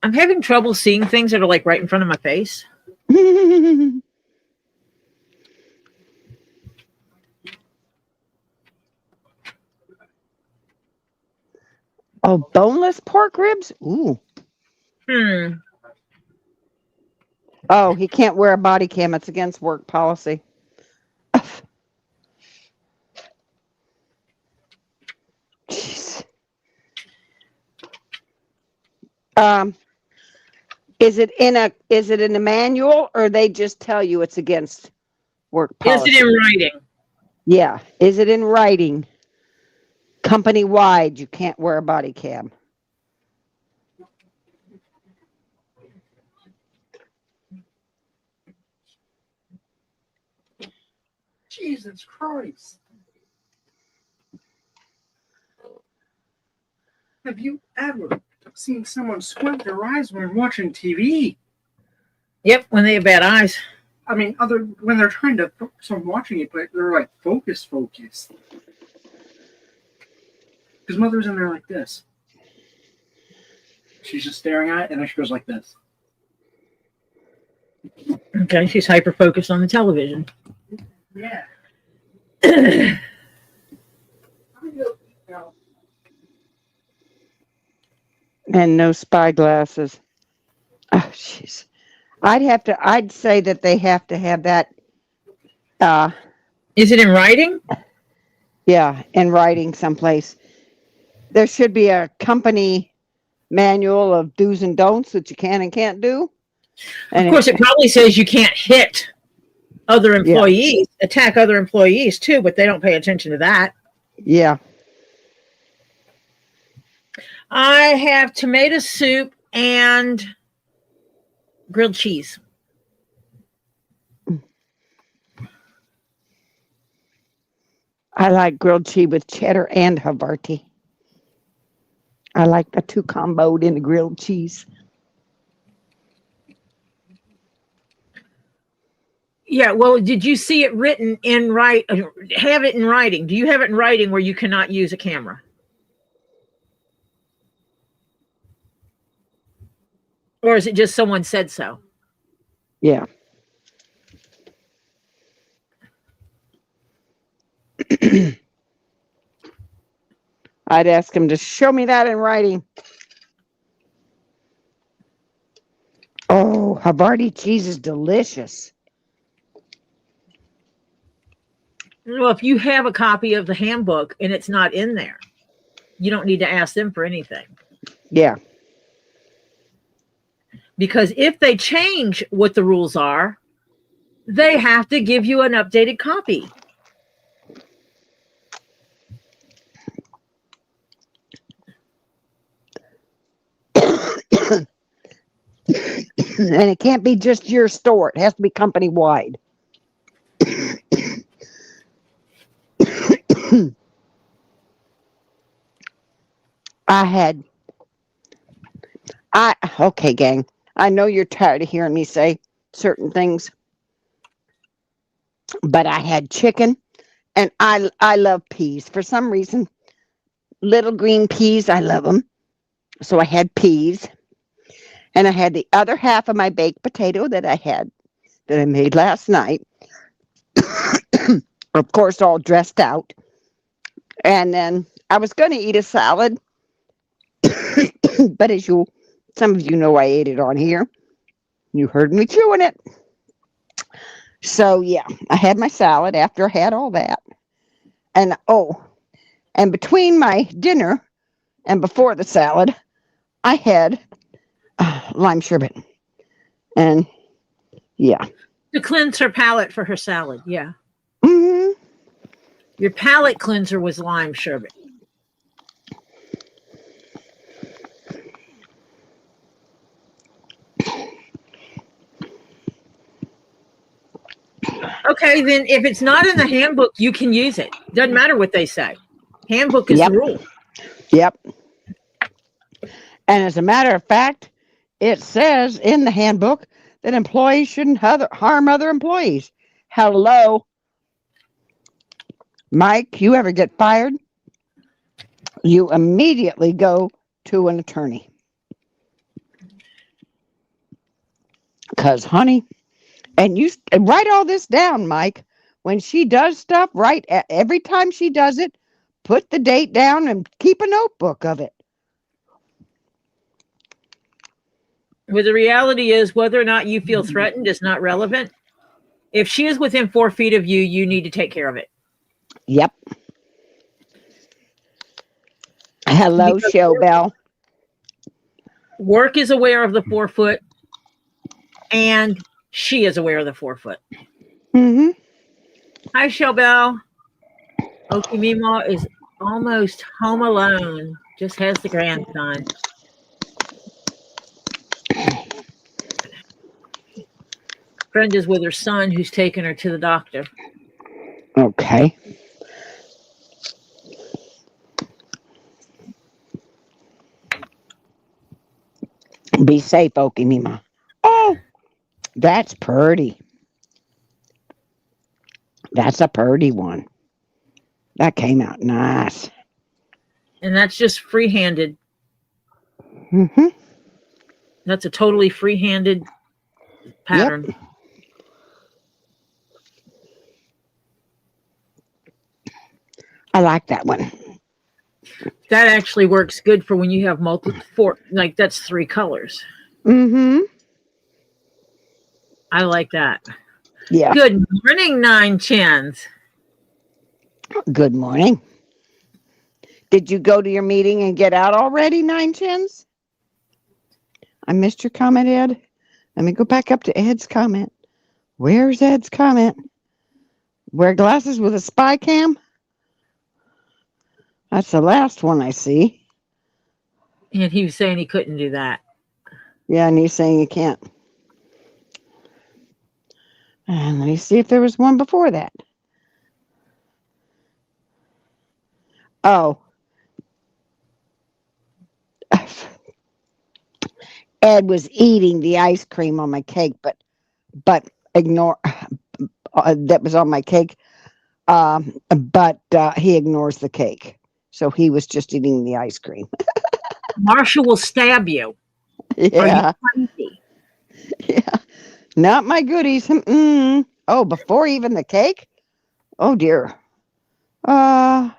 Speaker 1: I'm having trouble seeing things that are like right in front of my face.
Speaker 2: Oh, boneless pork ribs? Ooh. Oh, he can't wear a body cam. It's against work policy. Jeez. Is it in a manual, or they just tell you it's against work policy?
Speaker 1: Is it in writing?
Speaker 2: Yeah. Is it in writing? Company wide, you can't wear a body cam.
Speaker 3: Jesus Christ. Have you ever seen someone squint their eyes when they're watching TV?
Speaker 1: Yep, when they have bad eyes.
Speaker 3: I mean, when they're trying to focus on watching it, but they're like focused. Because Mother's in there like this. She's just staring at it, and then she goes like this.
Speaker 1: Okay, she's hyper focused on the television.
Speaker 3: Yeah.
Speaker 2: And no spy glasses. Oh, jeez. I'd say that they have to have that.
Speaker 1: Is it in writing?
Speaker 2: Yeah, in writing someplace. There should be a company manual of do's and don'ts that you can and can't do. And
Speaker 1: of course, it probably says you can't hit other employees, attack other employees too, but they don't pay attention to that.
Speaker 2: Yeah.
Speaker 1: I have tomato soup and grilled cheese.
Speaker 2: I like grilled cheese with cheddar and Havarti. I like the two comboed in the grilled cheese.
Speaker 1: Yeah, well, did you see it written in have it in writing? Do you have it in writing where you cannot use a camera? Or is it just someone said so?
Speaker 2: Yeah. I'd ask him to show me that in writing. Oh, Havarti cheese is delicious.
Speaker 1: Well, if you have a copy of the handbook and it's not in there, you don't need to ask them for anything.
Speaker 2: Yeah.
Speaker 1: Because if they change what the rules are, they have to give you an updated copy.
Speaker 2: And it can't be just your store. It has to be company wide. Okay, gang. I know you're tired of hearing me say certain things, but I had chicken, and I love peas. For some reason, little green peas, I love them. So I had peas, and I had the other half of my baked potato that I made last night. Of course, all dressed out. And then I was going to eat a salad, but some of you know, I ate it on here. You heard me chewing it. So yeah, I had my salad after I had all that. And between my dinner and before the salad, I had lime sherbet. And yeah.
Speaker 1: To cleanse her palate for her salad, yeah.
Speaker 2: Mm-hmm.
Speaker 1: Your palate cleanser was lime sherbet. Okay, then if it's not in the handbook, you can use it. Doesn't matter what they say. Handbook is the rule.
Speaker 2: Yep. And as a matter of fact, it says in the handbook that employees shouldn't harm other employees. Hello. Mike, you ever get fired? You immediately go to an attorney. Because, honey, and you write all this down, Mike. When she does stuff, right, every time she does it, put the date down and keep a notebook of it.
Speaker 1: Well, the reality is whether or not you feel threatened is not relevant. If she is within 4 feet of you, you need to take care of it.
Speaker 2: Yep. Hello, Showbell.
Speaker 1: Work is aware of the 4 foot, and she is aware of the 4 foot.
Speaker 2: Mm-hmm.
Speaker 1: Hi, Showbell. Okimima is almost home alone. Just has the grandson. Friend is with her son, who's taken her to the doctor.
Speaker 2: Okay. Be safe, Okimima. Oh, that's pretty. That's a pretty one. That came out nice.
Speaker 1: And that's just free-handed.
Speaker 2: Mm-hmm.
Speaker 1: That's a totally free-handed pattern.
Speaker 2: Yep. I like that one.
Speaker 1: That actually works good for when you have like that's 3 colors.
Speaker 2: Mm-hmm.
Speaker 1: I like that.
Speaker 2: Yeah.
Speaker 1: Good morning, 9 Chins.
Speaker 2: Good morning. Did you go to your meeting and get out already, 9 Chins? I missed your comment, Ed. Let me go back up to Ed's comment. Where's Ed's comment? Wear glasses with a spy cam? That's the last one I see.
Speaker 1: And he was saying he couldn't do that.
Speaker 2: Yeah, and he's saying you can't. And let me see if there was one before that. Oh. Ed was eating the ice cream on my cake, but ignore that was on my cake. But he ignores the cake. So he was just eating the ice cream.
Speaker 1: Marsha will stab you.
Speaker 2: Yeah.
Speaker 1: Are you crazy?
Speaker 2: Yeah. Not my goodies. Mm-mm. Oh, before even the cake? Oh dear. Hang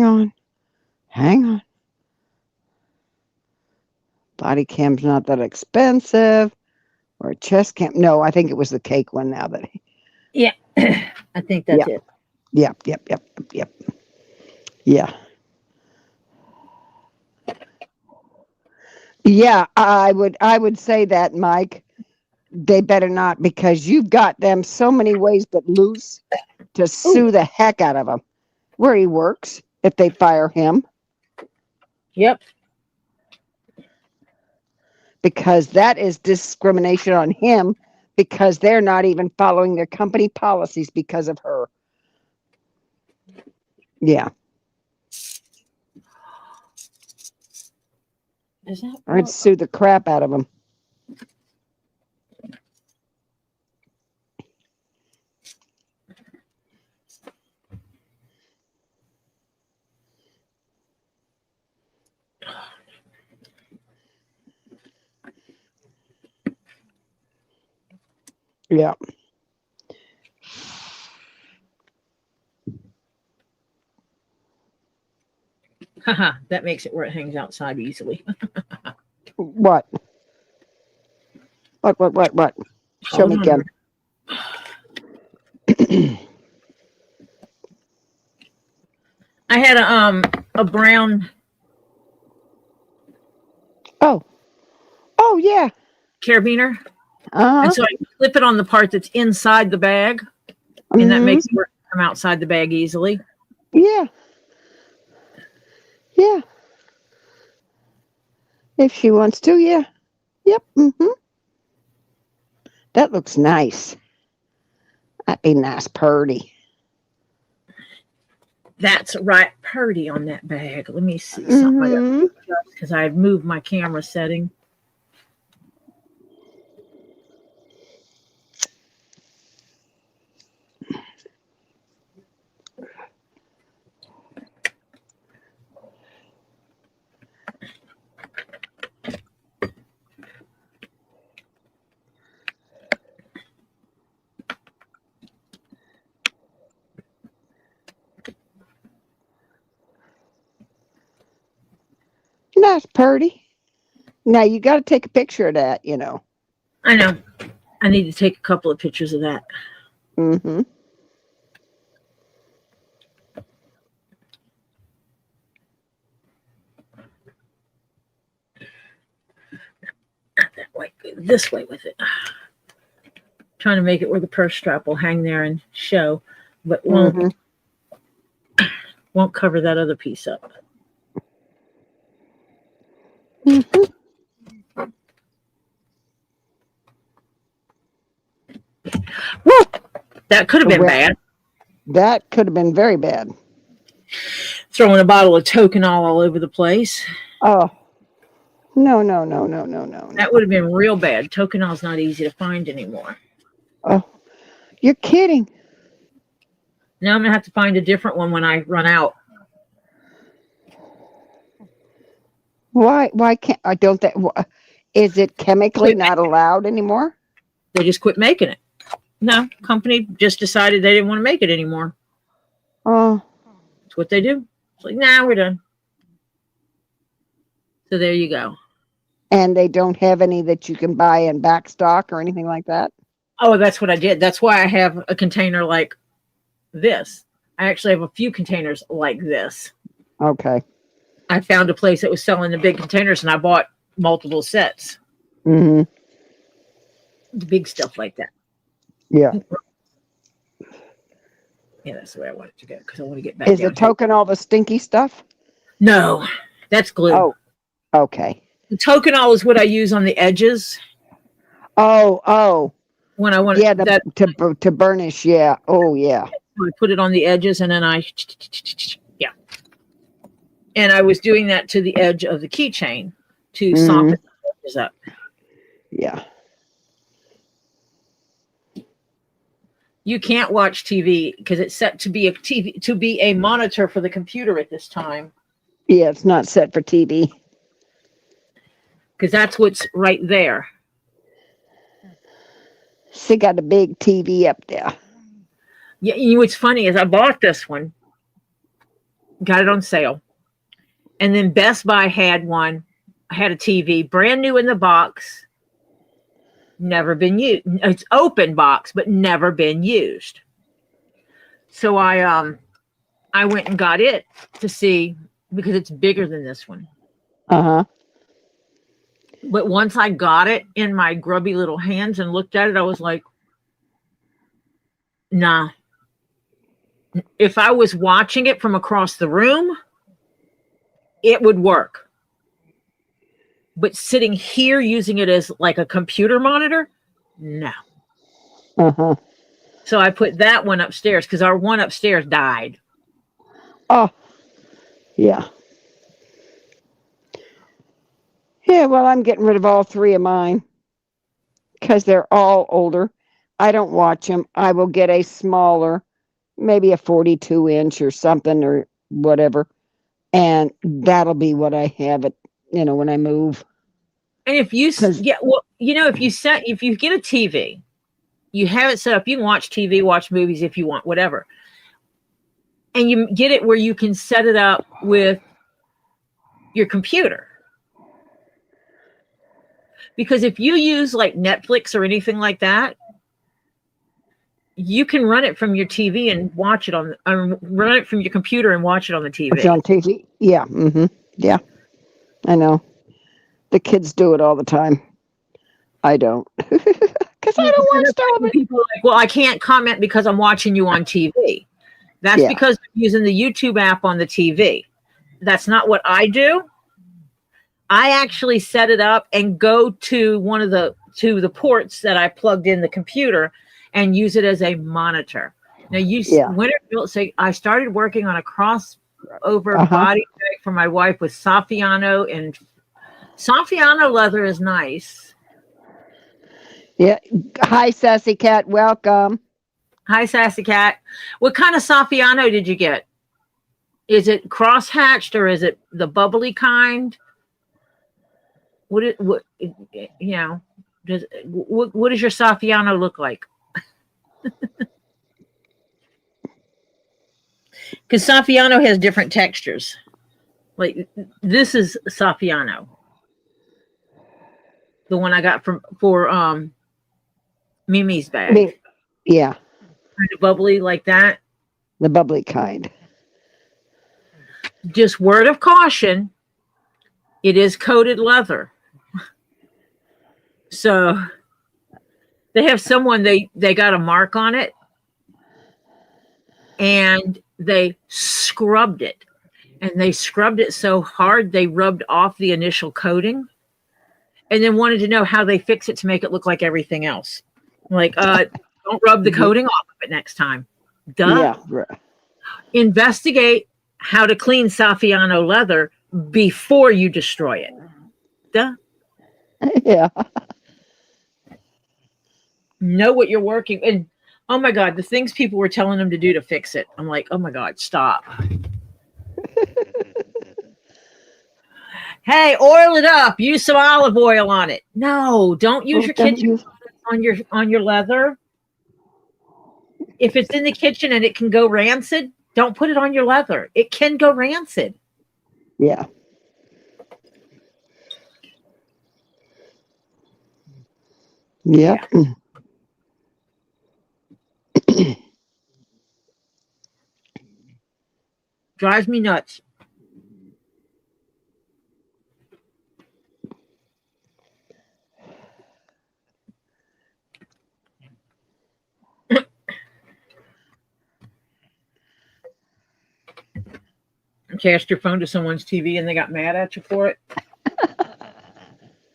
Speaker 2: on. Body cam's not that expensive. Or a chest cam. No, I think it was the cake one now that
Speaker 1: Yeah. I think that's it.
Speaker 2: Yep. Yeah. Yeah, I would say that, Mike. They better not, because you've got them so many ways but loose to sue the heck out of him. Where he works, if they fire him.
Speaker 1: Yep.
Speaker 2: because that is discrimination on him because they're not even following their company policies because of her. Yeah.
Speaker 1: Is that
Speaker 2: I'd sue the crap out of him. Yeah.
Speaker 1: Haha, that makes it where it hangs outside easily.
Speaker 2: What? What? Show
Speaker 1: Hold
Speaker 2: me
Speaker 1: on.
Speaker 2: again.
Speaker 1: I had a brown
Speaker 2: Oh yeah.
Speaker 1: carabiner,
Speaker 2: Uh-huh.
Speaker 1: and so I flip it on the part that's inside the bag, and that makes it where it can come outside the bag easily.
Speaker 2: Yeah. Yeah. If she wants to, yeah. Yep. That looks nice. That'd be nice, purdy.
Speaker 1: That's right, purdy on that bag. Let me see something because I've moved my camera setting.
Speaker 2: Nice, purdy. Now you got to take a picture of that, you know.
Speaker 1: I know. I need to take a couple of pictures of that.
Speaker 2: Mm-hmm.
Speaker 1: Not that way. This way with it. Trying to make it where the purse strap will hang there and show, but won't cover that other piece up. Woo! That could have been bad.
Speaker 2: That could have been very bad.
Speaker 1: Throwing a bottle of Tokenol all over the place.
Speaker 2: Oh. No.
Speaker 1: That would have been real bad. Tokenol's not easy to find anymore.
Speaker 2: Oh. You're kidding.
Speaker 1: Now I'm going to have to find a different one when I run out.
Speaker 2: Why can't I don't that is it chemically not allowed anymore?
Speaker 1: They just quit making it. No, company just decided they didn't want to make it anymore.
Speaker 2: Oh.
Speaker 1: That's what they do. It's like, nah, we're done. So there you go.
Speaker 2: And they don't have any that you can buy in back stock or anything like that?
Speaker 1: Oh, that's what I did. That's why I have a container like this. I actually have a few containers like this.
Speaker 2: Okay.
Speaker 1: I found a place that was selling the big containers and I bought multiple sets.
Speaker 2: Mm-hmm.
Speaker 1: The big stuff like that.
Speaker 2: Yeah.
Speaker 1: Yeah, that's the way I want it to go because I want to get back.
Speaker 2: Is the token all the stinky stuff?
Speaker 1: No, that's glue.
Speaker 2: Oh, okay.
Speaker 1: The Tokenol is what I use on the edges.
Speaker 2: Oh.
Speaker 1: When I want
Speaker 2: to burnish, yeah. Oh, yeah.
Speaker 1: I put it on the edges and then yeah. And I was doing that to the edge of the keychain to soften the edges up.
Speaker 2: Yeah.
Speaker 1: You can't watch TV because it's set to be a monitor for the computer at this time.
Speaker 2: Yeah, it's not set for TV.
Speaker 1: Because that's what's right there.
Speaker 2: She got a big TV up there.
Speaker 1: Yeah, you know what's funny is I bought this one, got it on sale, and then Best Buy had one. I had a TV, brand new in the box, never been used. It's open box, but never been used. So I went and got it to see because it's bigger than this one.
Speaker 2: Uh-huh.
Speaker 1: But once I got it in my grubby little hands and looked at it, I was like, nah. If I was watching it from across the room, it would work. But sitting here using it as like a computer monitor, no.
Speaker 2: Uh-huh.
Speaker 1: So I put that one upstairs because our one upstairs died.
Speaker 2: Oh, yeah. Yeah, well, I'm getting rid of all three of mine because they're all older. I don't watch them. I will get a smaller, maybe a 42-inch or something or whatever, and that'll be what I have it, when I move.
Speaker 1: And if you, if you get a TV, you have it set up, you can watch TV, watch movies if you want, whatever. And you get it where you can set it up with your computer. Because if you use like Netflix or anything like that, you can run it from your TV and watch it run it from your computer and watch it on the TV.
Speaker 2: Watch it on TV. Yeah. Mm-hmm. Yeah. I know. The kids do it all the time. I don't. Because I don't watch television.
Speaker 1: People are like, well, I can't comment because I'm watching you on TV. That's because I'm using the YouTube app on the TV. That's not what I do. I actually set it up and go to one of the ports that I plugged in the computer and use it as a monitor. Now when it built, say I started working on a crossover body bag for my wife with Saffiano, and Saffiano leather is nice.
Speaker 2: Yeah. Hi, Sassy Cat. Welcome.
Speaker 1: Hi, Sassy Cat. What kind of Saffiano did you get? Is it cross-hatched or is it the bubbly kind? What does your Saffiano look like? Because Saffiano has different textures. Like this is Saffiano, the one I got for Mimi's bag.
Speaker 2: Yeah,
Speaker 1: kind of bubbly like that.
Speaker 2: The bubbly kind.
Speaker 1: Just word of caution: it is coated leather. So they have someone, they got a mark on it and they scrubbed it, and they scrubbed it so hard they rubbed off the initial coating, and then wanted to know how they fix it to make it look like everything else. Like, don't rub the coating off of it next time. Duh.
Speaker 2: Yeah.
Speaker 1: Investigate how to clean Saffiano leather before you destroy it. Duh.
Speaker 2: Yeah.
Speaker 1: Know what you're working, and oh my God, the things people were telling them to do to fix it. I'm like, oh my God, stop. Hey, oil it up. Use some olive oil on it. No, don't use your kitchen on your leather. If it's in the kitchen and it can go rancid, don't put it on your leather. It can go rancid.
Speaker 2: Yeah. Yep. Yeah.
Speaker 1: Drives me nuts. Cast your phone to someone's TV and they got mad at you for it.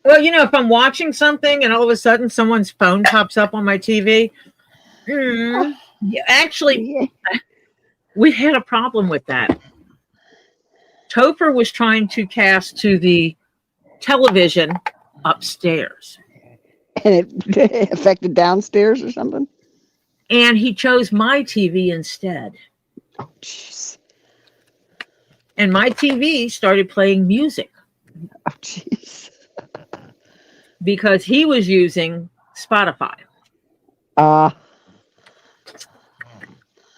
Speaker 1: Well, if I'm watching something and all of a sudden someone's phone pops up on my TV, actually, we had a problem with that. Topher was trying to cast to the television upstairs.
Speaker 2: And it affected downstairs or something?
Speaker 1: And he chose my TV instead.
Speaker 2: Oh, jeez.
Speaker 1: And my TV started playing music.
Speaker 2: Oh, jeez.
Speaker 1: Because he was using Spotify.
Speaker 2: But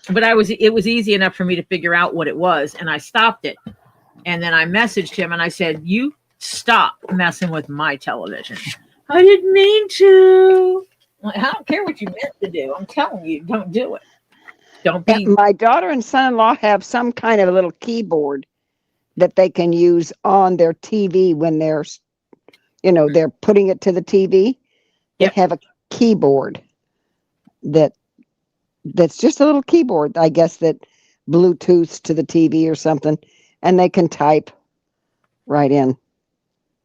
Speaker 1: it was easy enough for me to figure out what it was, and I stopped it. And then I messaged him and I said, you stop messing with my television. I didn't mean to. I don't care what you meant to do. I'm telling you, don't do it. Don't be.
Speaker 2: My daughter and son-in-law have some kind of a little keyboard that they can use on their TV when they're putting it to the TV. They have a keyboard that's just a little keyboard, I guess, that Bluetooths to the TV or something, and they can type right in.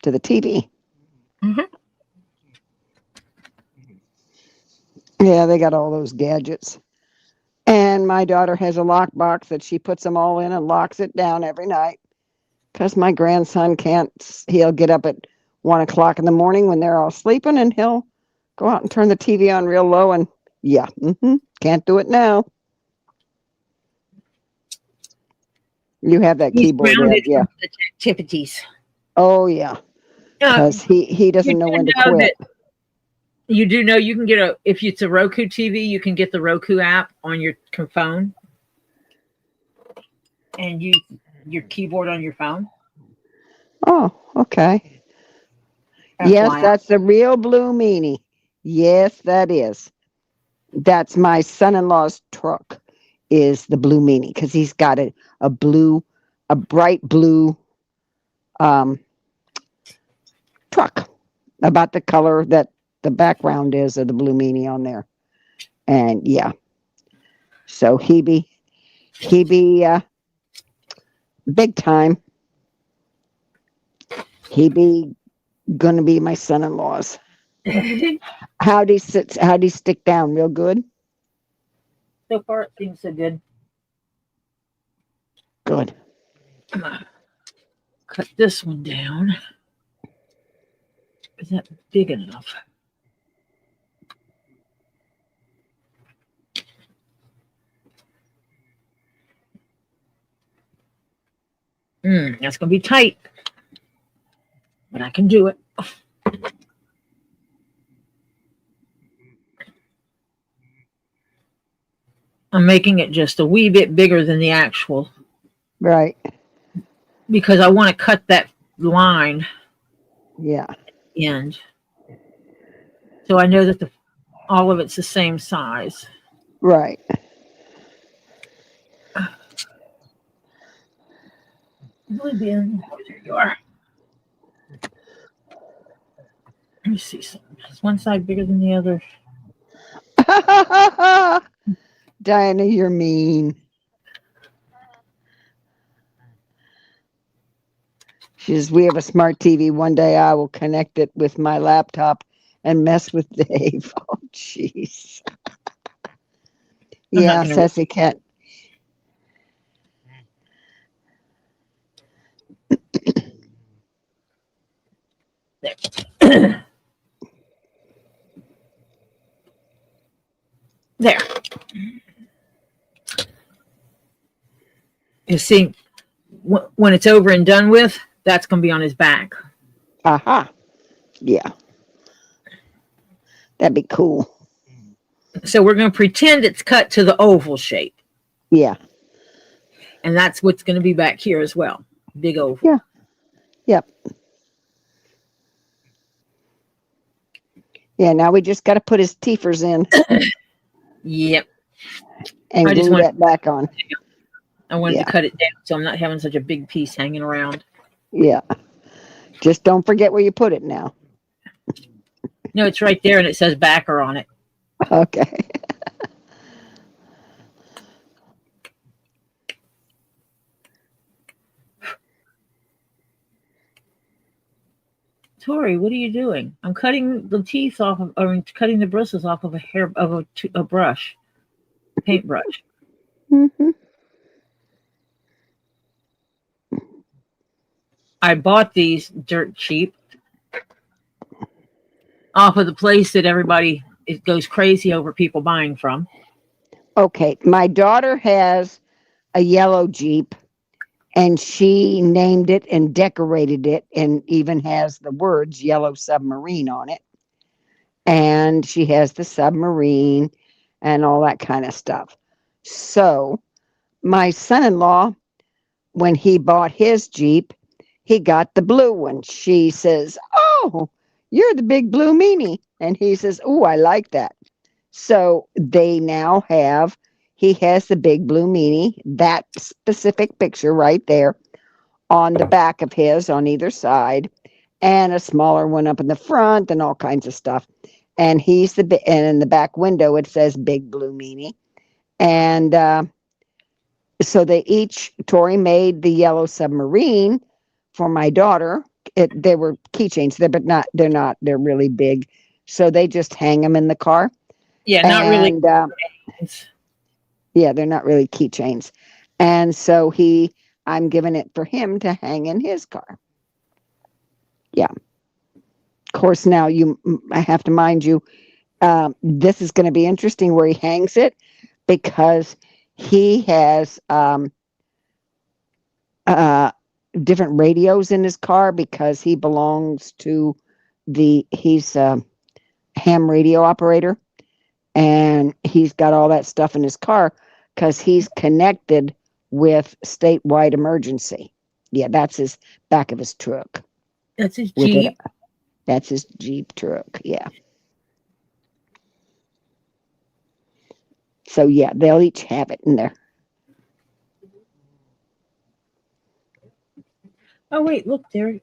Speaker 2: to the TV.
Speaker 1: Mhm.
Speaker 2: Yeah, they got all those gadgets. And my daughter has a lockbox that she puts them all in and locks it down every night. Because my grandson can't, he'll get up at 1 o'clock in the morning when they're all sleeping, and he'll go out and turn the TV on real low, and can't do it now. You have that
Speaker 1: He's
Speaker 2: keyboard, Ed,
Speaker 1: grounded
Speaker 2: yeah.
Speaker 1: from such activities.
Speaker 2: Oh, yeah. Because he doesn't know when to quit.
Speaker 1: You do know you can get if it's a Roku TV, you can get the Roku app on your phone and use your keyboard on your phone.
Speaker 2: Oh, okay. Yes, that's the real blue Meanie. Yes, that is. That's my son-in-law's truck, is the blue Meanie, because he's got a bright blue truck, about the color that the background is of the blue Meanie on there. And yeah, so he be big time. He be gonna be my son-in-law's. How'd he stick down? Real good?
Speaker 1: So far it seems so good.
Speaker 2: Good.
Speaker 1: I'm gonna cut this one down. Is that big enough? That's gonna be tight, but I can do it. I'm making it just a wee bit bigger than the actual.
Speaker 2: Right.
Speaker 1: Because I want to cut that line.
Speaker 2: Yeah.
Speaker 1: End. So I know that all of it's the same size.
Speaker 2: Right.
Speaker 1: Really bin. Oh, there you are. Let me see something. Is one side bigger than the other?
Speaker 2: Diana, you're mean. She says, we have a smart TV. One day I will connect it with my laptop and mess with Dave. Oh, jeez. Yeah, Sassy Cat.
Speaker 1: There. There. You see, when it's over and done with, that's going to be on his back.
Speaker 2: Aha. Yeah. That'd be cool.
Speaker 1: So we're going to pretend it's cut to the oval shape.
Speaker 2: Yeah.
Speaker 1: And that's what's going to be back here as well. Big oval.
Speaker 2: Yeah. Yep. Yeah, now we just got to put his teethers in.
Speaker 1: Yep.
Speaker 2: And glue that back on.
Speaker 1: I wanted to cut it down so I'm not having such a big piece hanging around.
Speaker 2: Yeah. Just don't forget where you put it now.
Speaker 1: No, it's right there and it says backer on it.
Speaker 2: Okay.
Speaker 1: Tori, what are you doing? I'm cutting the teeth off of, or cutting the bristles off of a brush, paintbrush.
Speaker 2: Mm-hmm.
Speaker 1: I bought these dirt cheap off of the place that everybody goes crazy over people buying from.
Speaker 2: Okay, my daughter has a yellow Jeep, and she named it and decorated it, and even has the words Yellow Submarine on it. And she has the submarine and all that kind of stuff. So my son-in-law, when he bought his Jeep, he got the blue one. She says, "Oh, you're the big blue Meanie." And he says, "Oh, I like that." So they now he has the big blue Meanie, that specific picture right there on the back of his on either side, and a smaller one up in the front and all kinds of stuff. And and in the back window, it says Big Blue Meanie. And so Tori made the yellow submarine for my daughter, they were keychains there, but they're not, they're really big. So they just hang them in the car.
Speaker 1: Yeah, not really.
Speaker 2: Yeah, they're not really keychains. And so I'm giving it for him to hang in his car. Yeah. Of course, now I have to mind you, this is going to be interesting where he hangs it, because he has different radios in his car, because he belongs to he's a ham radio operator, and he's got all that stuff in his car because he's connected with statewide emergency. Yeah, that's his back of his truck.
Speaker 1: That's his Jeep.
Speaker 2: That's his Jeep truck. Yeah. So yeah, they'll each have it in there.
Speaker 1: Oh wait, look there.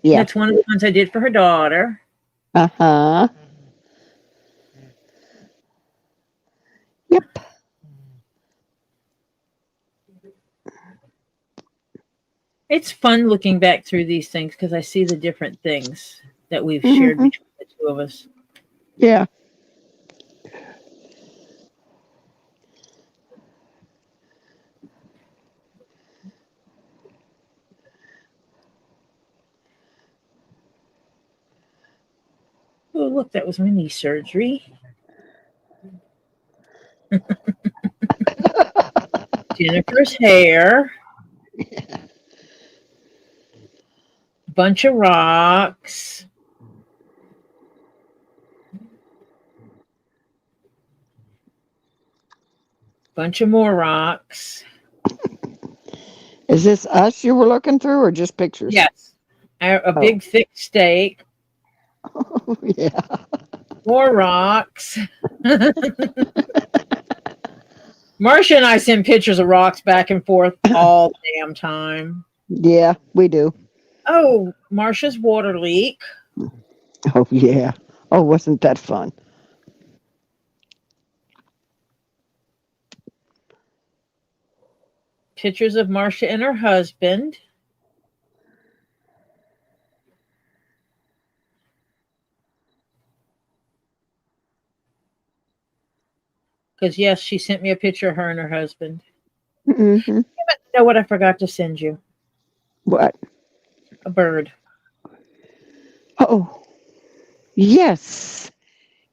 Speaker 2: Yeah.
Speaker 1: That's one of the ones I did for her daughter.
Speaker 2: Uh-huh. Yep.
Speaker 1: It's fun looking back through these things because I see the different things that we've shared between the two of us.
Speaker 2: Yeah.
Speaker 1: Oh, look, that was my knee surgery. Jennifer's hair. Bunch of rocks. Bunch of more rocks.
Speaker 2: Is this us you were looking through, or just pictures?
Speaker 1: Yes. A big thick steak.
Speaker 2: Oh, yeah.
Speaker 1: More rocks. Marcia and I send pictures of rocks back and forth all the damn time.
Speaker 2: Yeah, we do.
Speaker 1: Oh, Marcia's water leak.
Speaker 2: Oh, yeah. Oh, wasn't that fun?
Speaker 1: Pictures of Marcia and her husband. Because, yes, she sent me a picture of her and her husband.
Speaker 2: Mm-hmm.
Speaker 1: You know what I forgot to send you?
Speaker 2: What?
Speaker 1: A bird.
Speaker 2: Oh, yes.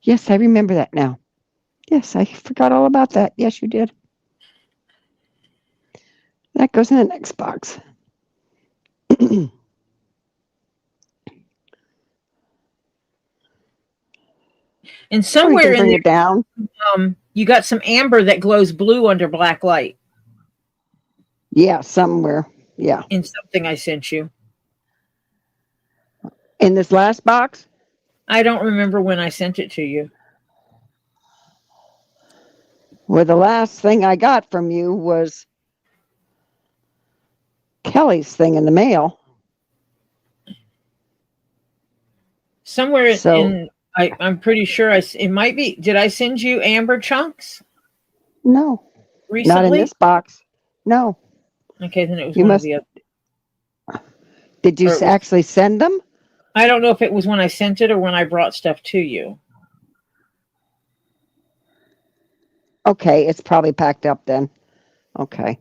Speaker 2: Yes, I remember that now. Yes, I forgot all about that. Yes, you did. That goes in the next box.
Speaker 1: And somewhere in there,
Speaker 2: it down.
Speaker 1: You got some amber that glows blue under black light.
Speaker 2: Yeah, somewhere. Yeah.
Speaker 1: In something I sent you.
Speaker 2: In this last box?
Speaker 1: I don't remember when I sent it to you.
Speaker 2: Well, the last thing I got from you was Kelly's thing in the mail.
Speaker 1: Somewhere I'm pretty sure it might be. Did I send you amber chunks?
Speaker 2: No.
Speaker 1: Recently?
Speaker 2: Not in this box. No.
Speaker 1: Okay, then it was one of the other.
Speaker 2: Did you actually send them?
Speaker 1: I don't know if it was when I sent it or when I brought stuff to you.
Speaker 2: Okay, it's probably packed up then. Okay.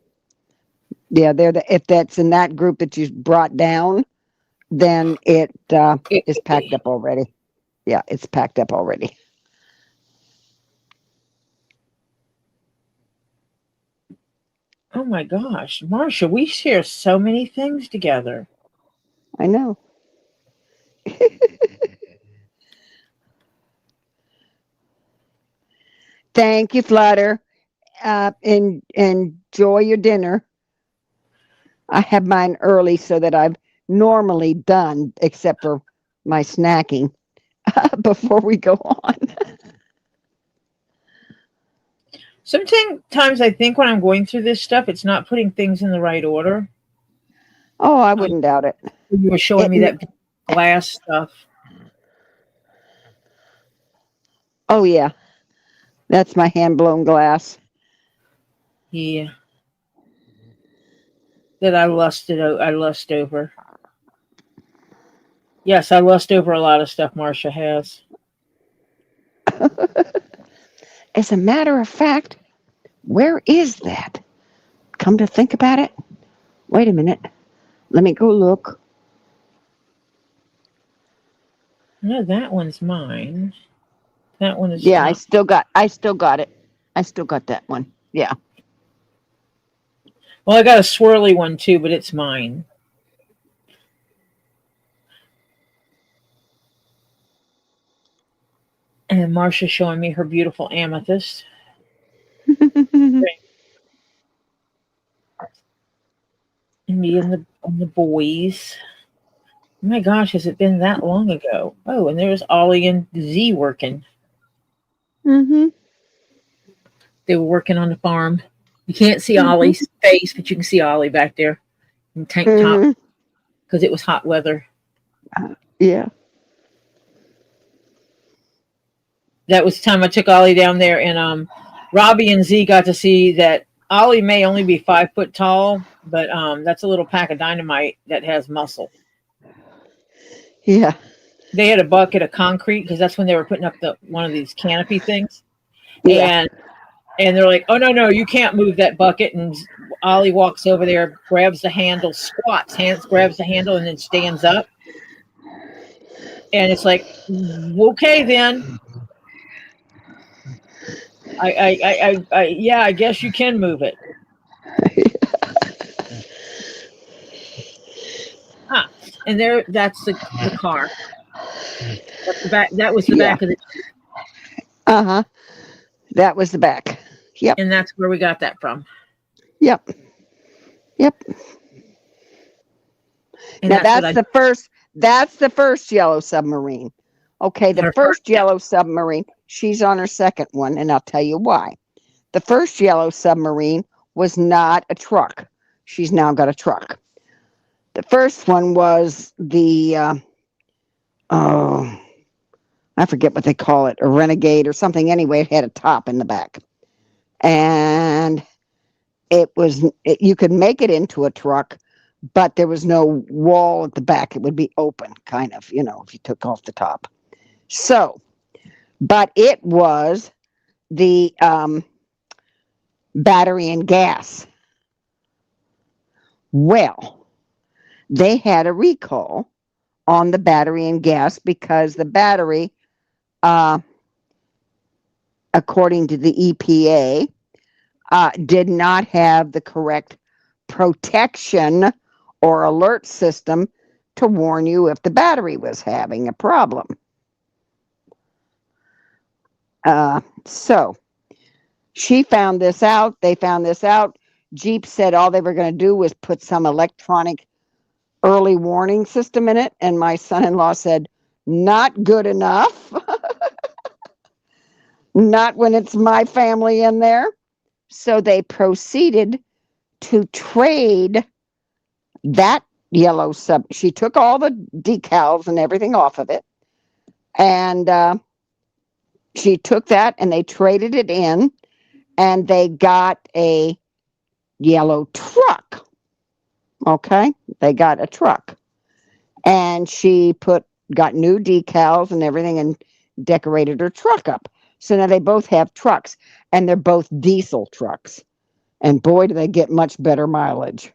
Speaker 2: Yeah, if that's in that group that you brought down, then it is packed up already. Yeah, it's packed up already.
Speaker 1: Oh my gosh, Marcia, we share so many things together.
Speaker 2: I know. Thank you, Flutter. Enjoy your dinner. I have mine early so that I've normally done, except for my snacking, before we go on.
Speaker 1: Sometimes I think when I'm going through this stuff, it's not putting things in the right order.
Speaker 2: Oh, I wouldn't doubt it.
Speaker 1: You were showing me that glass stuff.
Speaker 2: Oh, yeah. That's my hand-blown glass.
Speaker 1: Yeah. that I lust over. Yes, I lust over a lot of stuff Marcia has.
Speaker 2: As a matter of fact, where is that? Come to think about it. Wait a minute. Let me go look.
Speaker 1: No, that one's mine. That one is
Speaker 2: Yeah, I
Speaker 1: not.
Speaker 2: still got it. I still got that one. Yeah.
Speaker 1: Well, I got a swirly one too, but it's mine. And Marcia's showing me her beautiful amethyst. And me and the boys. Oh my gosh, has it been that long ago? Oh, and there's Ollie and Z working.
Speaker 2: Mm-hmm.
Speaker 1: They were working on the farm. You can't see Ollie's face, but you can see Ollie back there in tank top because it was hot weather.
Speaker 2: Yeah.
Speaker 1: That was the time I took Ollie down there, and Robbie and Z got to see that Ollie may only be 5 foot tall, but that's a little pack of dynamite that has muscle.
Speaker 2: Yeah.
Speaker 1: They had a bucket of concrete because that's when they were putting up one of these canopy things,
Speaker 2: Yeah.
Speaker 1: and they're like, "Oh no, you can't move that bucket." And Ollie walks over there, grabs the handle, squats, grabs the handle, and then stands up. And it's like, okay, then. I guess you can move it. And that's the car. That's the back. That was the back of the.
Speaker 2: Uh-huh. That was the back. Yep.
Speaker 1: And that's where we got that from.
Speaker 2: Yep.
Speaker 1: And
Speaker 2: now that's the first yellow submarine. Okay, the first yellow submarine, she's on her second one, and I'll tell you why. The first yellow submarine was not a truck. She's now got a truck. The first one was the I forget what they call it, a Renegade or something. Anyway, it had a top in the back. And you could make it into a truck, but there was no wall at the back. It would be open, kind of, if you took off the top. So, but it was the battery and gas. Well, they had a recall on the battery and gas because the battery, according to the EPA, did not have the correct protection or alert system to warn you if the battery was having a problem. So she found this out. They found this out. Jeep said all they were going to do was put some electronic early warning system in it. And my son-in-law said, not good enough. Not when it's my family in there. So they proceeded to trade that yellow sub. She took all the decals and everything off of it. And she took that and they traded it in. And they got a yellow truck. Okay? They got a truck. And she got new decals and everything and decorated her truck up. So now they both have trucks. And they're both diesel trucks. And boy, do they get much better mileage.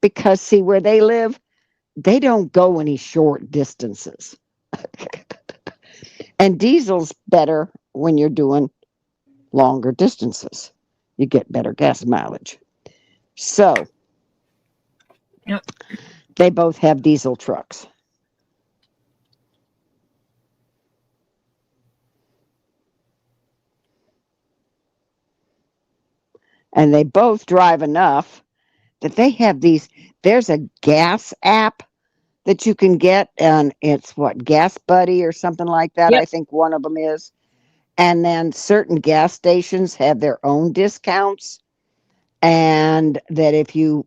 Speaker 2: Because, see, where they live, they don't go any short distances. And diesel's better when you're doing longer distances. You get better gas mileage. So,
Speaker 1: yep.
Speaker 2: They both have diesel trucks. And they both drive enough that they have there's a gas app that you can get, and it's Gas Buddy or something like that.
Speaker 1: Yep.
Speaker 2: I think one of them is. And then certain gas stations have their own discounts, and that if you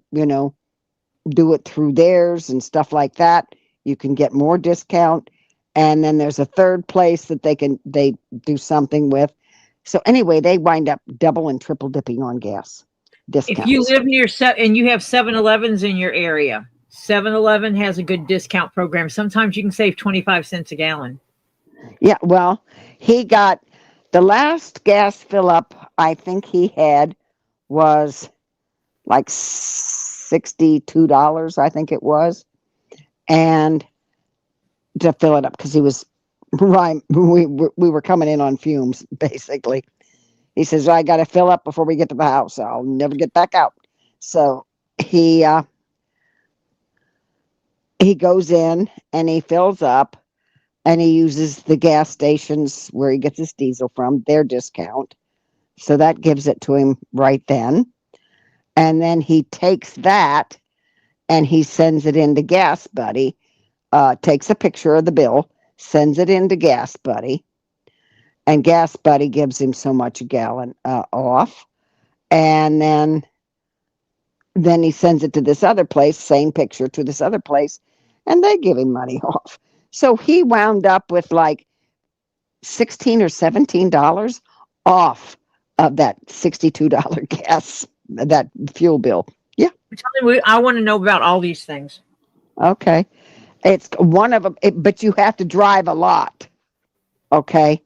Speaker 2: do it through theirs and stuff like that, you can get more discount. And then there's a third place that they do something with. So anyway, they wind up double and triple dipping on gas. discounts.
Speaker 1: If you live near and you have 7-Elevens in your area, 7-Eleven has a good discount program. Sometimes you can save 25 cents a gallon.
Speaker 2: Yeah, well, he got the last gas fill up I think he had was like $62, I think it was, and to fill it up because he was right. We were coming in on fumes, basically. He says, I got to fill up before we get to the house. I'll never get back out. So he goes in and he fills up and he uses the gas stations where he gets his diesel from, their discount. So that gives it to him right then. And then he takes that and he sends it into Gas Buddy, takes a picture of the bill, sends it into Gas Buddy, and Gas Buddy gives him so much a gallon off. And then he sends it to this other place, same picture to this other place, and they give him money off. So he wound up with like $16 or $17 off of that $62 gas, that fuel bill. Yeah.
Speaker 1: I want to know about all these things.
Speaker 2: Okay. It's one of them, but you have to drive a lot. Okay.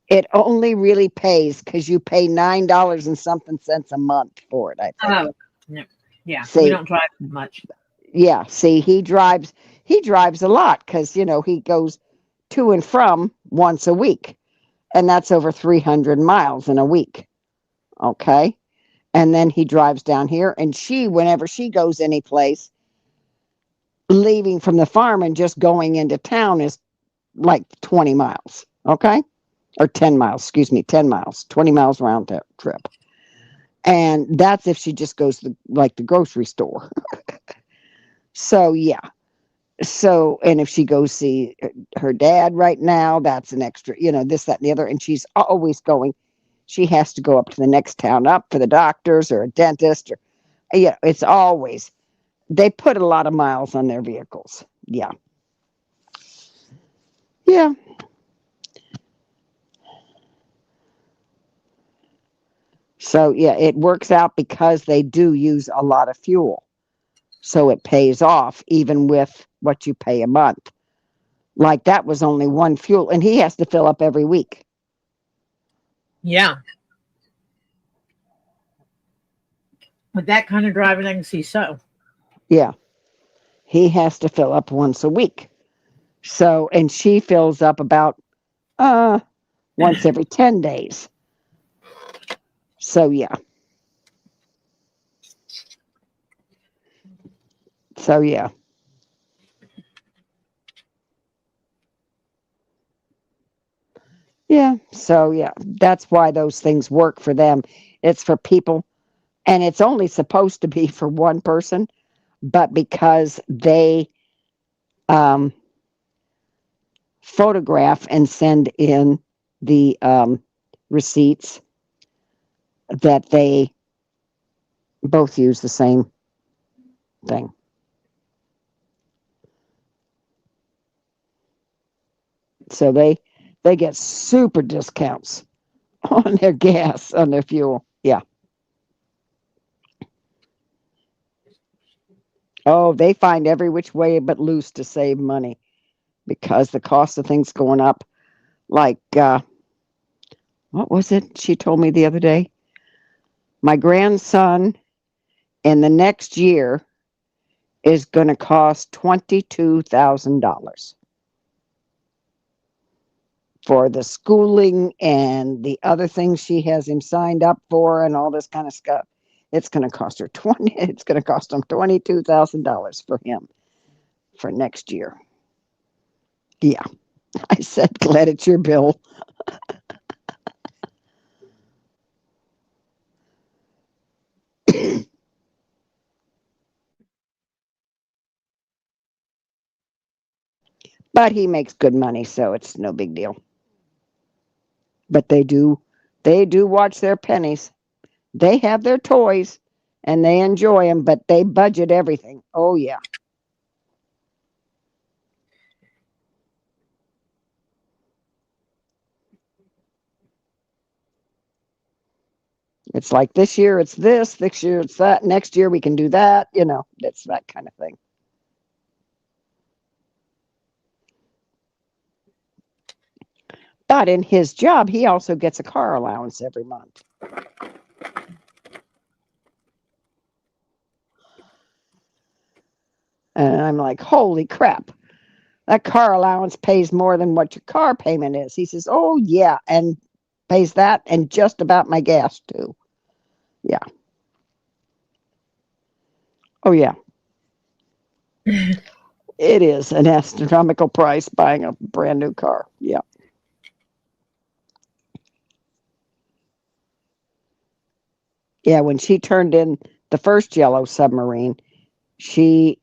Speaker 2: It only really pays because you pay $9 and something cents a month for it, I think.
Speaker 1: Oh, no. Yeah.
Speaker 2: See,
Speaker 1: we don't drive much.
Speaker 2: Yeah. See, he drives a lot because, he goes to and from once a week, and that's over 300 miles in a week. Okay. And then he drives down here, and whenever she goes any place, leaving from the farm and just going into town is like 20 miles. Okay. Or 10 miles, 10 miles, 20 miles round trip. And that's if she just goes to the grocery store. So, yeah. So, and if she goes see her dad right now, that's an extra, this, that, and the other. And she's always going. She has to go up to the next town up for the doctors or a dentist it's always, they put a lot of miles on their vehicles. Yeah. Yeah. So, yeah, it works out because they do use a lot of fuel. So it pays off even with what you pay a month. Like that was only one fuel, and he has to fill up every week.
Speaker 1: Yeah. With that kind of driving, I can see so.
Speaker 2: Yeah. He has to fill up once a week. So, and she fills up about once every 10 days. So, yeah. So, yeah. Yeah. So, yeah. That's why those things work for them. It's for people, and it's only supposed to be for one person, but because they photograph and send in the receipts, that they both use the same thing. So they get super discounts on their gas, on their fuel. Yeah. Oh, they find every which way but loose to save money because the cost of things going up. Like, what was it she told me the other day? My grandson in the next year is going to cost $22,000 for the schooling and the other things she has him signed up for and all this kind of stuff. It's going to cost her it's going to cost him $22,000 for him for next year. Yeah. I said, glad it's your bill. But he makes good money, so it's no big deal. But they do watch their pennies. They have their toys and they enjoy them, but they budget everything. Oh, yeah. It's like this year it's this, next year it's that, next year we can do that. It's that kind of thing. But in his job, he also gets a car allowance every month. And I'm like, holy crap. That car allowance pays more than what your car payment is. He says, oh, yeah, and pays that and just about my gas, too. Yeah. Oh, yeah. It is an astronomical price buying a brand new car. Yeah. Yeah, when she turned in the first yellow submarine, she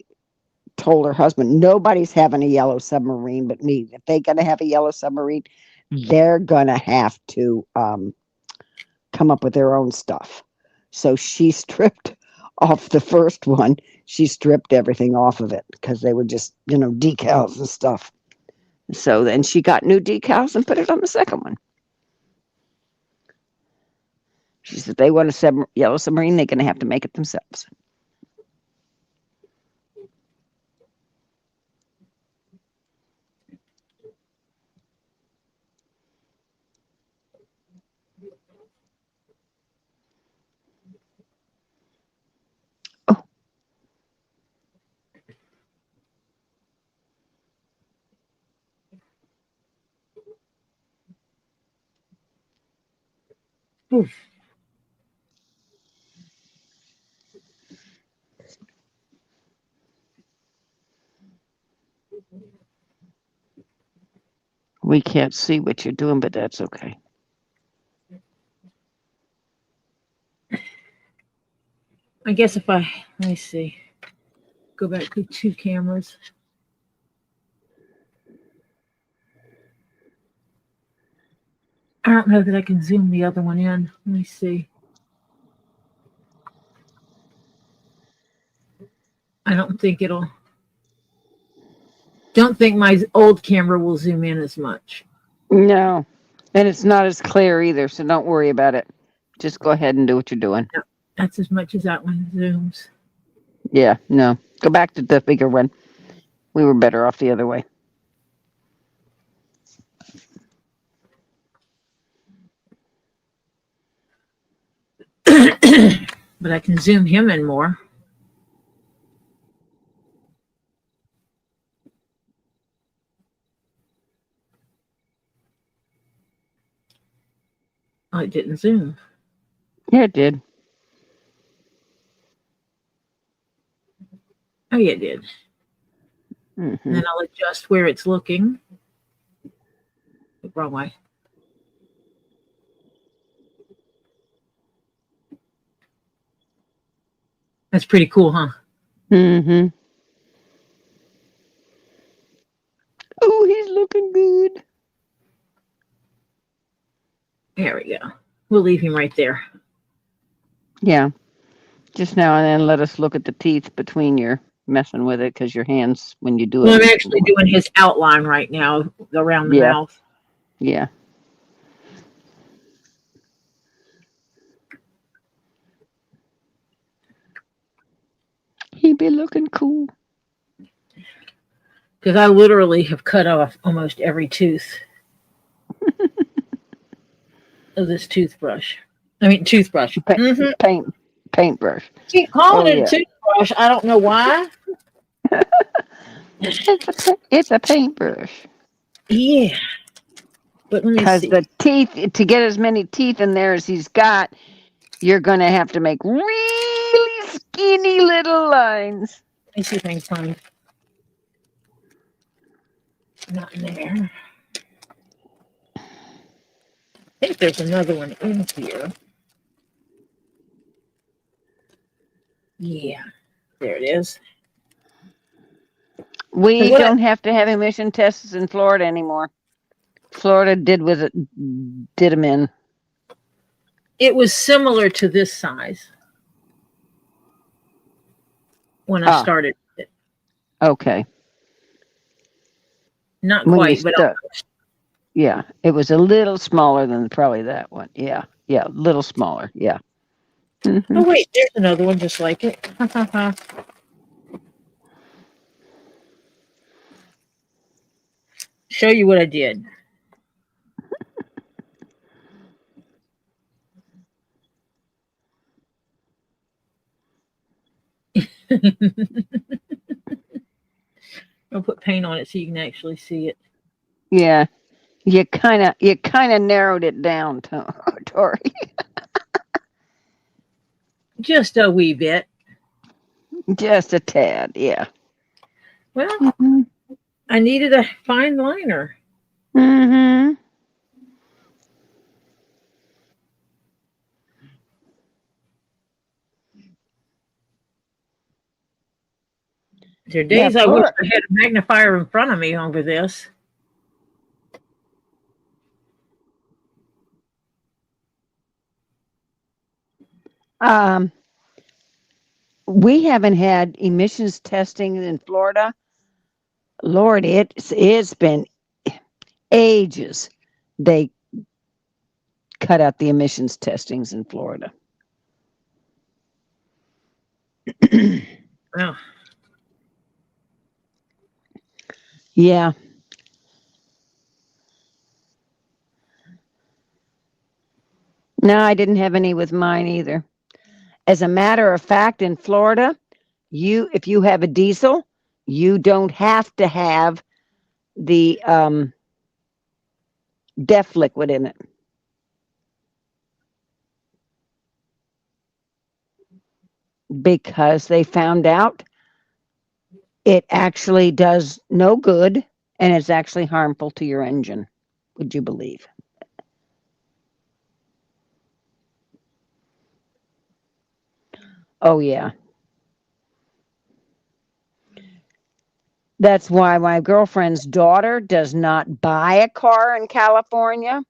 Speaker 2: told her husband, nobody's having a yellow submarine but me. If they're going to have a yellow submarine, they're going to have to come up with their own stuff. So she stripped off the first one. She stripped everything off of it because they were just, decals and stuff. So then she got new decals and put it on the second one. She said, they want a yellow submarine, they're going to have to make it themselves. Oh.
Speaker 1: Oof.
Speaker 2: We can't see what you're doing, but that's okay.
Speaker 1: I guess let me see, go back to 2 cameras. I don't know that I can zoom the other one in. Let me see. I don't think my old camera will zoom in as much.
Speaker 2: No, and it's not as clear either, so don't worry about it. Just go ahead and do what you're doing.
Speaker 1: No, that's as much as that one zooms.
Speaker 2: Yeah, no. Go back to the bigger one. We were better off the other way.
Speaker 1: But I can zoom him in more. Oh, it didn't zoom.
Speaker 2: Yeah, it did.
Speaker 1: Oh, yeah, it did.
Speaker 2: Mm-hmm.
Speaker 1: And then I'll adjust where it's looking. Wrong way. That's pretty cool, huh?
Speaker 2: Mm-hmm. Oh, he's looking good.
Speaker 1: There we go. We'll leave him right there.
Speaker 2: Yeah. Just now and then let us look at the teeth between your messing with it because your hands, when you do it.
Speaker 1: Well, I'm actually doing his outline right now around the mouth.
Speaker 2: Yeah. He be looking cool.
Speaker 1: Because I literally have cut off almost every tooth of this toothbrush. Toothbrush.
Speaker 2: Paintbrush.
Speaker 1: Keep calling it a toothbrush. I don't know why.
Speaker 2: It's a paintbrush.
Speaker 1: Yeah. But let me see.
Speaker 2: Because the teeth, to get as many teeth in there as he's got, you're going to have to make really skinny little lines.
Speaker 1: Let me see if I can find. Not in there. I think there's another one in here. Yeah. There it is.
Speaker 2: We don't have to have emission tests in Florida anymore. Florida did them in.
Speaker 1: It was similar to this size when I started it.
Speaker 2: Okay.
Speaker 1: Not quite, but
Speaker 2: yeah, it was a little smaller than probably that one. Yeah, a little smaller. Yeah.
Speaker 1: Oh, wait, there's another one just like it. Show you what I did. I'll put paint on it so you can actually see it.
Speaker 2: Yeah. You kind of narrowed it down, Tori.
Speaker 1: Just a wee bit.
Speaker 2: Just a tad, yeah.
Speaker 1: Well, I needed a fine liner.
Speaker 2: Mm-hmm.
Speaker 1: There are days I wish I had a magnifier in front of me over this.
Speaker 2: We haven't had emissions testing in Florida. Lord, it's been ages. They cut out the emissions testings in Florida.
Speaker 1: Oh.
Speaker 2: Yeah. No, I didn't have any with mine either. As a matter of fact, in Florida, if you have a diesel, you don't have to have the DEF liquid in it. Because they found out it actually does no good and it's actually harmful to your engine. Would you believe? Oh, yeah. That's why my girlfriend's daughter does not buy a car in California.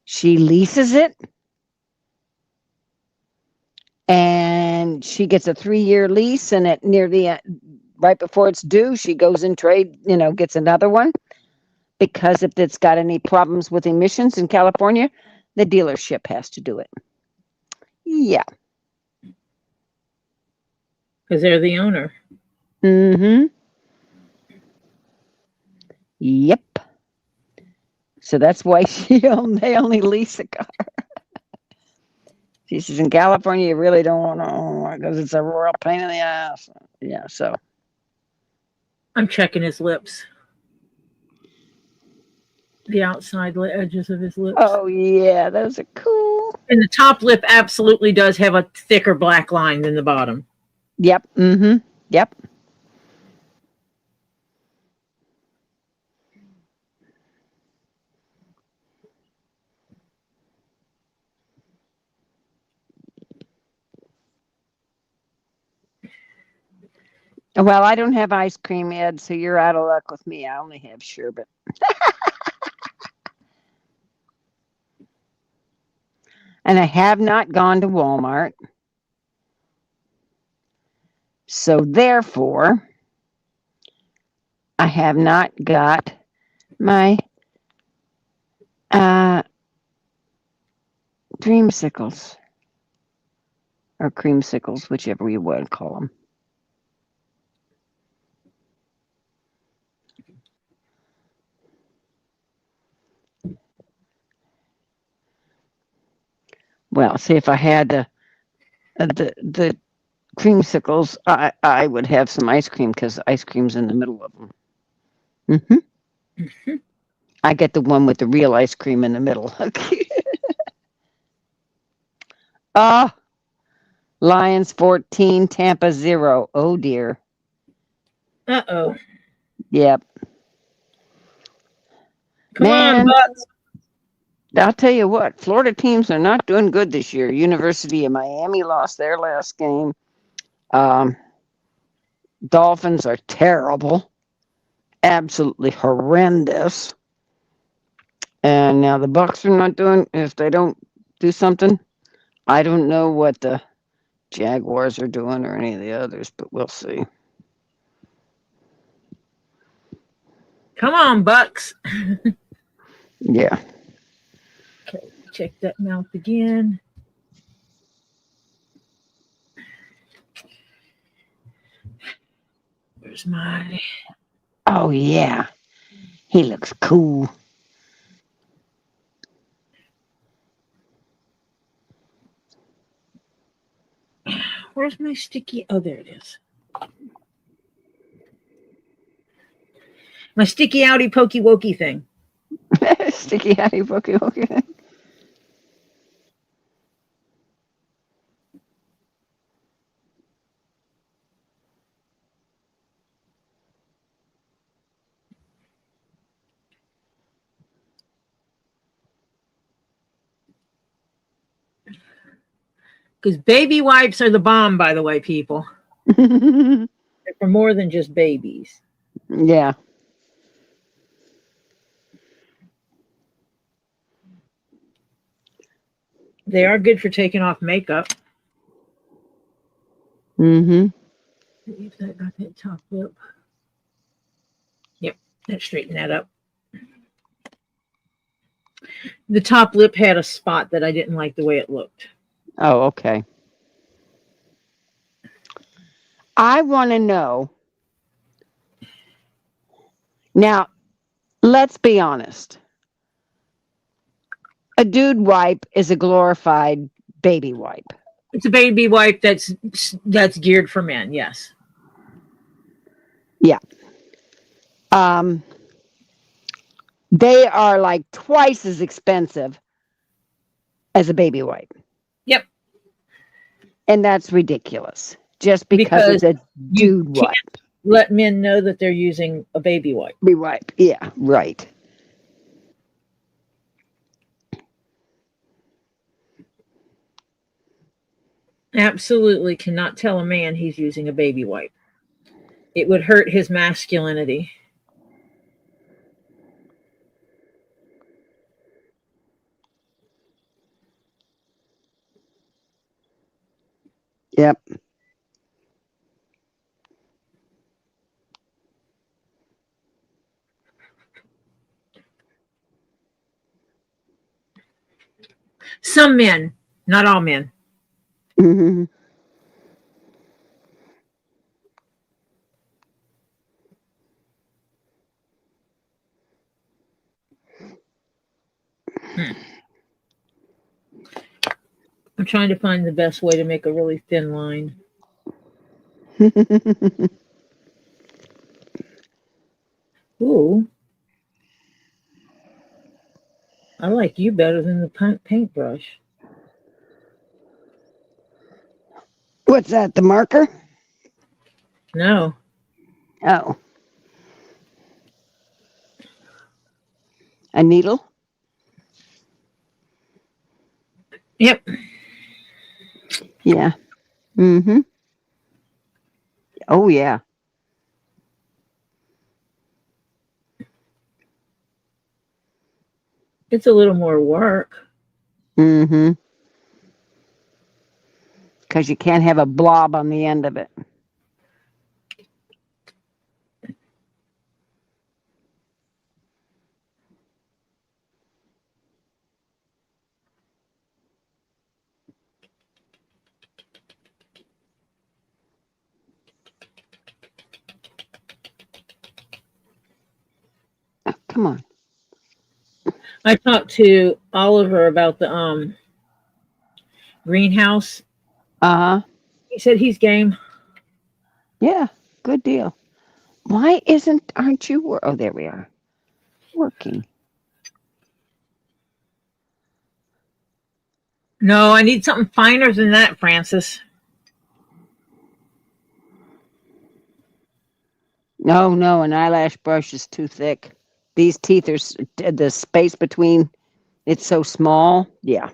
Speaker 2: She leases it. And she gets a 3-year lease, and at near the right before it's due, she goes in trade, gets another one. Because if it's got any problems with emissions in California, the dealership has to do it. Yeah.
Speaker 1: Because they're the owner.
Speaker 2: Mm-hmm. Yep. So that's why they only lease a car. She says, in California, you really don't want to own one because it's a real pain in the ass. Yeah, so.
Speaker 1: I'm checking his lips. The outside edges of his lips.
Speaker 2: Oh, yeah, those are cool.
Speaker 1: And the top lip absolutely does have a thicker black line than the bottom.
Speaker 2: Yep. Mm-hmm. Yep. Well, I don't have ice cream, Ed, so you're out of luck with me. I only have sherbet. And I have not gone to Walmart. So therefore, I have not got my dreamsicles or creamsicles, whichever you want to call them. Well, see, if I had the creamsicles, I would have some ice cream because ice cream's in the middle of them. Mm-hmm. I get the one with the real ice cream in the middle. Lions 14, Tampa 0. Oh dear.
Speaker 1: Uh-oh.
Speaker 2: Yep.
Speaker 1: Come on, Bucks.
Speaker 2: I'll tell you what, Florida teams are not doing good this year. University of Miami lost their last game. Dolphins are terrible. Absolutely horrendous. And now the Bucks are not doing, if they don't do something, I don't know what the Jaguars are doing or any of the others, but we'll see.
Speaker 1: Come on, Bucks.
Speaker 2: Yeah.
Speaker 1: Okay, check that mouth again. Where's my...
Speaker 2: Oh, yeah. He looks cool.
Speaker 1: Where's my sticky? Oh, there it is. My sticky outy pokey wokey thing.
Speaker 2: Sticky outy pokey wokey.
Speaker 1: Because baby wipes are the bomb, by the way, people. They're for more than just babies.
Speaker 2: Yeah.
Speaker 1: They are good for taking off makeup.
Speaker 2: Mm-hmm.
Speaker 1: If that got that top lip. Yep, that straightened that up. The top lip had a spot that I didn't like the way it looked.
Speaker 2: Oh, okay. I want to know. Now, let's be honest. A dude wipe is a glorified baby wipe.
Speaker 1: It's a baby wipe that's geared for men, yes.
Speaker 2: Yeah. They are like twice as expensive as a baby wipe.
Speaker 1: Yep.
Speaker 2: And that's ridiculous. Just because it's a dude wipe.
Speaker 1: Let men know that they're using a baby wipe.
Speaker 2: Baby wipe. Yeah, right.
Speaker 1: Absolutely cannot tell a man he's using a baby wipe. It would hurt his masculinity.
Speaker 2: Yep.
Speaker 1: Some men, not all men.
Speaker 2: Mm-hmm.
Speaker 1: I'm trying to find the best way to make a really thin line. Ooh. I like you better than the paintbrush.
Speaker 2: What's that, the marker?
Speaker 1: No.
Speaker 2: Oh. A needle?
Speaker 1: Yep.
Speaker 2: Yeah. Mm-hmm. Oh, yeah.
Speaker 1: It's a little more work.
Speaker 2: Mm-hmm. Because you can't have a blob on the end of it. Oh, come on.
Speaker 1: I talked to Oliver about the greenhouse.
Speaker 2: Uh-huh.
Speaker 1: He said he's game.
Speaker 2: Yeah, good deal. Why aren't you, oh, there we are, working.
Speaker 1: No, I need something finer than that, Francis.
Speaker 2: No, an eyelash brush is too thick. These teeth are, the space between, it's so small. Yeah.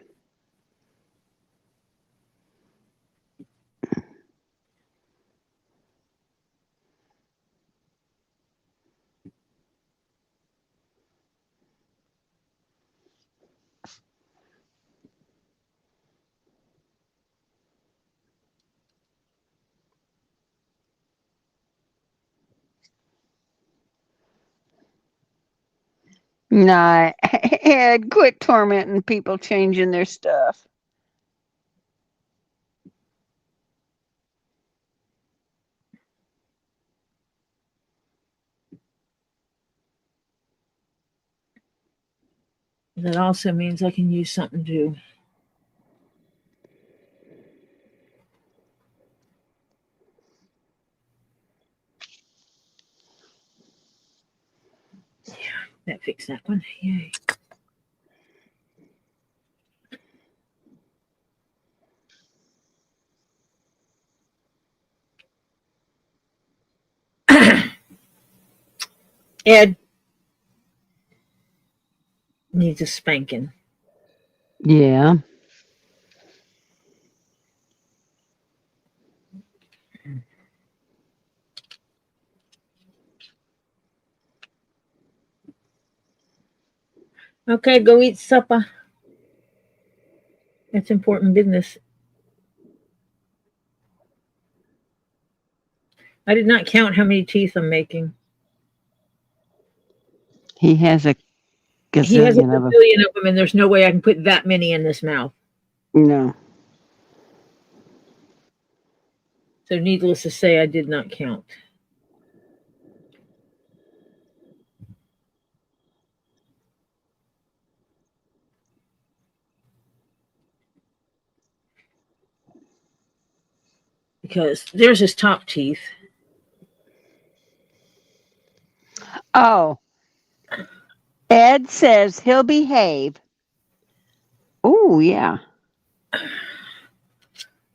Speaker 2: Nah, Ed, quit tormenting people changing their stuff.
Speaker 1: That also means I can use something to that fixed that one. Yay. Ed needs a spanking.
Speaker 2: Yeah.
Speaker 1: Okay, go eat supper. That's important business. I did not count how many teeth I'm making.
Speaker 2: He has a
Speaker 1: He has a
Speaker 2: gazillion of them.
Speaker 1: gazillion of them, and there's no way I can put that many in this mouth.
Speaker 2: No.
Speaker 1: So needless to say, I did not count. Because there's his top teeth.
Speaker 2: Oh. Ed says he'll behave. Oh, yeah.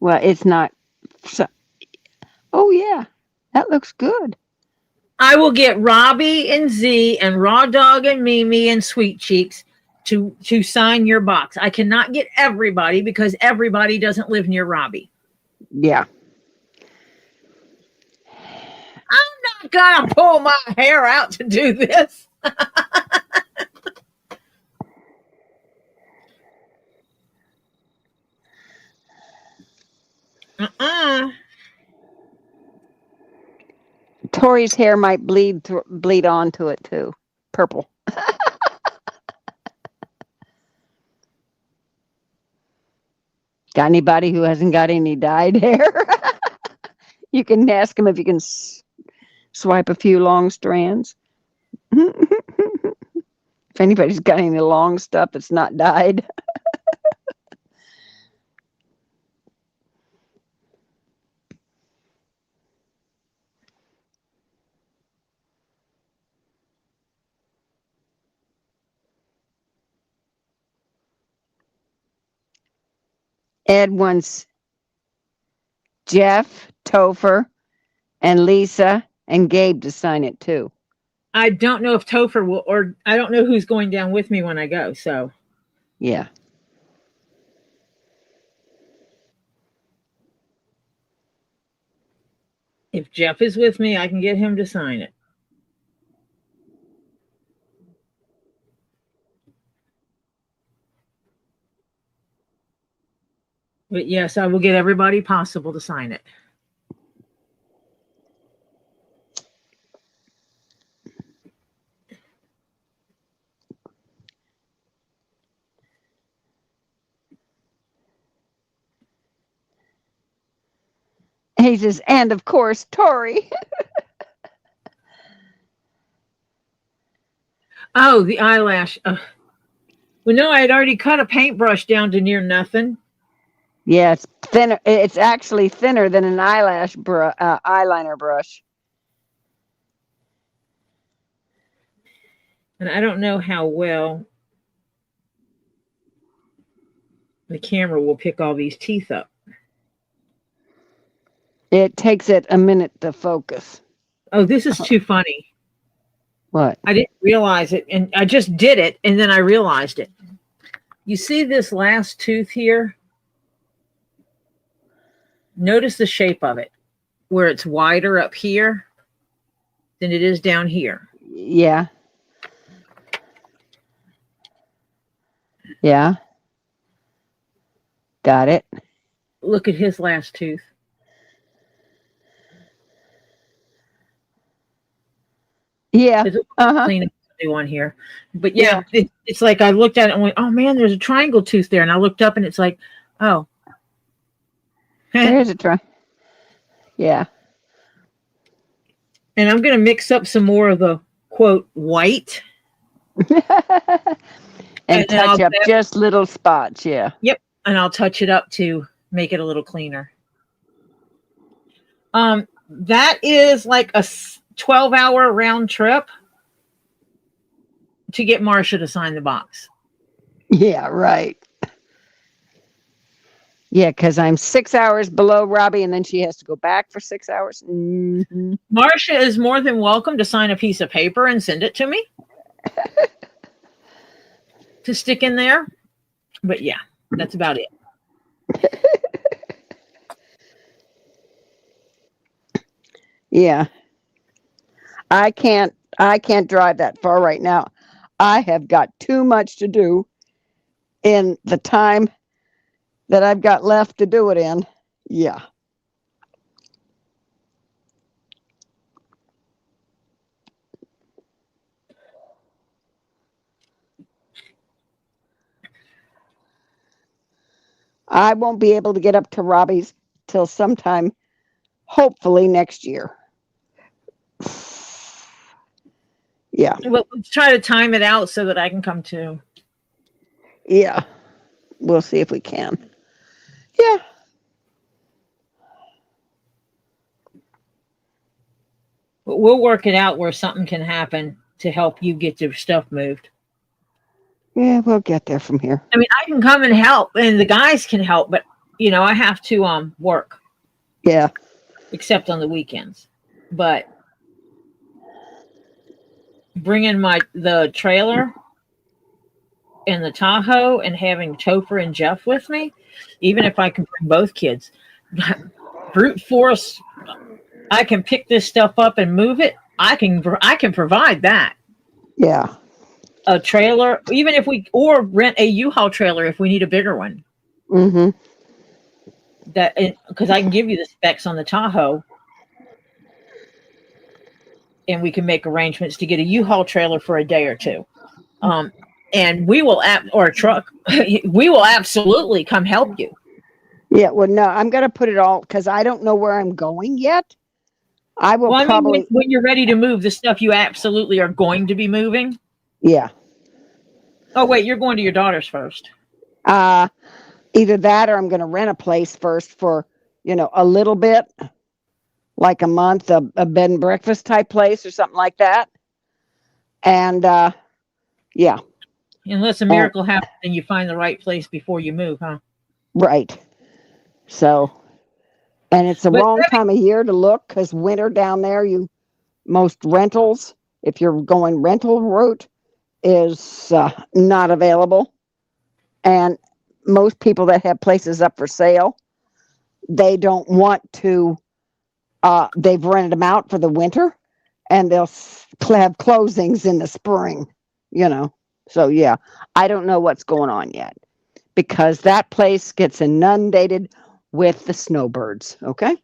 Speaker 2: Well, it's not. So, oh, yeah. That looks good.
Speaker 1: I will get Robbie and Z and Raw Dog and Mimi and Sweet Cheeks to sign your box. I cannot get everybody because everybody doesn't live near Robbie.
Speaker 2: Yeah.
Speaker 1: I'm not gonna pull my hair out to do this.
Speaker 2: Tori's hair might bleed onto it too. Purple. Got anybody who hasn't got any dyed hair? You can ask him if you can swipe a few long strands. If anybody's got any long stuff that's not dyed. Ed wants Jeff, Topher, and Lisa, and Gabe to sign it too.
Speaker 1: I don't know if Topher will, or I don't know who's going down with me when I go. So
Speaker 2: yeah.
Speaker 1: If Jeff is with me, I can get him to sign it. But yes, I will get everybody possible to sign it.
Speaker 2: He says, and of course, Tori.
Speaker 1: Oh, the eyelash. Well, no, I had already cut a paintbrush down to near nothing.
Speaker 2: Yeah, it's thinner. It's actually thinner than an eyeliner brush.
Speaker 1: And I don't know how well the camera will pick all these teeth up.
Speaker 2: It takes it a minute to focus.
Speaker 1: Oh, this is too funny.
Speaker 2: What?
Speaker 1: I didn't realize it, and I just did it, and then I realized it. You see this last tooth here? Notice the shape of it, where it's wider up here than it is down here.
Speaker 2: Yeah. Yeah. Got it.
Speaker 1: Look at his last tooth.
Speaker 2: Yeah.
Speaker 1: Clean one here. But yeah. It's like I looked at it and went, oh man, there's a triangle tooth there. And I looked up and it's like, oh.
Speaker 2: There's a try. Yeah.
Speaker 1: And I'm going to mix up some more of the, quote, white.
Speaker 2: And
Speaker 1: then
Speaker 2: touch up just little spots, yeah.
Speaker 1: Yep, and I'll touch it up to make it a little cleaner. That is like a 12-hour round trip to get Marcia to sign the box.
Speaker 2: Yeah, right. Yeah, because I'm 6 hours below Robbie, and then she has to go back for 6 hours. Mm-hmm.
Speaker 1: Marcia is more than welcome to sign a piece of paper and send it to me to stick in there. But yeah, that's about it.
Speaker 2: Yeah. I can't drive that far right now. I have got too much to do in the time that I've got left to do it in. Yeah. I won't be able to get up to Robbie's till sometime, hopefully next year. Yeah.
Speaker 1: Well, let's try to time it out so that I can come too.
Speaker 2: Yeah. We'll see if we can. Yeah.
Speaker 1: But we'll work it out where something can happen to help you get your stuff moved.
Speaker 2: Yeah, we'll get there from here.
Speaker 1: I mean, I can come and help, and the guys can help, but I have to work.
Speaker 2: Yeah.
Speaker 1: Except on the weekends. But bringing the trailer and the Tahoe and having Topher and Jeff with me, even if I can bring both kids, brute force, I can pick this stuff up and move it. I can provide that.
Speaker 2: Yeah.
Speaker 1: A trailer, even if or rent a U-Haul trailer if we need a bigger one.
Speaker 2: Mm-hmm.
Speaker 1: Because I can give you the specs on the Tahoe, and we can make arrangements to get a U-Haul trailer for a day or two. And we will or a truck. We will absolutely come help you.
Speaker 2: Yeah. Well, no, I'm gonna put it all because I don't know where I'm going yet. I will probably
Speaker 1: mean, when you're ready to move the stuff you absolutely are going to be moving.
Speaker 2: Yeah.
Speaker 1: Oh wait, you're going to your daughter's first.
Speaker 2: Either that or I'm going to rent a place first for a little bit, like a month, a bed and breakfast type place or something like that. And yeah.
Speaker 1: Unless a miracle happens and you find the right place before you move, huh?
Speaker 2: Right. So, and it's the wrong time of year to look because winter down there, most rentals, if you're going rental route, is not available. And most people that have places up for sale, they don't want to, they've rented them out for the winter and they'll have closings in the spring, So yeah, I don't know what's going on yet because that place gets inundated with the snowbirds. Okay.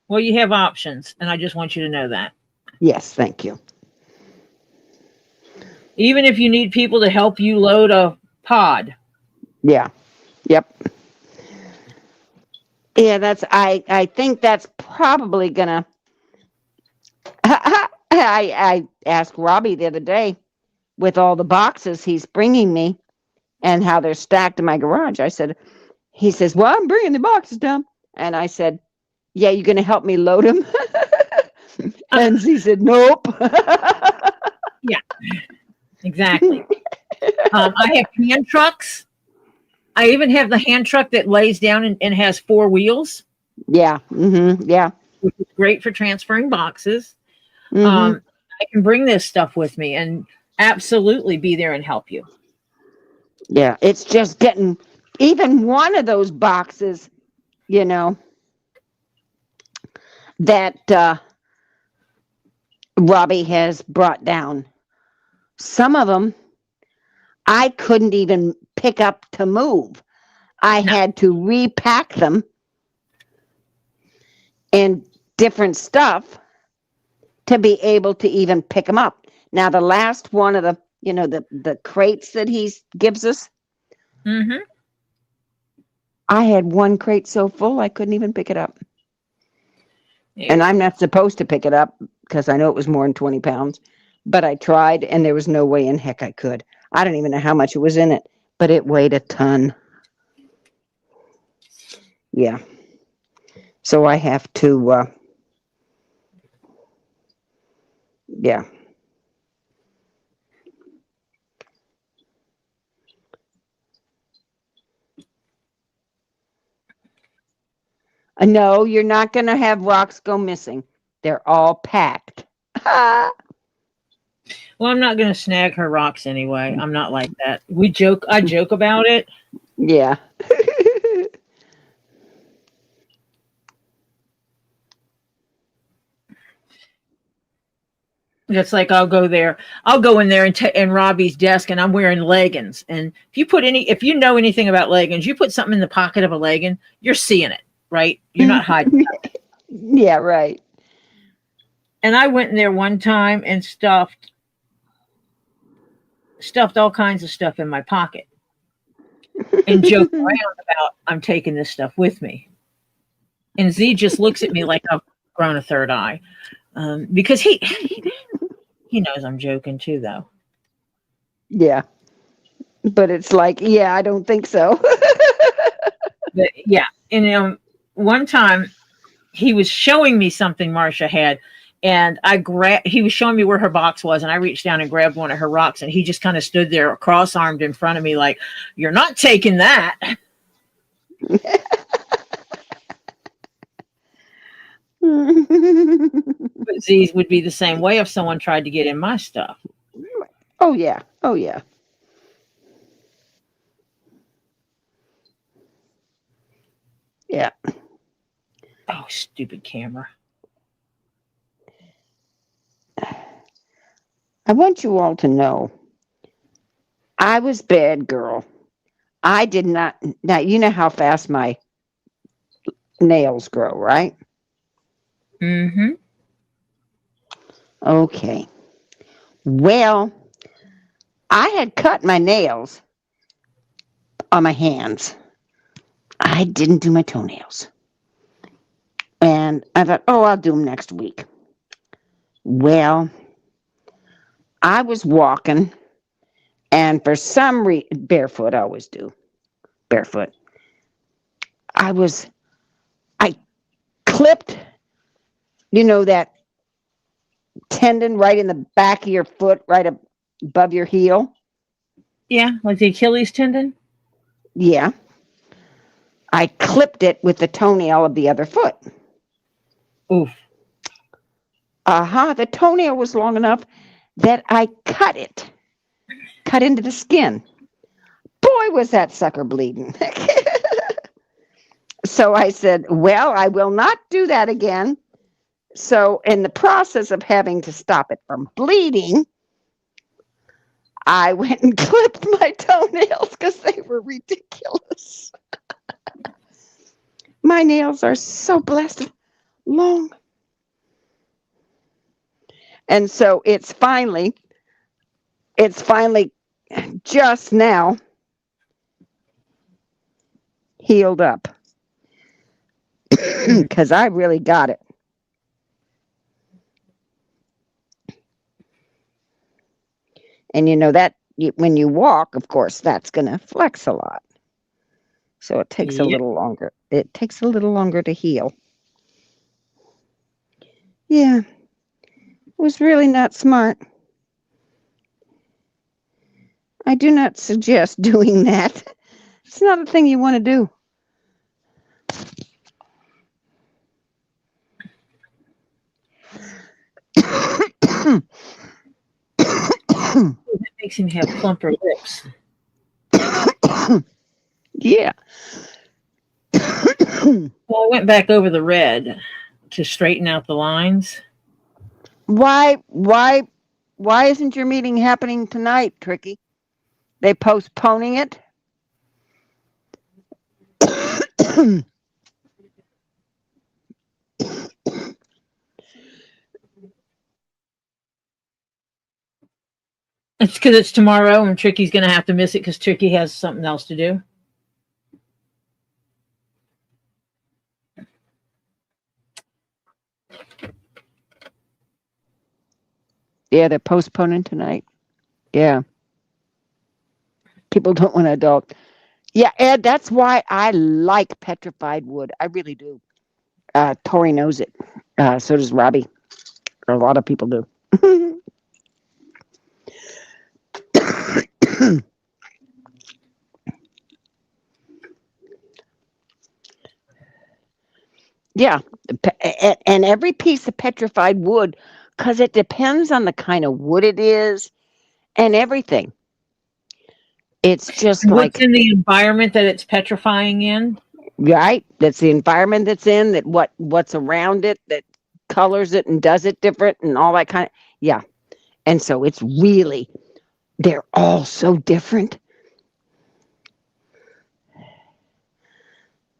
Speaker 1: Well, you have options, and I just want you to know that.
Speaker 2: Yes, thank you.
Speaker 1: Even if you need people to help you load a pod.
Speaker 2: Yeah. Yep. Yeah, I think that's probably gonna I asked Robbie the other day with all the boxes he's bringing me and how they're stacked in my garage. He says, well, I'm bringing the boxes down. And I said, yeah, you're going to help me load them? And he said, nope.
Speaker 1: Yeah, exactly. I have hand trucks. I even have the hand truck that lays down and has 4 wheels.
Speaker 2: Yeah. Mm-hmm. Yeah.
Speaker 1: Which is great for transferring boxes.
Speaker 2: Mm-hmm.
Speaker 1: I can bring this stuff with me and absolutely be there and help you.
Speaker 2: Yeah, it's just getting even one of those boxes, that Robbie has brought down. Some of them I couldn't even pick up to move. I had to repack them in different stuff to be able to even pick them up. Now, the last one of the, the crates that he gives us,
Speaker 1: mm-hmm.
Speaker 2: I had one crate so full I couldn't even pick it up.
Speaker 1: Yeah.
Speaker 2: And I'm not supposed to pick it up because I know it was more than 20 pounds, but I tried and there was no way in heck I could. I don't even know how much it was in it, but it weighed a ton. Yeah. So I have to, yeah. No, you're not going to have rocks go missing. They're all packed.
Speaker 1: Well, I'm not going to snag her rocks anyway. I'm not like that. I joke about it.
Speaker 2: Yeah.
Speaker 1: It's like I'll go in there and Robbie's desk, and I'm wearing leggings. And if you know anything about leggings, you put something in the pocket of a legging, you're seeing it, right? You're not hiding it.
Speaker 2: Yeah, right.
Speaker 1: And I went in there one time and stuffed all kinds of stuff in my pocket and joked around about I'm taking this stuff with me. And Z just looks at me like I've grown a third eye, because he knows I'm joking too, though.
Speaker 2: Yeah. But it's like, yeah, I don't think so.
Speaker 1: But yeah. And one time he was showing me something Marsha had, and he was showing me where her box was, and I reached down and grabbed one of her rocks, and he just kind of stood there cross-armed in front of me like, you're not taking that. But Z's would be the same way if someone tried to get in my stuff.
Speaker 2: Oh, yeah. Oh, yeah. Yeah.
Speaker 1: Oh, stupid camera.
Speaker 2: I want you all to know I was bad girl. I did not. Now, you know how fast my nails grow, right?
Speaker 1: Mm-hmm.
Speaker 2: Okay. Well, I had cut my nails on my hands. I didn't do my toenails. And I thought, oh, I'll do them next week. Well, I was walking, and for some reason, barefoot, I always do. Barefoot. I clipped, that tendon right in the back of your foot, right above your heel.
Speaker 1: Yeah, like the Achilles tendon.
Speaker 2: Yeah. I clipped it with the toenail of the other foot.
Speaker 1: Oof.
Speaker 2: The toenail was long enough that I cut into the skin. Boy, was that sucker bleeding. So I said, well, I will not do that again. So in the process of having to stop it from bleeding, I went and clipped my toenails because they were ridiculous. My nails are so blessed long. And so it's finally just now healed up because I really got it. And that when you walk, of course, that's going to flex a lot. So it takes a little longer. It takes a little longer to heal. Yeah. It was really not smart. I do not suggest doing that. It's not a thing you want to do.
Speaker 1: It makes him have plumper lips.
Speaker 2: Yeah.
Speaker 1: Well, I went back over the red to straighten out the lines.
Speaker 2: Why isn't your meeting happening tonight, Tricky? They postponing it?
Speaker 1: It's because it's tomorrow and Tricky's going to have to miss it because Tricky has something else to do.
Speaker 2: Yeah, they're postponing tonight. Yeah. People don't want to adult. Yeah, Ed, that's why I like petrified wood. I really do. Tori knows it. So does Robbie. A lot of people do. Yeah, and every piece of petrified wood, because it depends on the kind of wood it is and everything. It's just
Speaker 1: And what's
Speaker 2: like,
Speaker 1: in the environment that it's petrifying in?
Speaker 2: right, that's the environment that's in, that what's around it that colors it and does it different and all that kind of, yeah. And so it's really, they're all so different.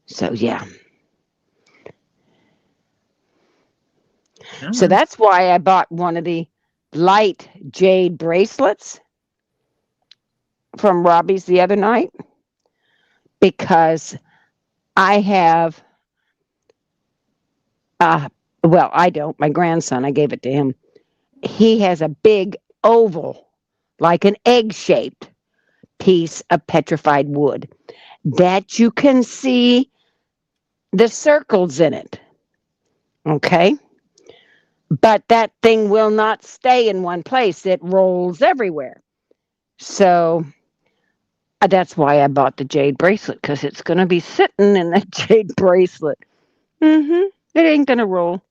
Speaker 2: So yeah. So that's why I bought one of the light jade bracelets from Robbie's the other night, because I have, well, I don't. My grandson, I gave it to him. He has a big oval, like an egg-shaped piece of petrified wood that you can see the circles in it. Okay? But that thing will not stay in one place. It rolls everywhere. So that's why I bought the jade bracelet, because it's going to be sitting in that jade bracelet. It ain't going to roll.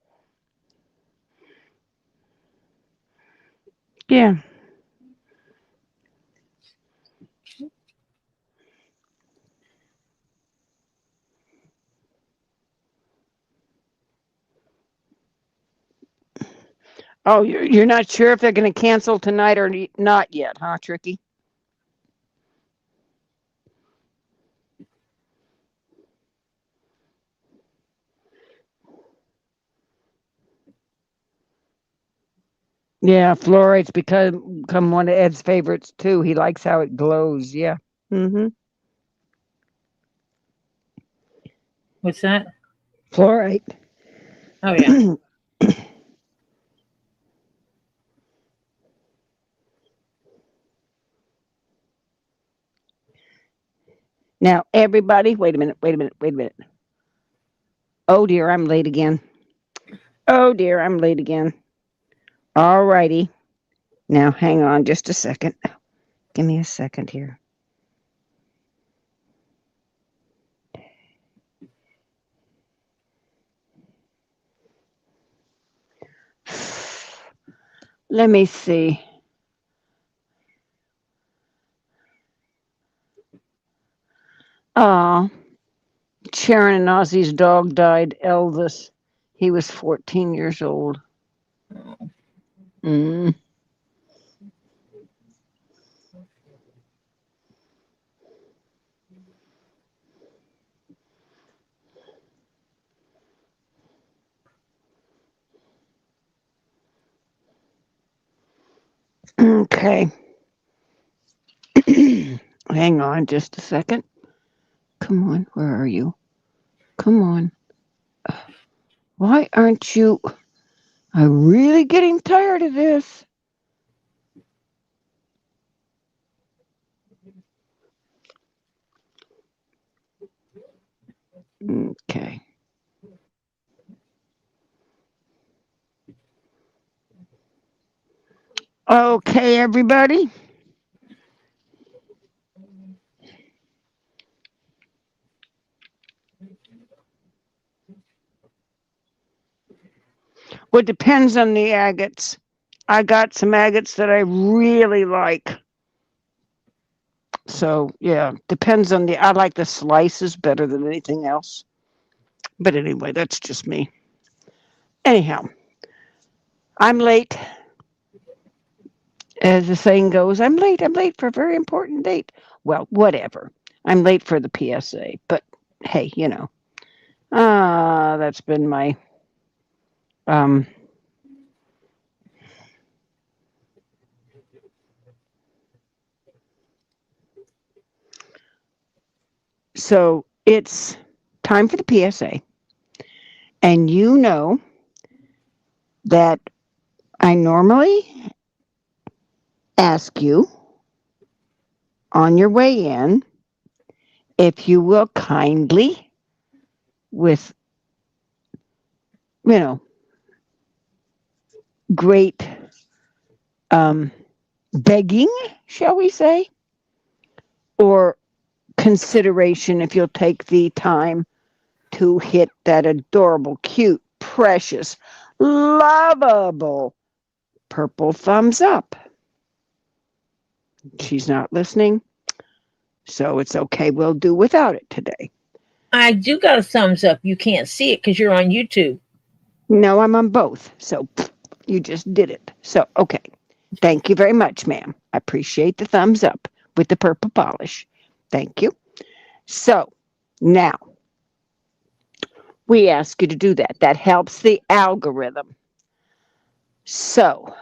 Speaker 2: Yeah. Oh, you're not sure if they're going to cancel tonight or not yet, huh, Tricky? Yeah, fluoride's become one of Ed's favorites too. He likes how it glows. Yeah.
Speaker 1: What's that?
Speaker 2: Fluoride.
Speaker 1: Oh yeah.
Speaker 2: Now, everybody, wait a minute. Oh dear, I'm late again. All righty. Now, hang on just a second. Give me a second here. Let me see. Oh, Sharon and Ozzy's dog died, Elvis. He was 14 years old. Mm. Okay. Hang on just a second. Come on, where are you? Come on. Why aren't you? I'm really getting tired of this. Okay. Okay, everybody. Well, it depends on the agates. I got some agates that I really like. So, yeah, depends on I like the slices better than anything else. But anyway, that's just me. Anyhow, I'm late. As the saying goes, I'm late for a very important date. Well, whatever. I'm late for the PSA, but hey, that's been my so it's time for the PSA. And you know that I normally ask you on your way in, if you will kindly, with, great begging, shall we say, or consideration, if you'll take the time to hit that adorable, cute, precious, lovable purple thumbs up. She's not listening, so it's okay. We'll do without it today.
Speaker 1: I do got a thumbs up. You can't see it because you're on YouTube.
Speaker 2: No, I'm on both, so you just did it. So, okay. Thank you very much, ma'am. I appreciate the thumbs up with the purple polish. Thank you. So, now, we ask you to do that. That helps the algorithm. So,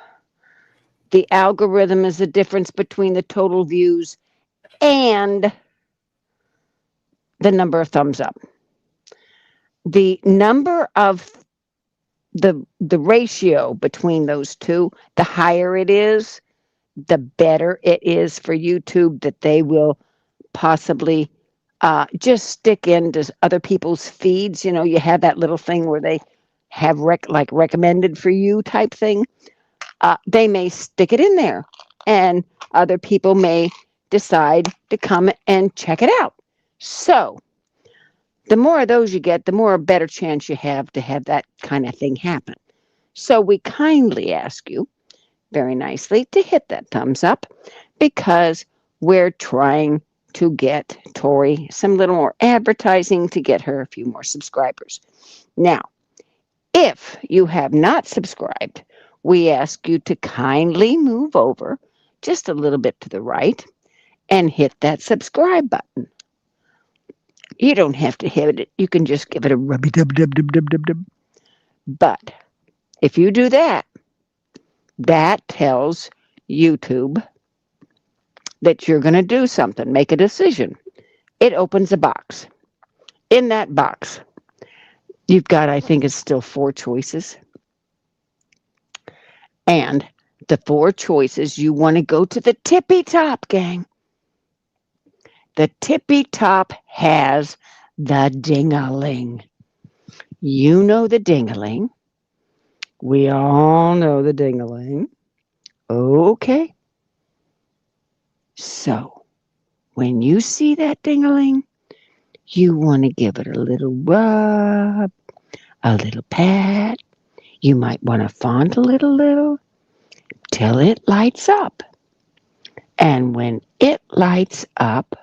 Speaker 2: the algorithm is the difference between the total views and the number of thumbs up. The number of the ratio between those two, the higher it is, the better it is for YouTube, that they will possibly just stick into other people's feeds. You have that little thing where they have recommended for you type thing. They may stick it in there, and other people may decide to come and check it out. So the more of those you get, the more a better chance you have to have that kind of thing happen. So we kindly ask you very nicely to hit that thumbs up, because we're trying to get Tori some little more advertising to get her a few more subscribers. Now, if you have not subscribed, we ask you to kindly move over just a little bit to the right and hit that subscribe button. You don't have to hit it. You can just give it a rubby dub dub dub dub dub dub. But if you do that, that tells YouTube that you're going to do something, make a decision. It opens a box. In that box, you've got, I think it's still 4 choices. And the 4 choices, you want to go to the tippy top, gang. The tippy top has the ding-a-ling. You know the ding-a-ling. We all know the ding-a-ling. Okay. So, when you see that ding-a-ling, you want to give it a little rub, a little pat. You might want to fondle it a little till it lights up. And when it lights up,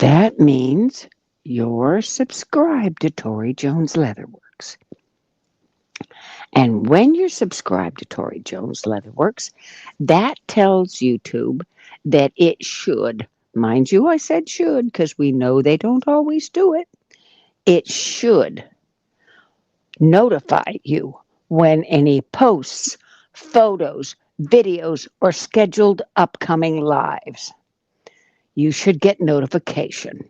Speaker 2: that means you're subscribed to Tori Jones Leatherworks. And when you're subscribed to Tori Jones Leatherworks, that tells YouTube that it should, mind you, I said should, because we know they don't always do it. It should notify you when any posts, photos, videos, or scheduled upcoming lives. You should get notification.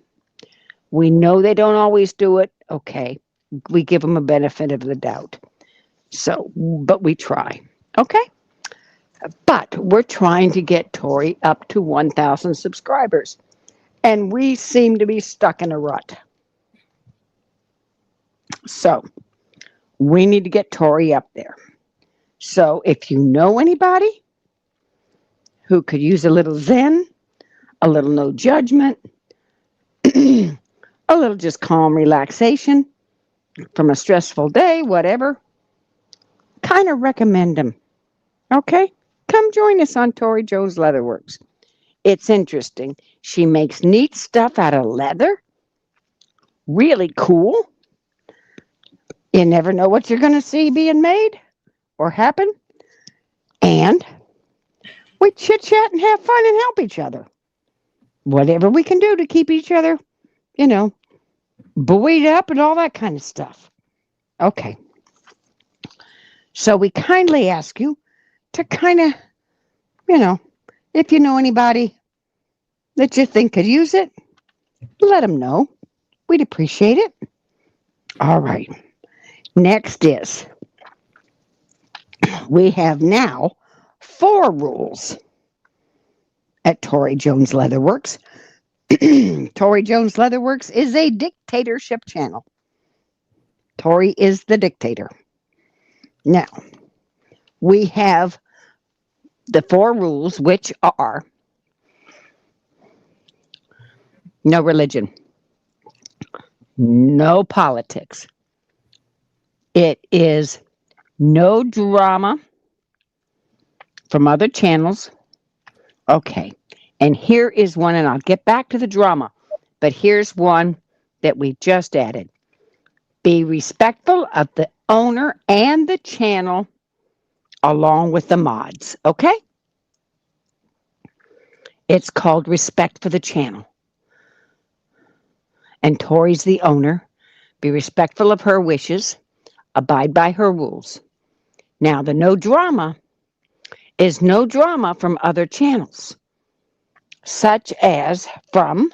Speaker 2: We know they don't always do it. Okay. We give them a benefit of the doubt. So, but we try. Okay. But we're trying to get Tori up to 1,000 subscribers. And we seem to be stuck in a rut. So, we need to get Tori up there. So, if you know anybody who could use a little zen, a little no judgment, a little just calm relaxation from a stressful day, whatever, kind of recommend them. Okay? Come join us on Tori Jones Leatherworks. It's interesting. She makes neat stuff out of leather. Really cool. You never know what you're going to see being made or happen. And we chit-chat and have fun and help each other. Whatever we can do to keep each other, buoyed up and all that kind of stuff. Okay. So we kindly ask you to kind of, if you know anybody that you think could use it, let them know. We'd appreciate it. All right. Next is, we have now 4 rules. at Tori Jones Leatherworks. Tori Jones Leatherworks is a dictatorship channel. Tori is the dictator. Now, we have the 4 rules, which are no religion, no politics. It is no drama from other channels. Okay, and here is one, and I'll get back to the drama, but here's one that we just added. Be respectful of the owner and the channel along with the mods, okay? It's called Respect for the Channel. And Tori's the owner. Be respectful of her wishes. Abide by her rules. Now, the no drama is no drama from other channels, such as from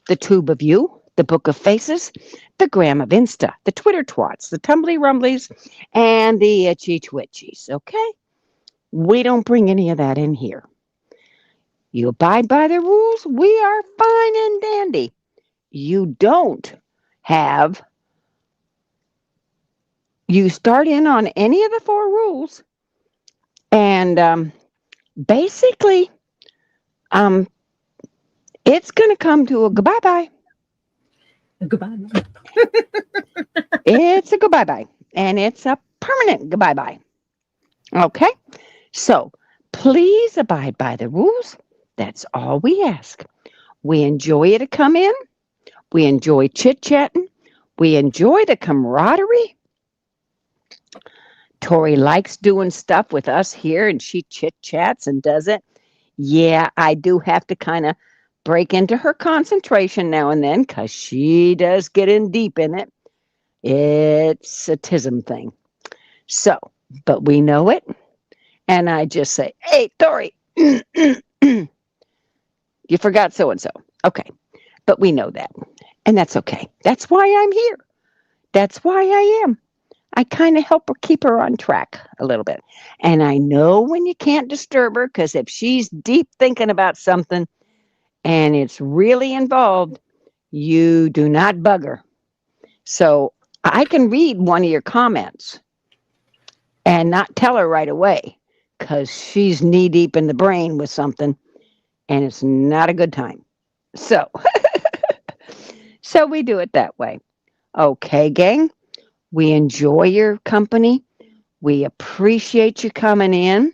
Speaker 2: the Tube of You, the Book of Faces, the Gram of Insta, the Twitter Twats, the Tumbly Rumblies, and the Itchy Twitchies, okay? We don't bring any of that in here. You abide by the rules, we are fine and dandy. You don't have, you start in on any of the 4 rules, and basically, it's going to come to a goodbye-bye.
Speaker 1: Goodbye.
Speaker 2: It's a goodbye-bye, and it's a permanent goodbye-bye. Okay? So, please abide by the rules. That's all we ask. We enjoy you to come in. We enjoy chit-chatting. We enjoy the camaraderie. Tori likes doing stuff with us here, and she chit-chats and does it. Yeah, I do have to kind of break into her concentration now and then because she does get in deep in it. It's a tism thing. So, but we know it. And I just say, hey, Tori, you forgot so-and-so. Okay. But we know that. And that's okay. That's why I'm here. That's why I am. I kind of help her keep her on track a little bit. And I know when you can't disturb her, because if she's deep thinking about something and it's really involved, you do not bug her. So I can read one of your comments and not tell her right away because she's knee deep in the brain with something and it's not a good time. So, so we do it that way. Okay, gang. We enjoy your company. We appreciate you coming in.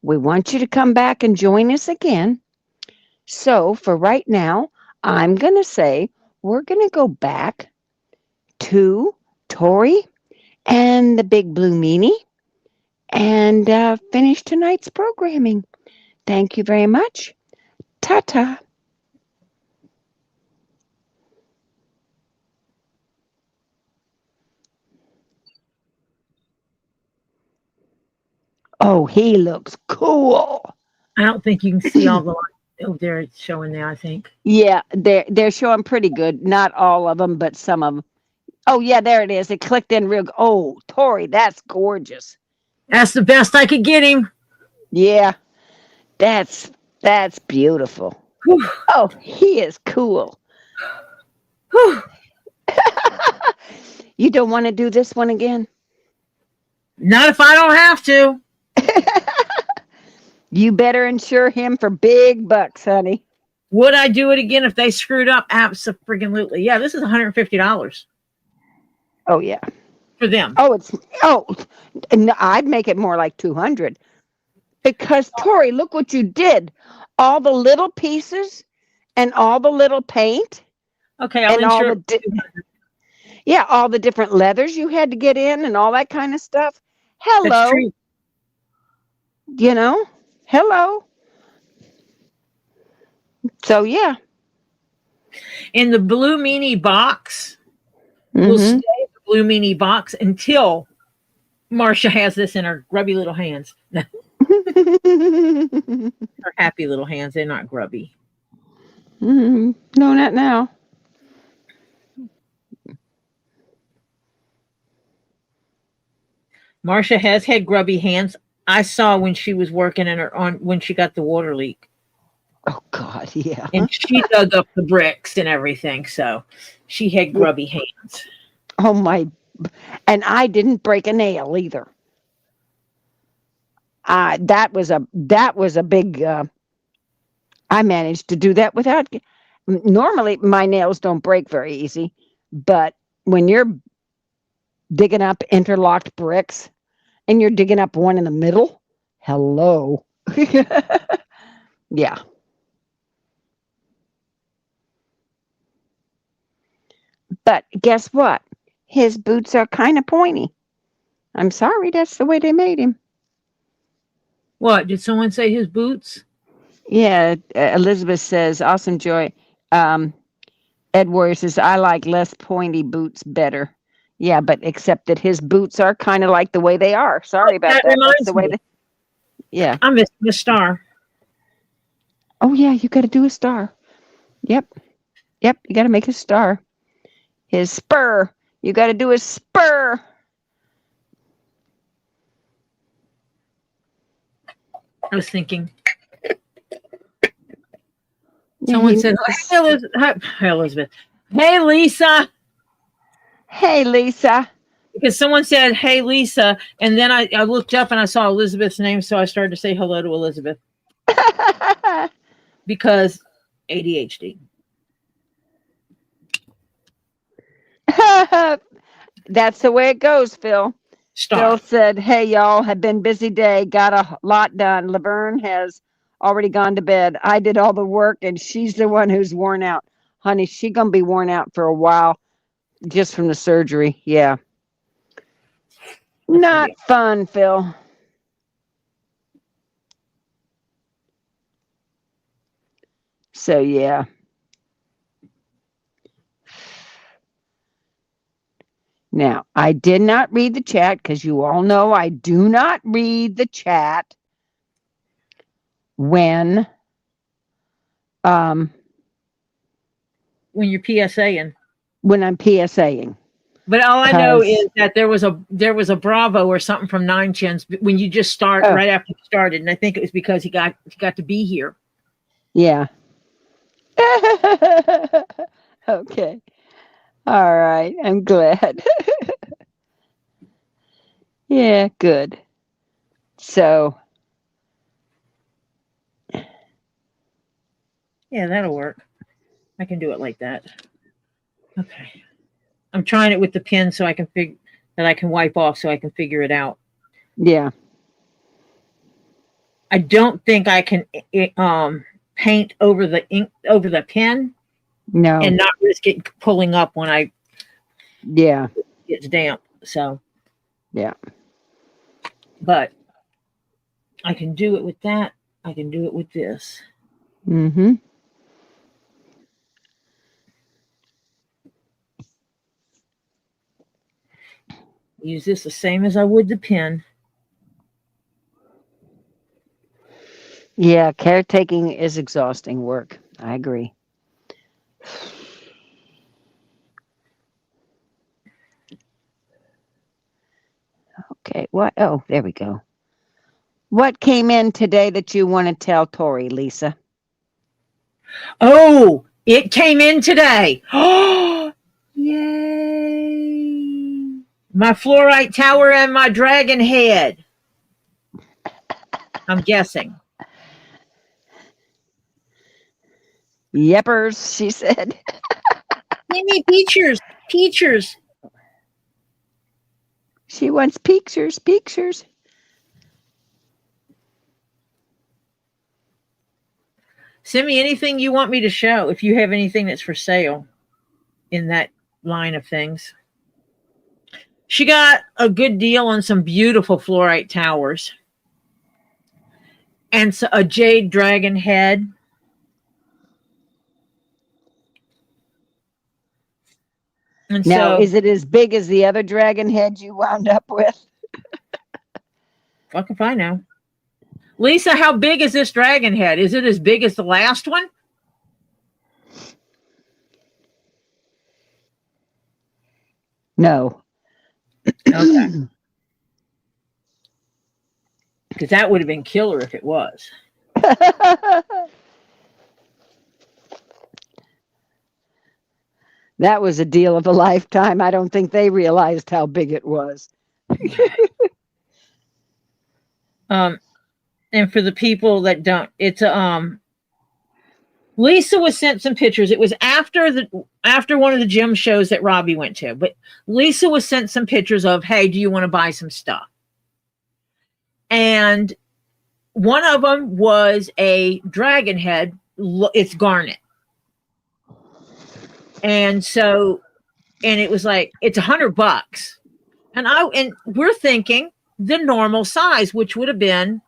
Speaker 2: We want you to come back and join us again. So for right now, I'm going to say we're going to go back to Tori and the Big Blue Meanie and finish tonight's programming. Thank you very much. Ta-ta. Oh, he looks cool.
Speaker 1: I don't think you can see all the lines. Oh, there it's showing now, I think.
Speaker 2: Yeah, they're showing pretty good. Not all of them, but some of them. Oh, yeah, there it is. It clicked in real. Oh, Tori, that's gorgeous.
Speaker 1: That's the best I could get him.
Speaker 2: Yeah, that's beautiful.
Speaker 1: Whew.
Speaker 2: Oh, he is cool.
Speaker 1: Whew.
Speaker 2: You don't want to do this one again?
Speaker 1: Not if I don't have to.
Speaker 2: You better insure him for big bucks, honey.
Speaker 1: Would I do it again if they screwed up? Absolutely. Yeah, this is $150
Speaker 2: Oh, yeah.
Speaker 1: for them.
Speaker 2: No, I'd make it more like 200. Because, Tori, look what you did. All the little pieces and all the little paint.
Speaker 1: Okay, I'll
Speaker 2: and all
Speaker 1: insure
Speaker 2: the all the different leathers you had to get in and all that kind of stuff. Hello.
Speaker 1: That's true.
Speaker 2: You know? Hello. So, yeah.
Speaker 1: In the Blue Meanie box, we'll stay in the Blue Meanie box until Marcia has this in her grubby little hands. Her happy little hands. They're not grubby.
Speaker 2: No, not now.
Speaker 1: Marcia has had grubby hands. I saw when she was working in her on when she got the water leak.
Speaker 2: Oh God, yeah.
Speaker 1: And she dug up the bricks and everything, so she had grubby hands.
Speaker 2: Oh my, and I didn't break a nail either. That was a big. I managed to do that without. Normally, my nails don't break very easy, but when you're digging up interlocked bricks and you're digging up one in the middle, hello, yeah. But guess what? His boots are kind of pointy. I'm sorry, that's the way they made him.
Speaker 1: What, did someone say his boots?
Speaker 2: Yeah, Elizabeth says, awesome joy. Ed Warrior says, I like less pointy boots better. Yeah, but except that his boots are kind of like the way they are. Sorry about that. That's the way they. Yeah.
Speaker 1: I'm missing a star.
Speaker 2: Oh yeah, you got to do a star. Yep. You got to make a star. His spur. You got to do a spur.
Speaker 1: I was thinking. Someone said, hey, Elizabeth. Hey, Lisa.
Speaker 2: Hey, Lisa.
Speaker 1: Because someone said, hey, Lisa. And then I looked up and I saw Elizabeth's name. So I started to say hello to Elizabeth. Because ADHD.
Speaker 2: That's the way it goes, Phil.
Speaker 1: Star.
Speaker 2: Phil said, hey, y'all, have been busy day. Got a lot done. Laverne has already gone to bed. I did all the work, and she's the one who's worn out. Honey, she going to be worn out for a while just from the surgery. Yeah. Not fun, Phil. So, yeah. Now, I did not read the chat because you all know I do not read the chat when
Speaker 1: you're PSAing.
Speaker 2: When I'm PSAing.
Speaker 1: But all I know is that there was a Bravo or something from Nine Chins when you just start right after you started, and I think it was because he got to be here.
Speaker 2: Yeah. Okay. All right. I'm glad. Yeah, good. So.
Speaker 1: Yeah, that'll work. I can do it like that. Okay. I'm trying it with the pen so I can I can wipe off so I can figure it out.
Speaker 2: Yeah.
Speaker 1: I don't think I can paint over the ink over the pen.
Speaker 2: No.
Speaker 1: And not risk it pulling up when it gets damp. So
Speaker 2: yeah.
Speaker 1: But I can do it with that. I can do it with this.
Speaker 2: Mm-hmm.
Speaker 1: Use this the same as I would the pen.
Speaker 2: Yeah, caretaking is exhausting work. I agree. Okay, what? Oh, there we go. What came in today that you want to tell Tori, Lisa?
Speaker 1: Oh, it came in today. Oh, yay. My fluorite tower and my dragon head. I'm guessing.
Speaker 2: Yeppers, she said.
Speaker 1: Give me pictures. Pictures.
Speaker 2: She wants pictures.
Speaker 1: Send me anything you want me to show if you have anything that's for sale in that line of things. She got a good deal on some beautiful fluorite towers and a jade dragon head. And
Speaker 2: now,
Speaker 1: so,
Speaker 2: is it as big as the other dragon head you wound up with?
Speaker 1: fuck if I know. Lisa, how big is this dragon head? Is it as big as the last one?
Speaker 2: No.
Speaker 1: Okay. Because that would have been killer if it was.
Speaker 2: That was a deal of a lifetime. I don't think they realized how big it was.
Speaker 1: And for the people that don't, it's Lisa was sent some pictures. It was after one of the gym shows that Robbie went to, but Lisa was sent some pictures of, hey, do you want to buy some stuff? And one of them was a dragon head. It's garnet. And so, and it was like, it's $100. And we're thinking the normal size, which would have been,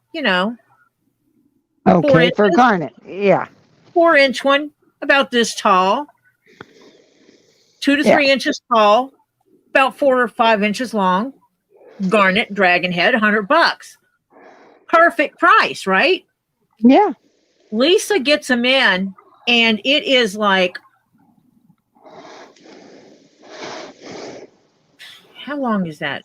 Speaker 2: Okay, for garnet. Yeah.
Speaker 1: 4-inch one, about this tall, 2 to 3 inches tall, about 4 or 5 inches long, garnet dragon head, $100. Perfect price, right?
Speaker 2: Yeah.
Speaker 1: Lisa gets them in, and it is like, how long is that?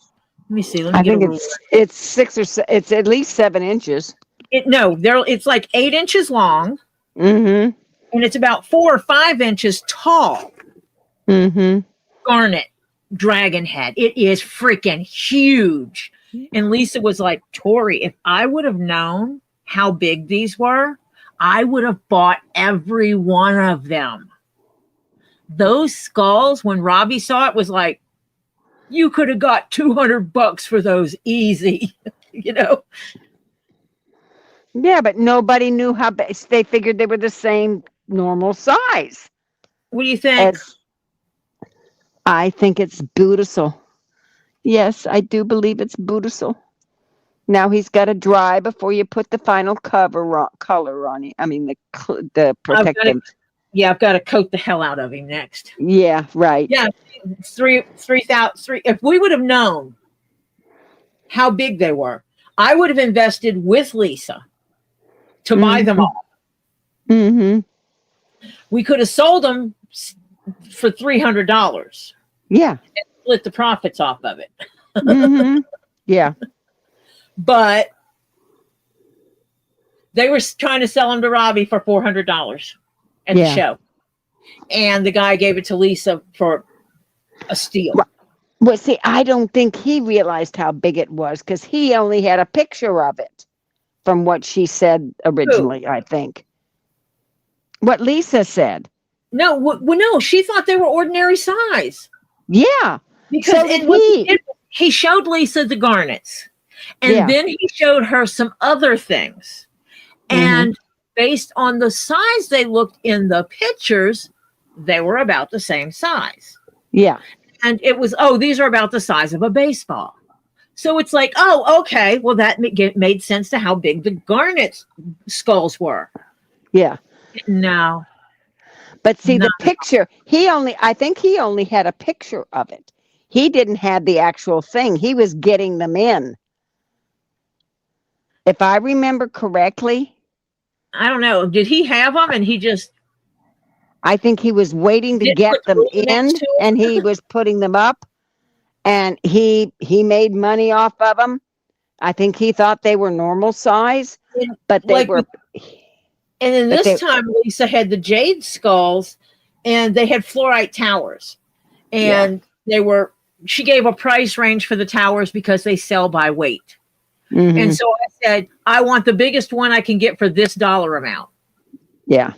Speaker 1: Let me see. Let me
Speaker 2: I
Speaker 1: get
Speaker 2: think
Speaker 1: a ruler.
Speaker 2: it's 6 or it's at least 7 inches.
Speaker 1: It's like 8 inches long.
Speaker 2: Mm-hmm.
Speaker 1: And it's about 4 or 5 inches tall.
Speaker 2: Mm-hmm.
Speaker 1: Garnet dragon head. It is freaking huge. And Lisa was like, Tori, if I would have known how big these were, I would have bought every one of them. Those skulls, when Robbie saw it, was like, you could have got $200 for those easy,
Speaker 2: Yeah, but nobody knew how big. They figured they were the same normal size.
Speaker 1: What do you think?
Speaker 2: I think it's beautiful. Yes, I do believe it's beautiful. Now he's got to dry before you put the final color on it. I mean, the protective.
Speaker 1: I've got to coat the hell out of him next.
Speaker 2: Yeah, right.
Speaker 1: Yeah, 3,000. If we would have known how big they were, I would have invested with Lisa to buy them all.
Speaker 2: Mm-hmm.
Speaker 1: We could have sold them for $300.
Speaker 2: Yeah.
Speaker 1: And split the profits off of it.
Speaker 2: Mm-hmm. Yeah.
Speaker 1: But they were trying to sell them to Robbie for $400 at the show. And the guy gave it to Lisa for a steal.
Speaker 2: Well, see, I don't think he realized how big it was because he only had a picture of it from what she said originally, I think. What Lisa said.
Speaker 1: No, she thought they were ordinary size.
Speaker 2: Yeah.
Speaker 1: Because he showed Lisa the garnets. And then he showed her some other things. And based on the size they looked in the pictures, they were about the same size.
Speaker 2: Yeah.
Speaker 1: And it was, these are about the size of a baseball. So it's like, okay, well, that made sense to how big the garnet skulls were.
Speaker 2: Yeah.
Speaker 1: No.
Speaker 2: But see, the picture, I think he only had a picture of it. He didn't have the actual thing. He was getting them in. If I remember correctly.
Speaker 1: I don't know. Did he have them and he just.
Speaker 2: I think he was waiting to get them in and he was putting them up and he made money off of them. I think he thought they were normal size, but they were.
Speaker 1: And then this time Lisa had the jade skulls and they had fluorite towers. And she gave a price range for the towers because they sell by weight. Mm-hmm. And so I said, I want the biggest one I can get for this dollar amount.
Speaker 2: Yeah.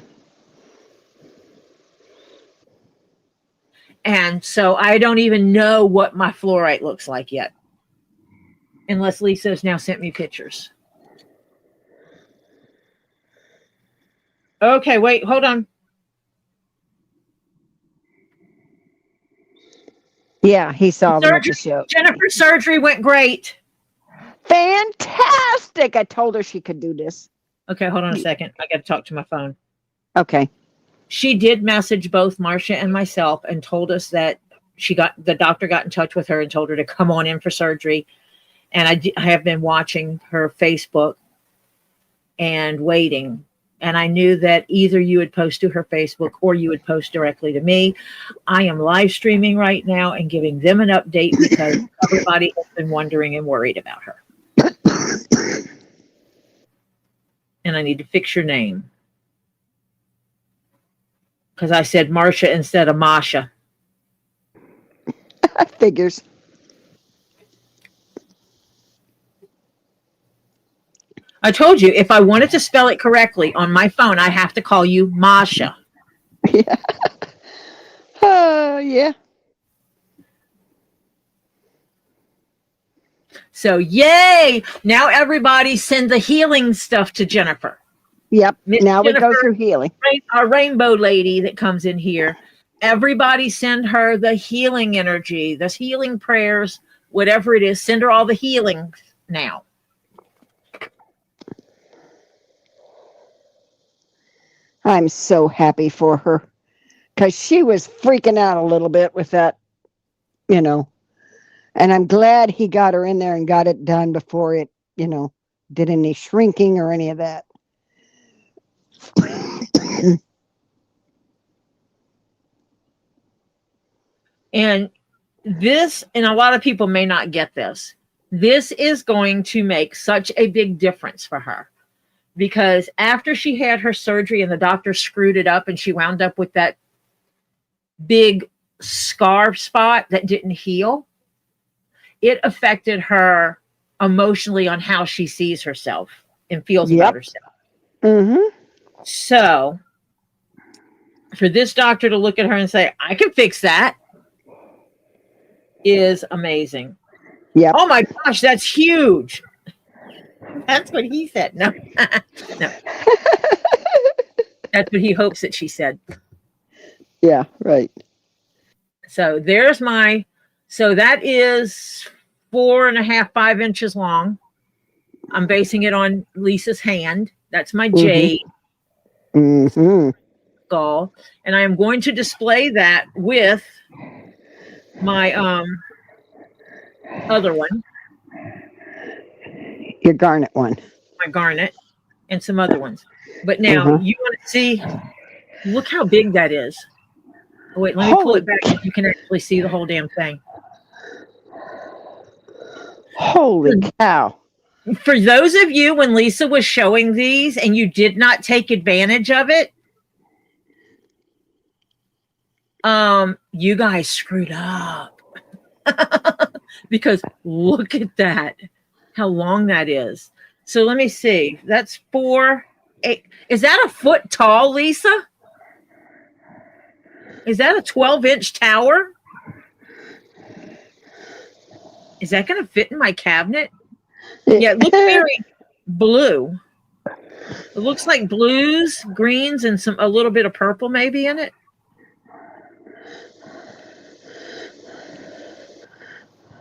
Speaker 1: And so I don't even know what my fluorite looks like yet. Unless Lisa has now sent me pictures. Okay, wait, hold on.
Speaker 2: Yeah, he saw them at the show.
Speaker 1: Jennifer's surgery went great.
Speaker 2: Fantastic. I told her she could do this.
Speaker 1: Okay, hold on a second. I got to talk to my phone.
Speaker 2: Okay.
Speaker 1: She did message both Marcia and myself and told us that the doctor got in touch with her and told her to come on in for surgery. And I have been watching her Facebook and waiting. And I knew that either you would post to her Facebook or you would post directly to me. I am live streaming right now and giving them an update because everybody has been wondering and worried about her. And I need to fix your name. Because I said Marcia instead of Masha.
Speaker 2: Figures.
Speaker 1: I told you, if I wanted to spell it correctly on my phone, I have to call you Masha.
Speaker 2: Yeah. Yeah.
Speaker 1: So yay! Now everybody send the healing stuff to Jennifer.
Speaker 2: Yep.
Speaker 1: Miss
Speaker 2: Now we
Speaker 1: Jennifer,
Speaker 2: go through healing.
Speaker 1: our rainbow lady that comes in here. Everybody send her the healing energy, the healing prayers, whatever it is. Send her all the healing now.
Speaker 2: I'm so happy for her because she was freaking out a little bit with that, and I'm glad he got her in there and got it done before it, did any shrinking or any of that.
Speaker 1: And this, and a lot of people may not get this, this is going to make such a big difference for her. Because after she had her surgery and the doctor screwed it up and she wound up with that big scar spot that didn't heal, it affected her emotionally on how she sees herself and feels about herself.
Speaker 2: Mm-hmm.
Speaker 1: So for this doctor to look at her and say, I can fix that, is amazing.
Speaker 2: Yep.
Speaker 1: Oh my gosh, that's huge. That's what he said. No. No. That's what he hopes that she said.
Speaker 2: Yeah, right.
Speaker 1: So there's so that is 4.5, 5 inches long. I'm basing it on Lisa's hand. That's my jade skull. And I am going to display that with my other one.
Speaker 2: Your garnet one.
Speaker 1: My garnet and some other ones. But now you want to see, look how big that is. Oh, wait, let me pull it back so you can actually see the whole damn thing.
Speaker 2: Holy cow.
Speaker 1: For those of you, when Lisa was showing these and you did not take advantage of it, you guys screwed up. Because look at that, how long that is. So let me see. That's 4, 8. Is that a foot tall, Lisa? Is that a 12-inch tower? Is that going to fit in my cabinet? Yeah, it looks very blue. It looks like blues, greens, and a little bit of purple maybe in it.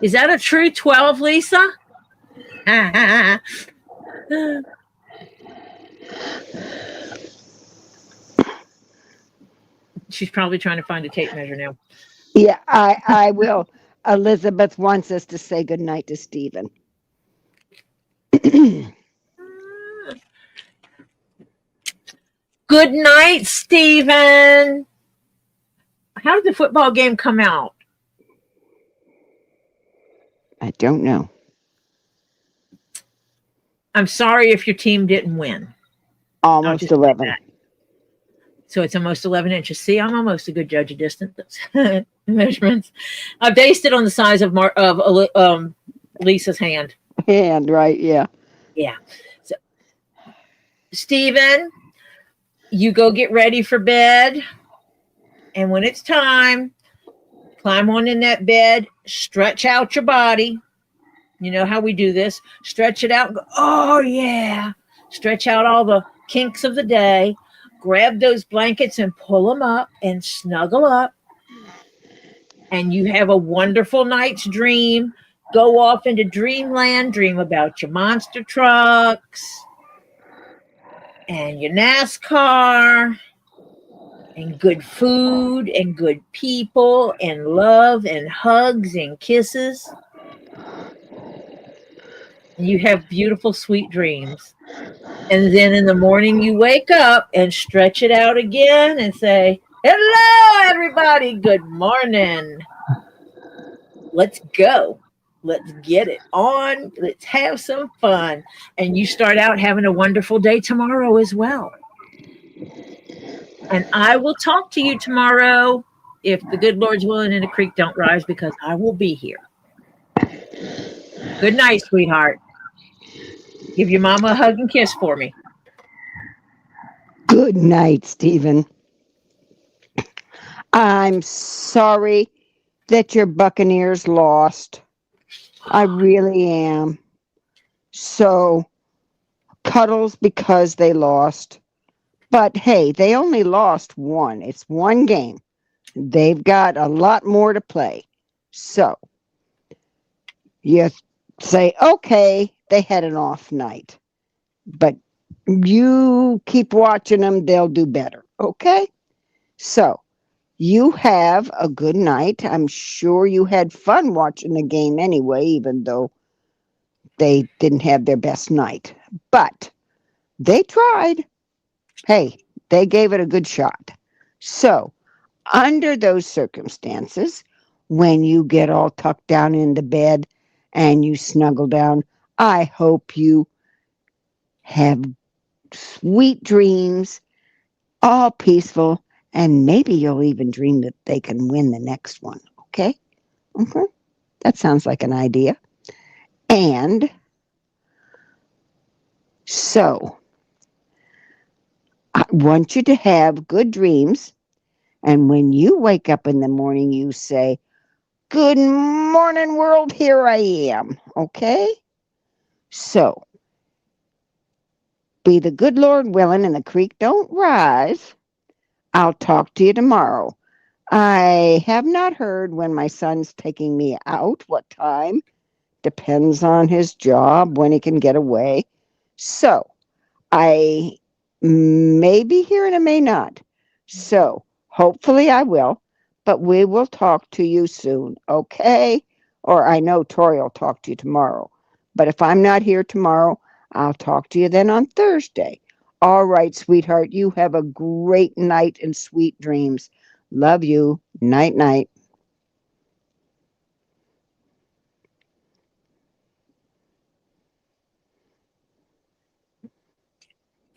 Speaker 1: Is that a true 12, Lisa? She's probably trying to find a tape measure now.
Speaker 2: Yeah, I will. Elizabeth wants us to say goodnight to Stephen.
Speaker 1: Good night, Stephen. How did the football game come out?
Speaker 2: I don't know.
Speaker 1: I'm sorry if your team didn't win.
Speaker 2: Almost 11.
Speaker 1: So it's almost 11 inches. See, I'm almost a good judge of distance measurements. I based it on the size of Lisa's hand.
Speaker 2: Hand, right? Yeah.
Speaker 1: Yeah. So, Stephen, you go get ready for bed. And when it's time, climb on in that bed, stretch out your body. You know how we do this. Stretch it out. And go, oh, yeah. Stretch out all the kinks of the day. Grab those blankets and pull them up and snuggle up. And you have a wonderful night's dream. Go off into dreamland. Dream about your monster trucks and your NASCAR and good food and good people and love and hugs and kisses. And you have beautiful, sweet dreams. And then in the morning you wake up and stretch it out again and say, hello, everybody. Good morning. Let's go. Let's get it on. Let's have some fun. And you start out having a wonderful day tomorrow as well. And I will talk to you tomorrow. if the good Lord's willing and the creek don't rise, because I will be here. Good night, sweetheart. Give your mama a hug and kiss for me.
Speaker 2: Good night, Stephen. I'm sorry that your Buccaneers lost. I really am. So, cuddles because they lost. But hey, they only lost one. It's one game. They've got a lot more to play. So, you say, okay, they had an off night. But you keep watching them, they'll do better. Okay? So, you have a good night. I'm sure you had fun watching the game anyway, even though they didn't have their best night. But they tried. Hey, they gave it a good shot. So, under those circumstances, when you get all tucked down into bed and you snuggle down, I hope you have sweet dreams, all peaceful, and maybe you'll even dream that they can win the next one. Okay? Okay. That sounds like an idea. And so, I want you to have good dreams. And when you wake up in the morning, you say, good morning, world, here I am. Okay? So, be the good Lord willing and the creek don't rise. I'll talk to you tomorrow. I have not heard when my son's taking me out, what time. Depends on his job, when he can get away. So, I may be here and I may not. So, hopefully I will, but we will talk to you soon, okay? Or I know Tori will talk to you tomorrow. But if I'm not here tomorrow, I'll talk to you then on Thursday. All right, sweetheart, you have a great night and sweet dreams. Love you. Night, night.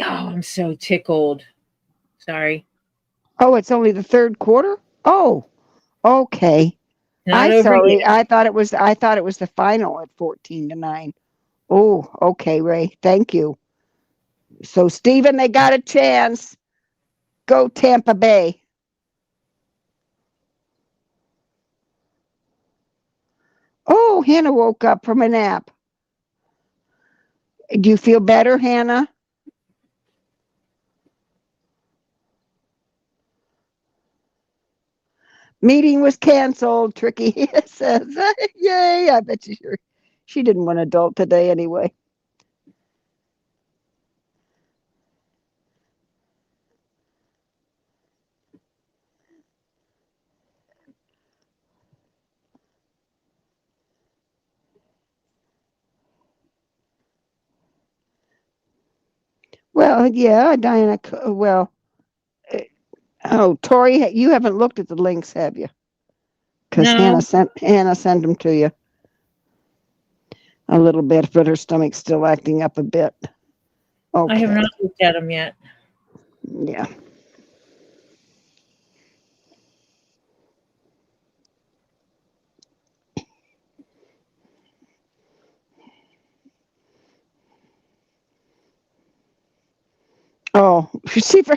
Speaker 1: Oh, I'm so tickled. Sorry.
Speaker 2: Oh, it's only the third quarter? Oh, okay.
Speaker 1: Not
Speaker 2: I
Speaker 1: over yet.
Speaker 2: sorry. I thought it was the final at 14-9. Oh, okay, Ray. Thank you. So, Stephen, they got a chance. Go Tampa Bay. Oh, Hannah woke up from a nap. Do you feel better, Hannah? Meeting was canceled, Tricky says. Yay, I bet you sure. She didn't want adult today anyway. Well, yeah, Diana. Well, oh, Tori, you haven't looked at the links, have you? Because
Speaker 1: No,
Speaker 2: Hannah sent them to you a little bit, but her stomach's still acting up a bit.
Speaker 1: I have
Speaker 2: Okay,
Speaker 1: not looked at them yet.
Speaker 2: yeah. Oh,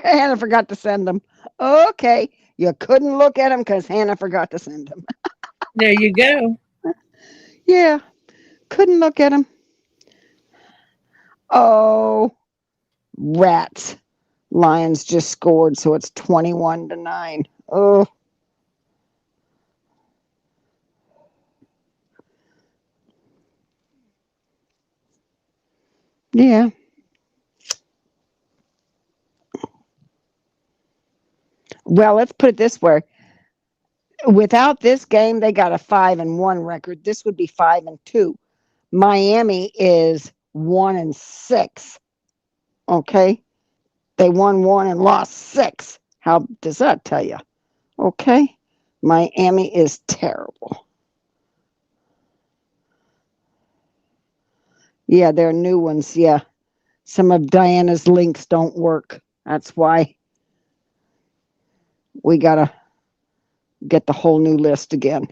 Speaker 2: Hannah forgot to send them. Okay, you couldn't look at them because Hannah forgot to send them.
Speaker 1: There you go.
Speaker 2: Yeah, couldn't look at them. Oh, rats. Lions just scored, so it's 21-9. Oh. Yeah. Well, let's put it this way. Without this game, they got a 5-1 record. This would be 5-2. Miami is 1-6. Okay. They won 1 and lost 6. How does that tell you? Okay. Miami is terrible. Yeah, they're new ones. Yeah. Some of Diana's links don't work. That's why we got to get the whole new list again.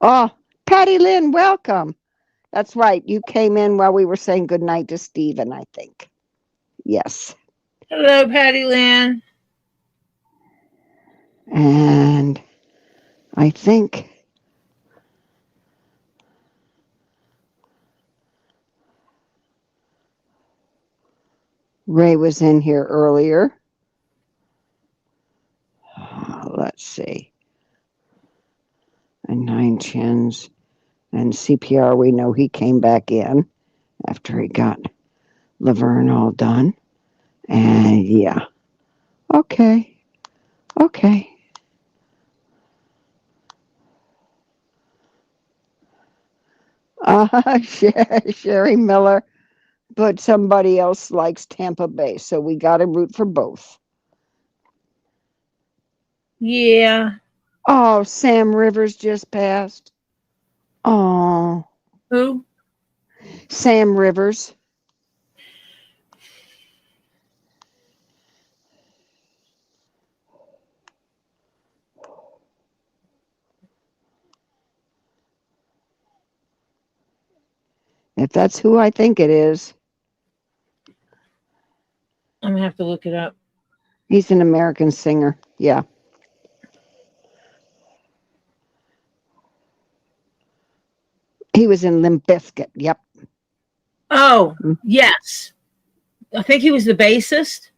Speaker 2: Oh, Patty Lynn, welcome. That's right. You came in while we were saying goodnight to Stephen, I think. Yes.
Speaker 1: Hello, Patty Lynn.
Speaker 2: And I think Ray was in here earlier. Let's see. And 9 chins. And CPR, we know he came back in after he got Laverne all done. And yeah. Okay. Okay. Sherry Miller, but somebody else likes Tampa Bay, so we got to root for both.
Speaker 1: Yeah.
Speaker 2: Oh, Sam Rivers just passed. Oh.
Speaker 1: Who?
Speaker 2: Sam Rivers. If that's who I think it is.
Speaker 1: I'm going to have to look it up.
Speaker 2: He's an American singer. Yeah. He was in Limp Bizkit. Yep.
Speaker 1: Oh, yes. I think he was the bassist.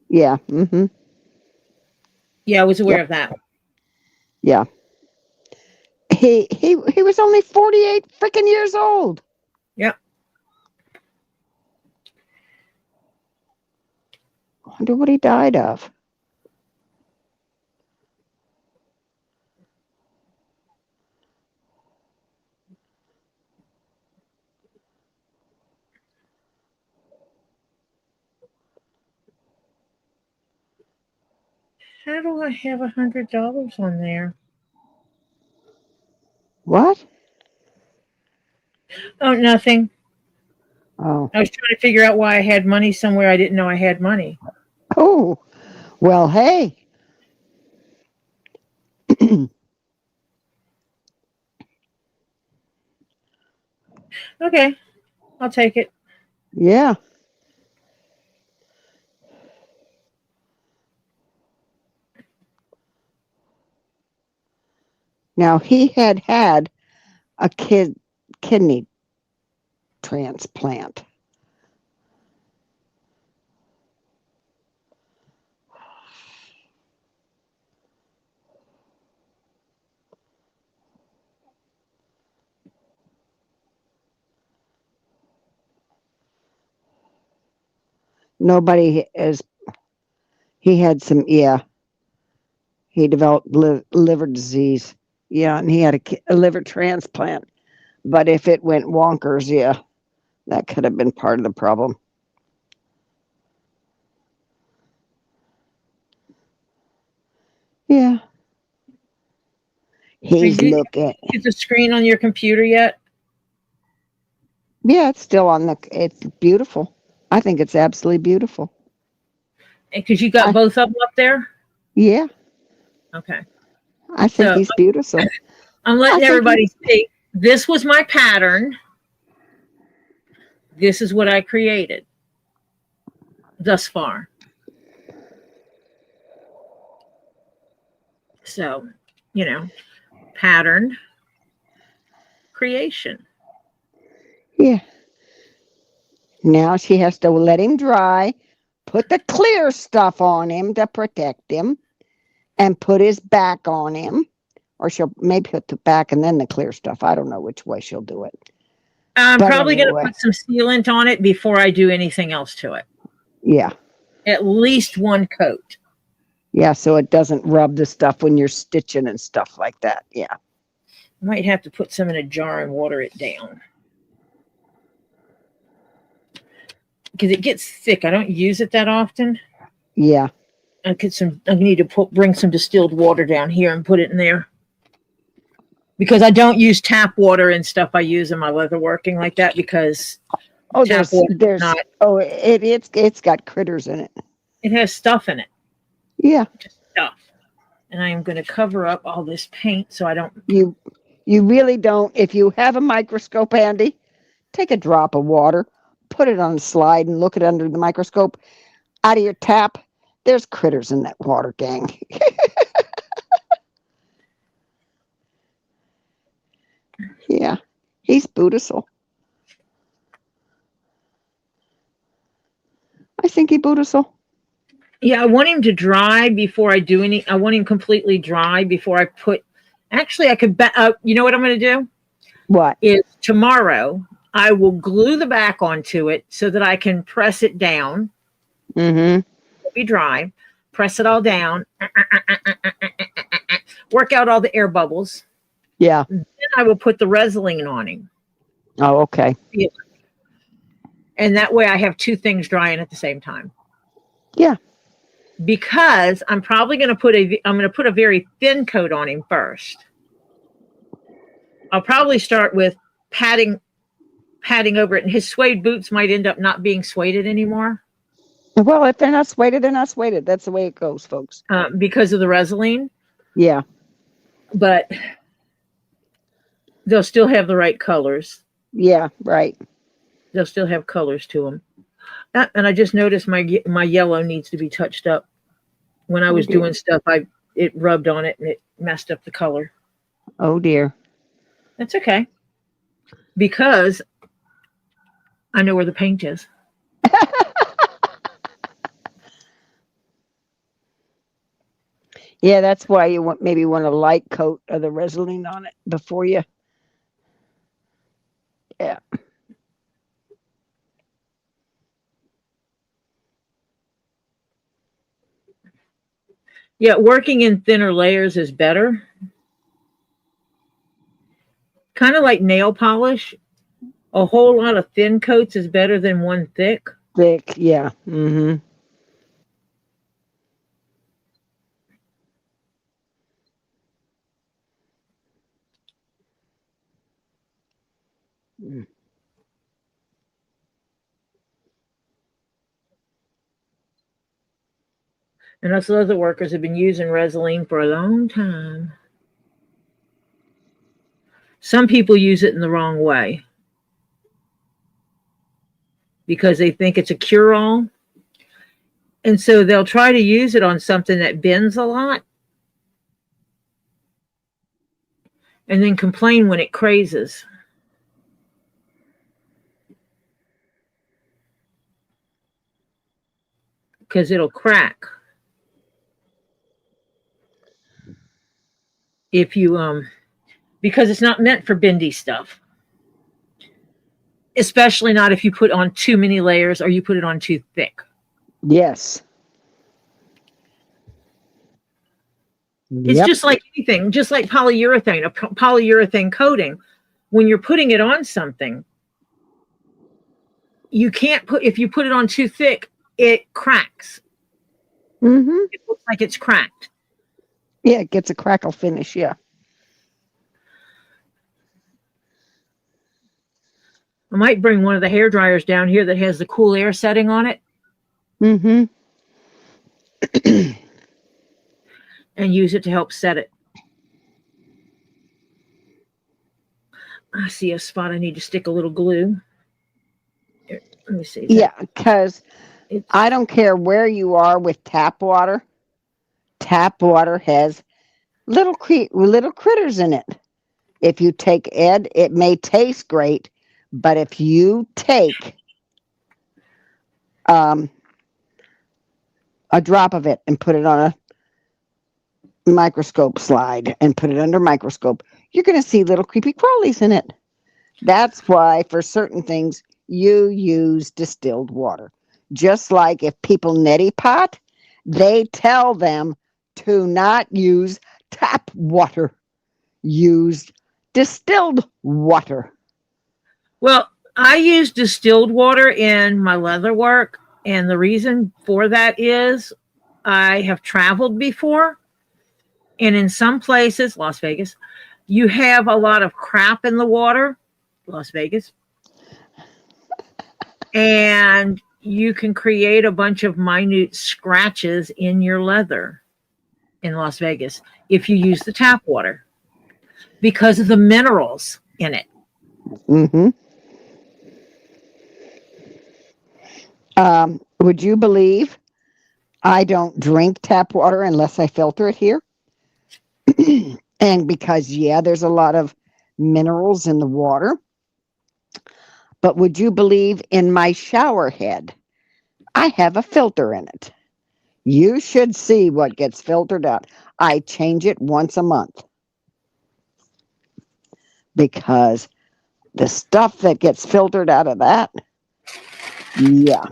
Speaker 2: Yeah. Mm-hmm.
Speaker 1: Yeah, I was aware of that.
Speaker 2: Yeah. He was only 48 freaking years old.
Speaker 1: Yep.
Speaker 2: I wonder what he died of.
Speaker 1: How do I have $100 on there?
Speaker 2: What?
Speaker 1: Oh, nothing.
Speaker 2: Oh.
Speaker 1: I was trying to figure out why I had money somewhere I didn't know I had money.
Speaker 2: Oh. Well, hey.
Speaker 1: Okay. I'll take it.
Speaker 2: Yeah. Now, he had a kidney transplant. He had some, yeah. He developed liver disease. Yeah, and he had a liver transplant. But if it went wonkers, yeah, that could have been part of the problem. Yeah. He's looking.
Speaker 1: Is the screen on your computer yet?
Speaker 2: Yeah, it's still on it's beautiful. I think it's absolutely beautiful.
Speaker 1: Because you got both of them up there?
Speaker 2: Yeah.
Speaker 1: Okay.
Speaker 2: I think he's beautiful.
Speaker 1: I'm letting everybody see. This was my pattern. This is what I created thus far. So, pattern creation.
Speaker 2: Yeah. Now she has to let him dry, put the clear stuff on him to protect him, and put his back on him. Or she'll maybe put the back and then the clear stuff. I don't know which way she'll do it.
Speaker 1: I'm probably going to put some sealant on it before I do anything else to it.
Speaker 2: Yeah.
Speaker 1: At least one coat.
Speaker 2: Yeah, so it doesn't rub the stuff when you're stitching and stuff like that. Yeah.
Speaker 1: Might have to put some in a jar and water it down. Because it gets thick. I don't use it that often.
Speaker 2: Yeah.
Speaker 1: I need to bring some distilled water down here and put it in there. Because I don't use tap water and stuff I use in my leatherworking like that because
Speaker 2: it's got critters in it.
Speaker 1: It has stuff in it.
Speaker 2: Yeah.
Speaker 1: stuff. And I am going to cover up all this paint so I don't.
Speaker 2: You really don't. If you have a microscope handy, take a drop of water, put it on a slide, and look it under the microscope. Out of your tap, there's critters in that water, gang. Yeah, he's beautiful. I think he's beautiful.
Speaker 1: Yeah, I want him to dry before I do any. I want him completely dry before I put. Actually, I could. You know what I'm going to do?
Speaker 2: What?
Speaker 1: Is tomorrow I will glue the back onto it so that I can press it down.
Speaker 2: Mm-hmm.
Speaker 1: It'll be dry. Press it all down. Work out all the air bubbles.
Speaker 2: Yeah.
Speaker 1: Then I will put the Resin on him.
Speaker 2: Oh, okay.
Speaker 1: Yeah. And that way I have two things drying at the same time.
Speaker 2: Yeah.
Speaker 1: Because I'm probably going to put a very thin coat on him first. I'll probably start with patting over it, and his suede boots might end up not being sueded anymore.
Speaker 2: Well, if they're not sueded, they're not sueded. That's the way it goes, folks.
Speaker 1: Because of the Resin.
Speaker 2: Yeah.
Speaker 1: But they'll still have the right colors.
Speaker 2: Yeah, right.
Speaker 1: They'll still have colors to them. And I just noticed my yellow needs to be touched up. When I was doing stuff, it rubbed on it and it messed up the color.
Speaker 2: Oh dear.
Speaker 1: That's okay. Because I know where the paint is.
Speaker 2: Yeah, that's why you maybe want a light coat of the Resin on it before you. Yeah.
Speaker 1: Yeah, working in thinner layers is better. Kind of like nail polish. A whole lot of thin coats is better than one thick.
Speaker 2: Thick, yeah. Mm-hmm.
Speaker 1: And us leather workers have been using Resin for a long time. Some people use it in the wrong way because they think it's a cure-all. And so they'll try to use it on something that bends a lot and then complain when it crazes. Because it'll crack. If you, because it's not meant for bendy stuff. Especially not if you put on too many layers or you put it on too thick.
Speaker 2: Yes.
Speaker 1: It's just like anything, just like polyurethane, a polyurethane coating. When you're putting it on something, you can't if you put it on too thick, it cracks.
Speaker 2: Mm-hmm.
Speaker 1: It looks like it's cracked.
Speaker 2: Yeah, it gets a crackle finish, yeah.
Speaker 1: I might bring one of the hair dryers down here that has the cool air setting on it.
Speaker 2: Mm-hmm.
Speaker 1: And use it to help set it. I see a spot I need to stick a little glue. Here, let me see.
Speaker 2: Yeah, because I don't care where you are with tap water. Tap water has little critters in it. If you take it may taste great, but if you take a drop of it and put it on a microscope slide and put it under microscope, you're going to see little creepy crawlies in it. That's why for certain things you use distilled water. Just like if people neti pot, they tell them to not use tap water. Use distilled water.
Speaker 1: Well, I use distilled water in my leather work, and the reason for that is I have traveled before, and in some places, Las Vegas, you have a lot of crap in the water, Las Vegas, and you can create a bunch of minute scratches in your leather in Las Vegas if you use the tap water because of the minerals in it.
Speaker 2: Mm-hmm. Would you believe I don't drink tap water unless I filter it here? And because, yeah, there's a lot of minerals in the water. But would you believe in my shower head, I have a filter in it. You should see what gets filtered out. I change it once a month because the stuff that gets filtered out of that, yeah.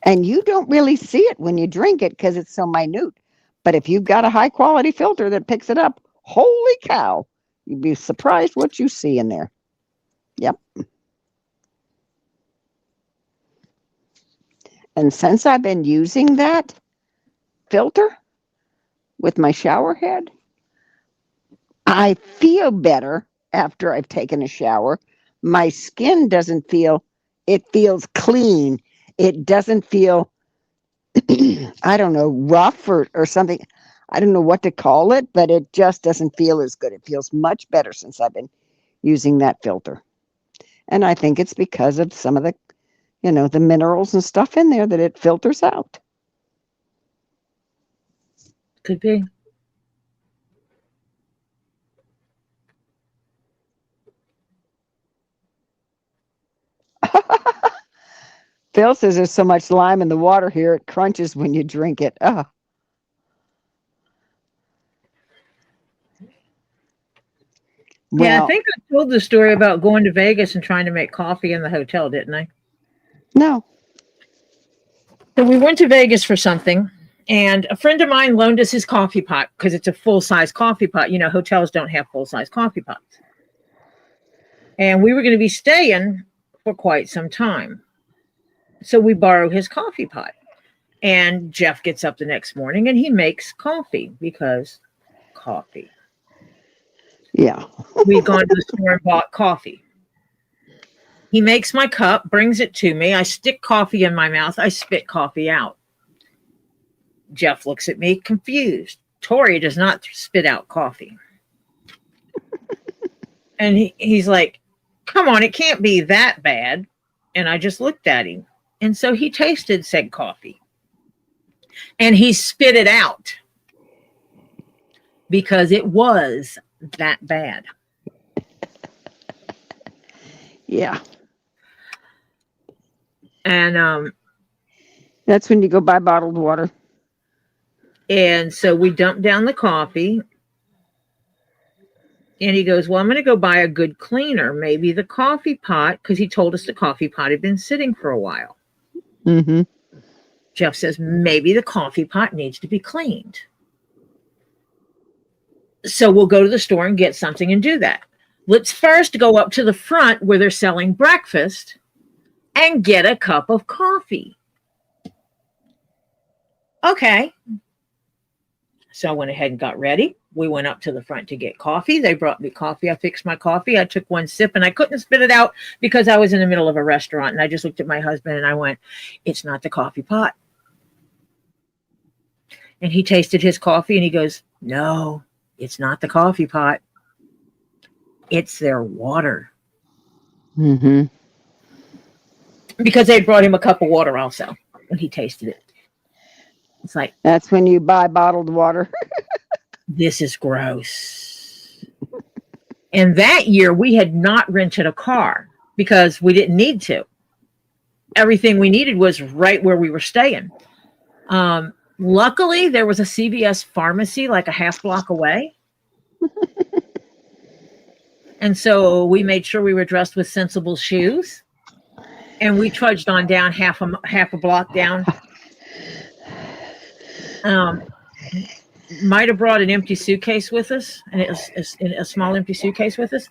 Speaker 2: And you don't really see it when you drink it because it's so minute. But if you've got a high quality filter that picks it up, holy cow, you'd be surprised what you see in there. Yep. And since I've been using that filter with my shower head, I feel better after I've taken a shower. My skin doesn't feel, it feels clean. It doesn't feel, I don't know, rough or something. I don't know what to call it, but it just doesn't feel as good. It feels much better since I've been using that filter. And I think it's because of some of the, you know, the minerals and stuff in there that it filters out.
Speaker 1: Could be.
Speaker 2: Phil says there's so much lime in the water here, it crunches when you drink it. Oh. Well,
Speaker 1: Yeah, I think I told the story about going to Vegas and trying to make coffee in the hotel, didn't I?
Speaker 2: no.
Speaker 1: So we went to Vegas for something, and a friend of mine loaned us his coffee pot because it's a full-size coffee pot. You know, hotels don't have full-size coffee pots. And we were going to be staying for quite some time. So we borrow his coffee pot. And Jeff gets up the next morning and he makes coffee because coffee.
Speaker 2: Yeah.
Speaker 1: We'd gone to the store and bought coffee. He makes my cup, brings it to me. I stick coffee in my mouth. I spit coffee out. Jeff looks at me confused. Tori does not spit out coffee. And he's like, come on, it can't be that bad. And I just looked at him. And so he tasted said coffee. And he spit it out because it was that bad.
Speaker 2: Yeah.
Speaker 1: And
Speaker 2: that's when you go buy bottled water.
Speaker 1: And so we dumped down the coffee. And he goes, well, I'm going to go buy a good cleaner, maybe the coffee pot, because he told us the coffee pot had been sitting for a while.
Speaker 2: Mm-hmm.
Speaker 1: Jeff says, maybe the coffee pot needs to be cleaned. So we'll go to the store and get something and do that. Let's first go up to the front where they're selling breakfast and get a cup of coffee. Okay. So I went ahead and got ready. We went up to the front to get coffee. They brought me coffee. I fixed my coffee. I took one sip and I couldn't spit it out because I was in the middle of a restaurant. And I just looked at my husband and I went, it's not the coffee pot. And he tasted his coffee and he goes, no, it's not the coffee pot. It's their water.
Speaker 2: Mm-hmm.
Speaker 1: Because they brought him a cup of water also when he tasted it. It's like,
Speaker 2: that's when you buy bottled water.
Speaker 1: this is gross. And that year we had not rented a car because we didn't need to. Everything we needed was right where we were staying. Luckily, there was a CVS pharmacy like a half block away. And so we made sure we were dressed with sensible shoes. And we trudged on down half a block down. Might have brought an empty suitcase with us, and it was a small empty suitcase with us,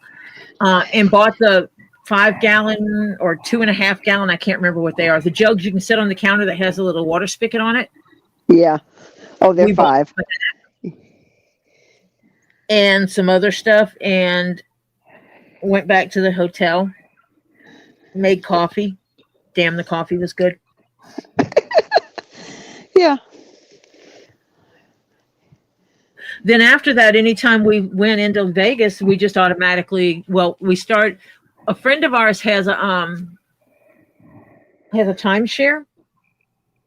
Speaker 1: and bought the 5-gallon or 2.5-gallon. I can't remember what they are. The jugs you can sit on the counter that has a little water spigot on it.
Speaker 2: Yeah. Oh, they're 5.
Speaker 1: And some other stuff. And Went back to the hotel, made coffee. Damn, the coffee was good.
Speaker 2: Yeah.
Speaker 1: Then after that, anytime we went into Vegas, we just automatically, we start. A friend of ours has a timeshare,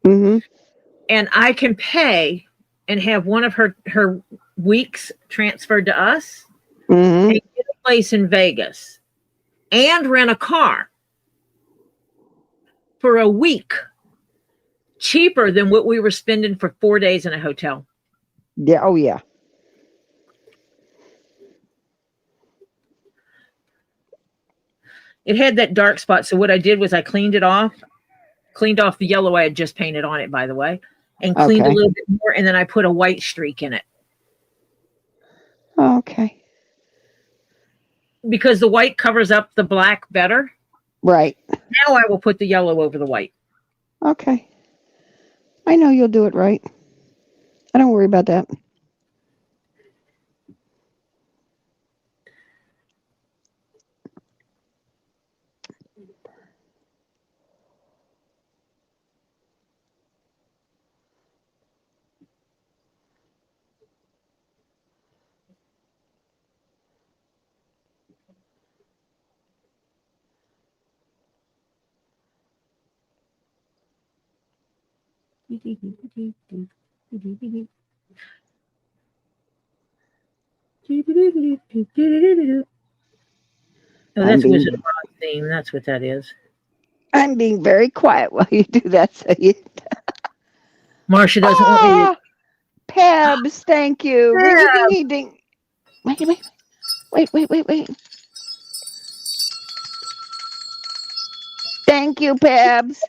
Speaker 2: Mm-hmm.
Speaker 1: and I can pay and have one of her weeks transferred to us
Speaker 2: Mm-hmm.
Speaker 1: and get a place in Vegas and rent a car for a week cheaper than what we were spending for 4 days in a hotel.
Speaker 2: Yeah. Oh, yeah.
Speaker 1: It had that dark spot. So what I did was I cleaned off the yellow I had just painted on it, by the way, and cleaned a
Speaker 2: Okay.
Speaker 1: little bit more. And then I put a white streak in it
Speaker 2: Okay.
Speaker 1: because the white covers up the black better.
Speaker 2: Right.
Speaker 1: Now I will put the yellow over the white.
Speaker 2: Okay. I know you'll do it right. I don't worry about that.
Speaker 1: Oh,
Speaker 2: I'm
Speaker 1: that's
Speaker 2: being
Speaker 1: Wizard of Oz theme. That's what that is.
Speaker 2: I'm being very quiet while you do that. So you.
Speaker 1: Marcia doesn't want me to.
Speaker 2: Ah, Pebs, thank you. Ringy
Speaker 1: Yeah.
Speaker 2: dingy ding. Wait. Thank you, Pebs.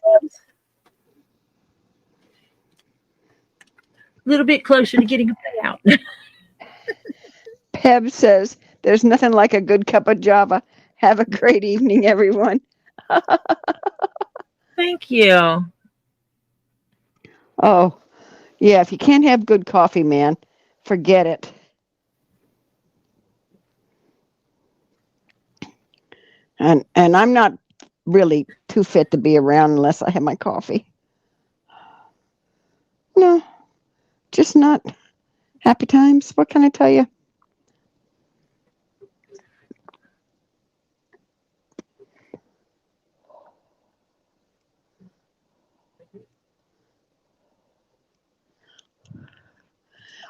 Speaker 1: A little bit closer to getting a payout.
Speaker 2: Pebs says, "There's nothing like a good cup of Java. Have a great evening, everyone."
Speaker 1: Thank you.
Speaker 2: Oh, yeah. If you can't have good coffee, man, forget it. And I'm not really too fit to be around unless I have my coffee. No, just not happy times. What can I tell you?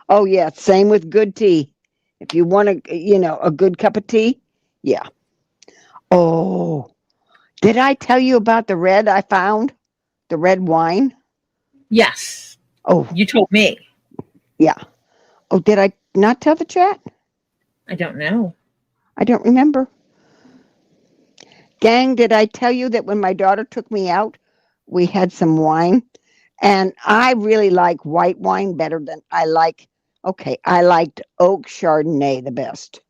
Speaker 2: Oh yeah, same with good tea. If you want a good cup of tea, yeah. Oh, did I tell you about the red I found? The red wine?
Speaker 1: Yes,
Speaker 2: Oh,
Speaker 1: you told me.
Speaker 2: yeah. Oh, did I not tell the chat?
Speaker 1: I don't know.
Speaker 2: I don't remember. Gang, did I tell you that when my daughter took me out, we had some wine? And I really like white wine better than I liked oak Chardonnay the best.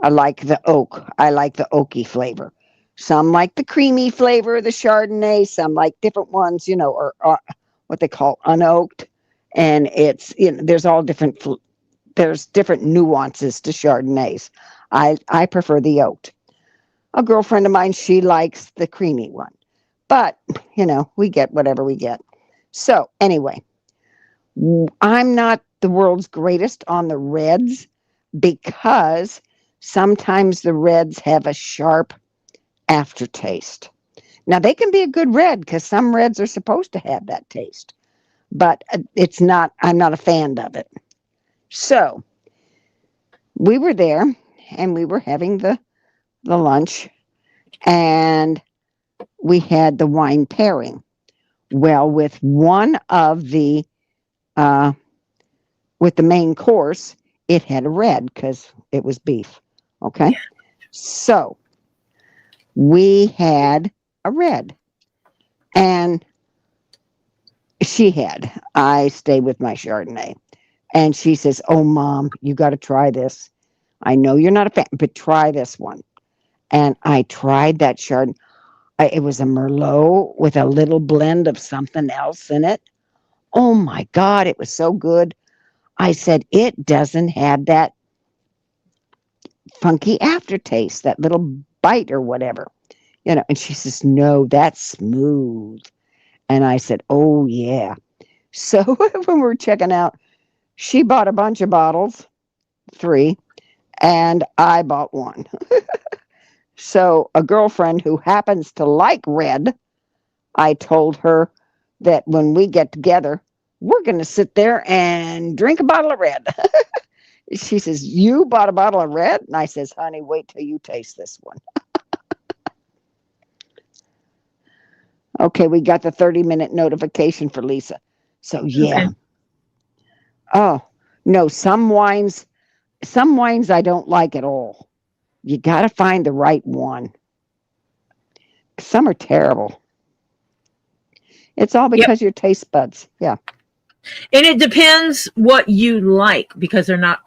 Speaker 2: I like the oak. I like the oaky flavor. Some like the creamy flavor of the Chardonnay. Some like different ones, or what they call unoaked. And there's all different. There's different nuances to Chardonnays. I prefer the oaked. A girlfriend of mine, she likes the creamy one. But we get whatever we get. So anyway, I'm not the world's greatest on the reds because sometimes the reds have a sharp aftertaste. Now, they can be a good red because some reds are supposed to have that taste, but I'm not a fan of it. So we were there and we were having the lunch and we had the wine pairing. Well, with one of the with the main course, it had a red because it was beef. Okay. So we had a red. And I stayed with my Chardonnay. And she says, "Oh, Mom, you got to try this. I know you're not a fan, but try this one." And I tried that Chardonnay. It was a Merlot with a little blend of something else in it. Oh my God, it was so good. I said, it doesn't have that funky aftertaste, that little bite or whatever. And she says, no, that's smooth. And I said, oh, yeah. So when we were checking out, she bought a bunch of bottles, 3, and I bought 1. So a girlfriend who happens to like red, I told her that when we get together, we're going to sit there and drink a bottle of red. She says, you bought a bottle of red? And I says, honey, wait till you taste this one. Okay, we got the 30-minute notification for Lisa. So, yeah.
Speaker 1: Okay.
Speaker 2: Oh, no, some wines I don't like at all. You got to find the right one. Some are terrible. It's all because of your taste buds. Yeah.
Speaker 1: And it depends what you like, because they're not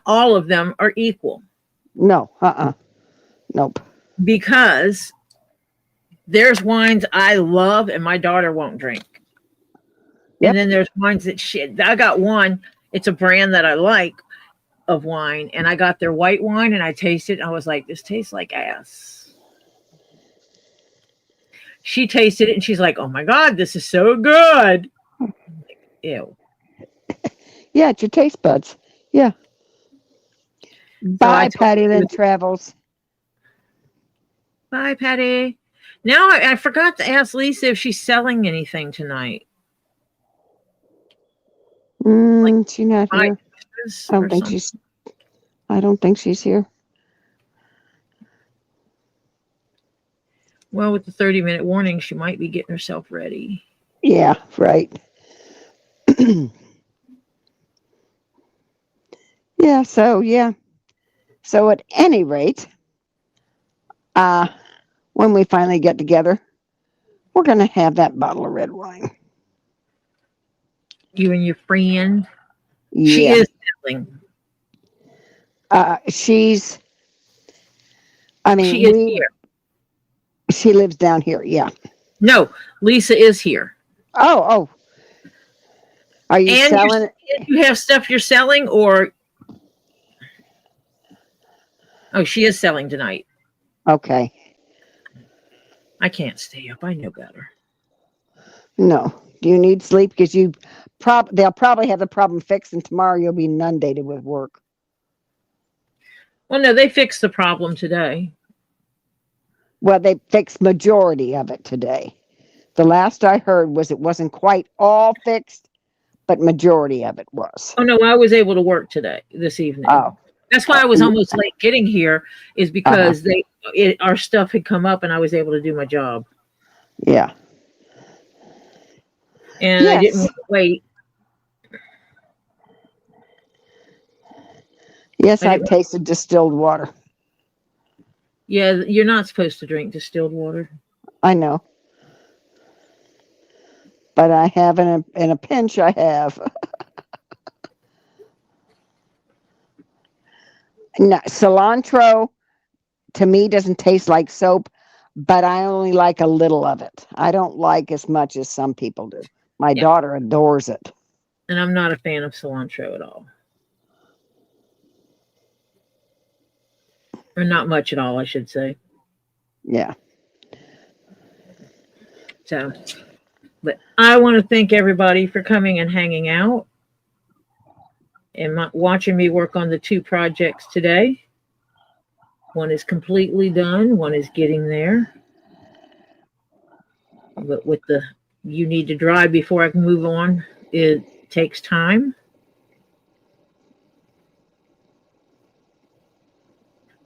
Speaker 1: all of them are equal.
Speaker 2: No, nope.
Speaker 1: Because there's wines I love and my daughter won't drink.
Speaker 2: Yep.
Speaker 1: And then there's wines that I got one, it's a brand that I like of wine, and I got their white wine and I tasted it and I was like, this tastes like ass. She tasted it and she's like, oh my God, this is so good. Ew.
Speaker 2: Yeah, it's your taste buds. Yeah. Bye, Patty Lynn Travels.
Speaker 1: Bye, Patty. Now I forgot to ask Lisa if she's selling anything tonight.
Speaker 2: She's not here. I don't think she's here.
Speaker 1: Well, with the 30-minute warning, she might be getting herself ready.
Speaker 2: Yeah, right. Yeah. So at any rate, when we finally get together, we're going to have that bottle of red wine.
Speaker 1: You and your friend?
Speaker 2: Yeah.
Speaker 1: She is selling.
Speaker 2: She is here. She lives down here, yeah.
Speaker 1: No, Lisa is here.
Speaker 2: Oh. Are you selling it?
Speaker 1: You have stuff you're selling, or... Oh, she is selling tonight.
Speaker 2: Okay.
Speaker 1: I can't stay up. I know better.
Speaker 2: No. Do you need sleep? Because they'll probably have the problem fixed, and tomorrow you'll be inundated with work.
Speaker 1: Well, no, they fixed the problem today.
Speaker 2: Well, they fixed majority of it today. The last I heard was it wasn't quite all fixed, but majority of it was.
Speaker 1: Oh, no, I was able to work this evening.
Speaker 2: Oh.
Speaker 1: That's why I was almost late getting here, is because our stuff had come up and I was able to do my job.
Speaker 2: Yeah.
Speaker 1: And yes. I didn't want to wait.
Speaker 2: Yes, I've tasted distilled water.
Speaker 1: Yeah, you're not supposed to drink distilled water.
Speaker 2: I know. But I have in a pinch, I have. No, cilantro, to me, doesn't taste like soap, but I only like a little of it. I don't like as much as some people do. My daughter adores it.
Speaker 1: And I'm not a fan of cilantro at all. Or not much at all, I should say.
Speaker 2: Yeah.
Speaker 1: So, but I want to thank everybody for coming and hanging out and watching me work on the 2 projects today. One is completely done. One is getting there. But with you need to drive before I can move on, it takes time.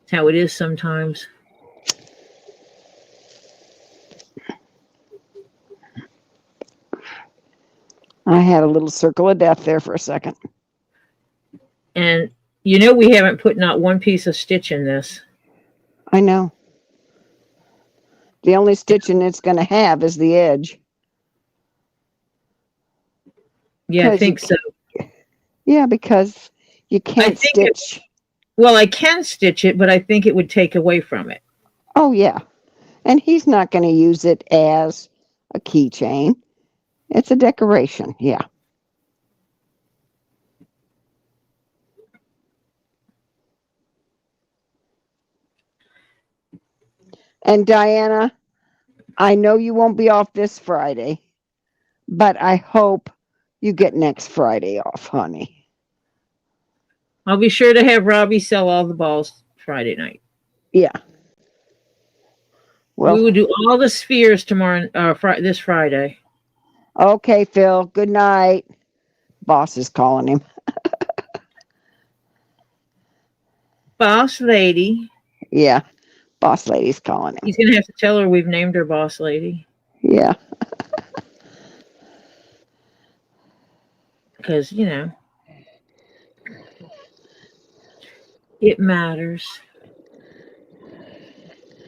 Speaker 1: It's how it is sometimes.
Speaker 2: I had a little circle of death there for a second.
Speaker 1: And we haven't put not one piece of stitch in this.
Speaker 2: I know. The only stitching it's going to have is the edge.
Speaker 1: Yeah, I think so.
Speaker 2: Yeah, because you can't stitch.
Speaker 1: Well, I can stitch it, but I think it would take away from it.
Speaker 2: Oh, yeah. And he's not going to use it as a keychain. It's a decoration, yeah. And Diana, I know you won't be off this Friday, but I hope you get next Friday off, honey.
Speaker 1: I'll be sure to have Robbie sell all the balls Friday night.
Speaker 2: Yeah.
Speaker 1: We
Speaker 2: Well,
Speaker 1: will do all the spheres tomorrow, this Friday.
Speaker 2: okay, Phil. Good night. Boss is calling him.
Speaker 1: Boss lady.
Speaker 2: Yeah. Boss lady's calling him.
Speaker 1: He's going to have to tell her we've named her boss lady.
Speaker 2: Yeah.
Speaker 1: Because, you know, it matters.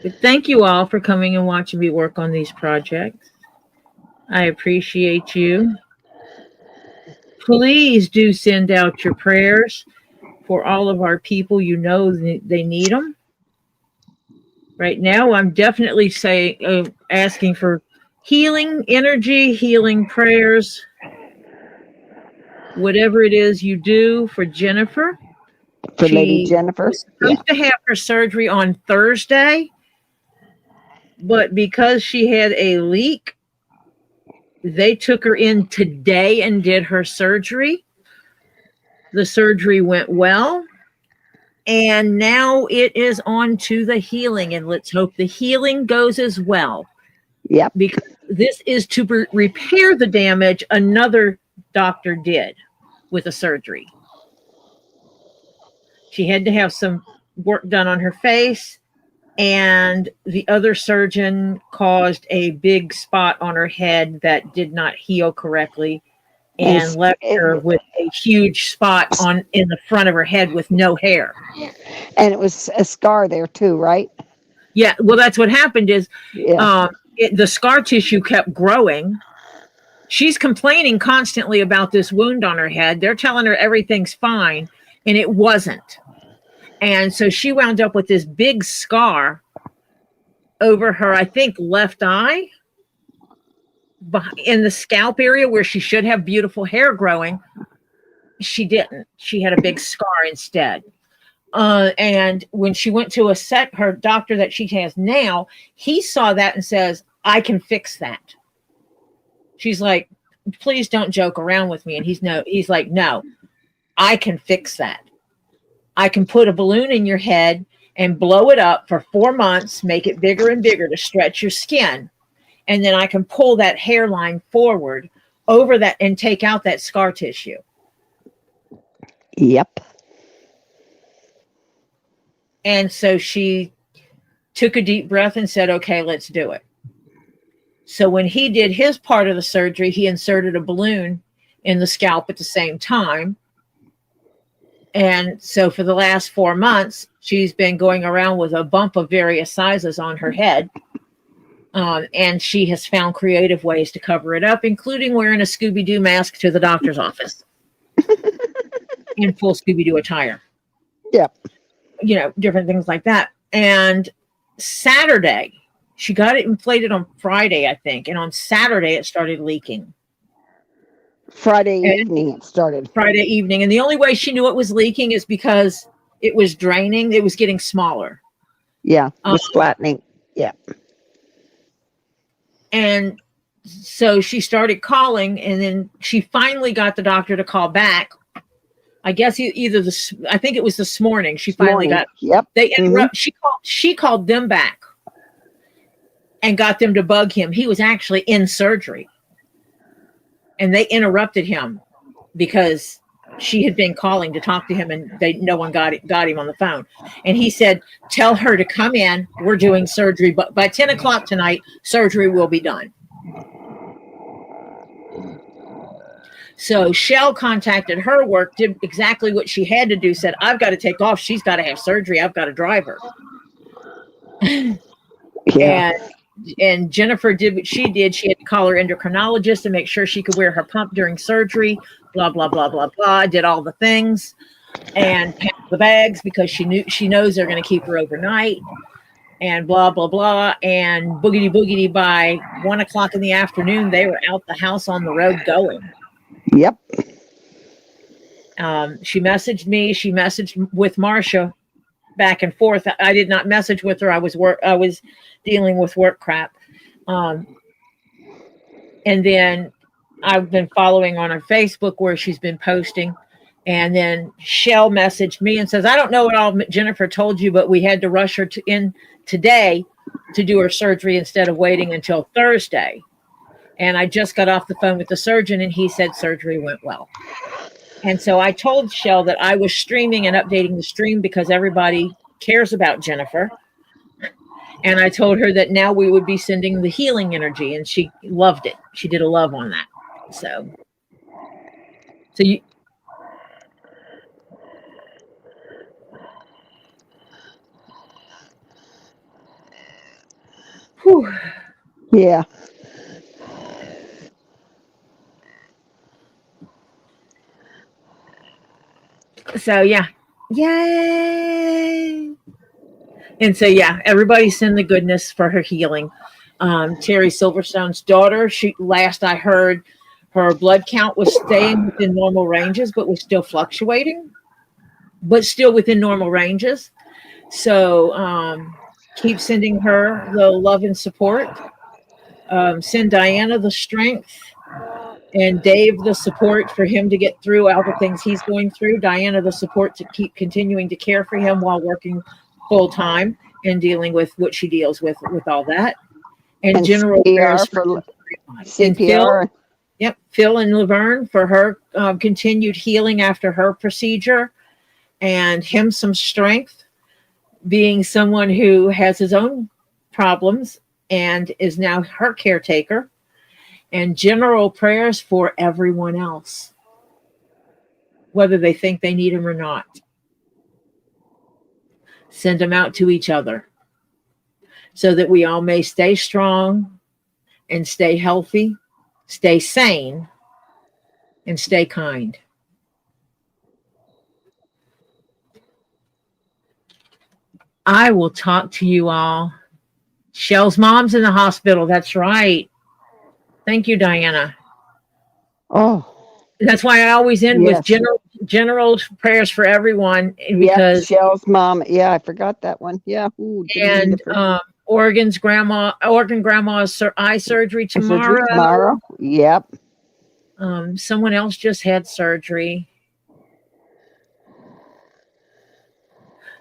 Speaker 1: But thank you all for coming and watching me work on these projects. I appreciate you. Please do send out your prayers for all of our people. You know they need them. Right now, I'm definitely asking for healing energy, healing prayers, whatever it is you do for Jennifer.
Speaker 2: For Lady Jennifer.
Speaker 1: Was supposed to have her surgery on Thursday, but because she had a leak, they took her in today and did her surgery. The surgery went well. And now it is on to the healing. And let's hope the healing goes as well.
Speaker 2: Yep.
Speaker 1: Because this is to repair the damage another doctor did with a surgery. She had to have some work done on her face. And the other surgeon caused a big spot on her head that did not heal correctly and left her with a huge spot in the front of her head with no hair.
Speaker 2: And it was a scar there too, right?
Speaker 1: Yeah, well, that's what happened is the scar tissue kept growing. She's complaining constantly about this wound on her head. They're telling her everything's fine, and it wasn't. And so she wound up with this big scar over her, I think, left eye, in the scalp area where she should have beautiful hair growing. She didn't. She had a big scar instead. And when she went to her doctor that she has now, he saw that and says, I can fix that. She's like, please don't joke around with me. And he's like, no, I can fix that. I can put a balloon in your head and blow it up for 4 months, make it bigger and bigger to stretch your skin. And then I can pull that hairline forward over that and take out that scar tissue.
Speaker 2: Yep.
Speaker 1: And so she took a deep breath and said, okay, let's do it. So when he did his part of the surgery, he inserted a balloon in the scalp at the same time. And so for the last 4 months, she's been going around with a bump of various sizes on her head. And she has found creative ways to cover it up, including wearing a Scooby-Doo mask to the doctor's office in full Scooby-Doo attire.
Speaker 2: Yep.
Speaker 1: You know, different things like that. And Saturday, she got it inflated on Friday, I think. And on Saturday, it started leaking.
Speaker 2: Friday evening it started.
Speaker 1: Friday evening. And the only way she knew it was leaking is because it was draining. It was getting smaller.
Speaker 2: Yeah, it was flattening. Yeah.
Speaker 1: And so she started calling, and then she finally got the doctor to call back. I guess I think it was this morning. She finally got.
Speaker 2: Yep.
Speaker 1: They interrupt. She called them back and got them to bug him. He was actually in surgery, and they interrupted him because she had been calling to talk to him, and no one got him on the phone. And he said, "Tell her to come in. We're doing surgery, but by 10 o'clock tonight, surgery will be done." So Shell contacted her work, did exactly what she had to do, said, I've got to take off. She's got to have surgery. I've got to drive her.
Speaker 2: Yeah.
Speaker 1: And Jennifer did what she did. She had to call her endocrinologist to make sure she could wear her pump during surgery, blah, blah, blah, blah, blah. Did all the things and packed the bags because she knows they're going to keep her overnight and blah, blah, blah. And boogity by 1 o'clock in the afternoon, they were out the house on the road going.
Speaker 2: Yep.
Speaker 1: She messaged me. She messaged with Marcia back and forth. I did not message with her. I was dealing with work crap. And then I've been following on her Facebook where she's been posting. And then Shell messaged me and says, I don't know what all Jennifer told you, but we had to rush her in today to do her surgery instead of waiting until Thursday. And I just got off the phone with the surgeon and he said surgery went well. And so I told Shell that I was streaming and updating the stream because everybody cares about Jennifer. And I told her that now we would be sending the healing energy, and she loved it. She did a love on that. So you. Whew.
Speaker 2: Yeah.
Speaker 1: So yeah. Yay. And so yeah, everybody send the goodness for her healing. Terry Silverstone's daughter, last I heard, her blood count was staying within normal ranges, but was still fluctuating, but still within normal ranges. So keep sending her the love and support. Send Diana the strength and Dave the support for him to get through all the things he's going through. Diana the support to keep continuing to care for him while working full time and dealing with what she deals with all that. And general prayers for
Speaker 2: CPR.
Speaker 1: Yep, Phil and Laverne for her continued healing after her procedure, and him some strength, being someone who has his own problems and is now her caretaker. And general prayers for everyone else, whether they think they need him or not. Send them out to each other so that we all may stay strong and stay healthy, stay sane, and stay kind. I will talk to you all. Shell's mom's in the hospital. That's right. Thank you, Diana.
Speaker 2: Oh.
Speaker 1: That's why I always end with general prayers for everyone, because
Speaker 2: Shell's mom. Yeah, I forgot that one. Yeah. Ooh,
Speaker 1: and Oregon's grandma's eye surgery tomorrow.
Speaker 2: Yep.
Speaker 1: Someone else just had surgery.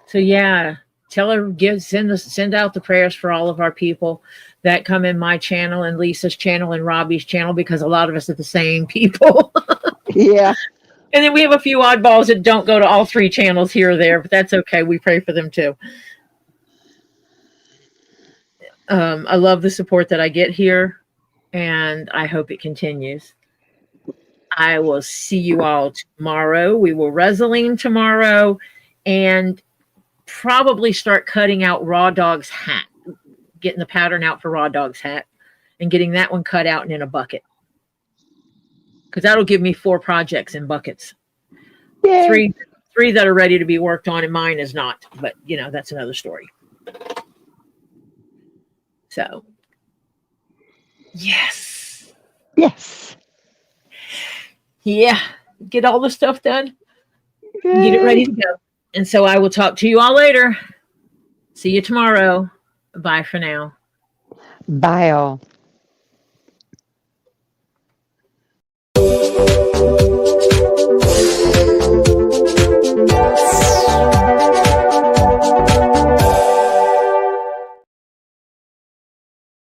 Speaker 1: So yeah, tell her, send out the prayers for all of our people that come in my channel and Lisa's channel and Robbie's channel, because a lot of us are the same people.
Speaker 2: Yeah.
Speaker 1: And then we have a few oddballs that don't go to all three channels here or there, but that's okay. We pray for them too. I love the support that I get here, and I hope it continues. I will see you all tomorrow. We will Resolene tomorrow and probably start cutting out Raw Dog's hat, getting the pattern out for Raw Dog's hat and getting that one cut out and in a bucket. Because that'll give me 4 projects in buckets. Yay. Three that are ready to be worked on, and mine is not. But, that's another story. So, yes.
Speaker 2: Yes.
Speaker 1: Yeah. Get all the stuff done.
Speaker 2: Yay.
Speaker 1: Get it ready to go. And so I will talk to you all later. See you tomorrow. Bye for now.
Speaker 2: Bye all.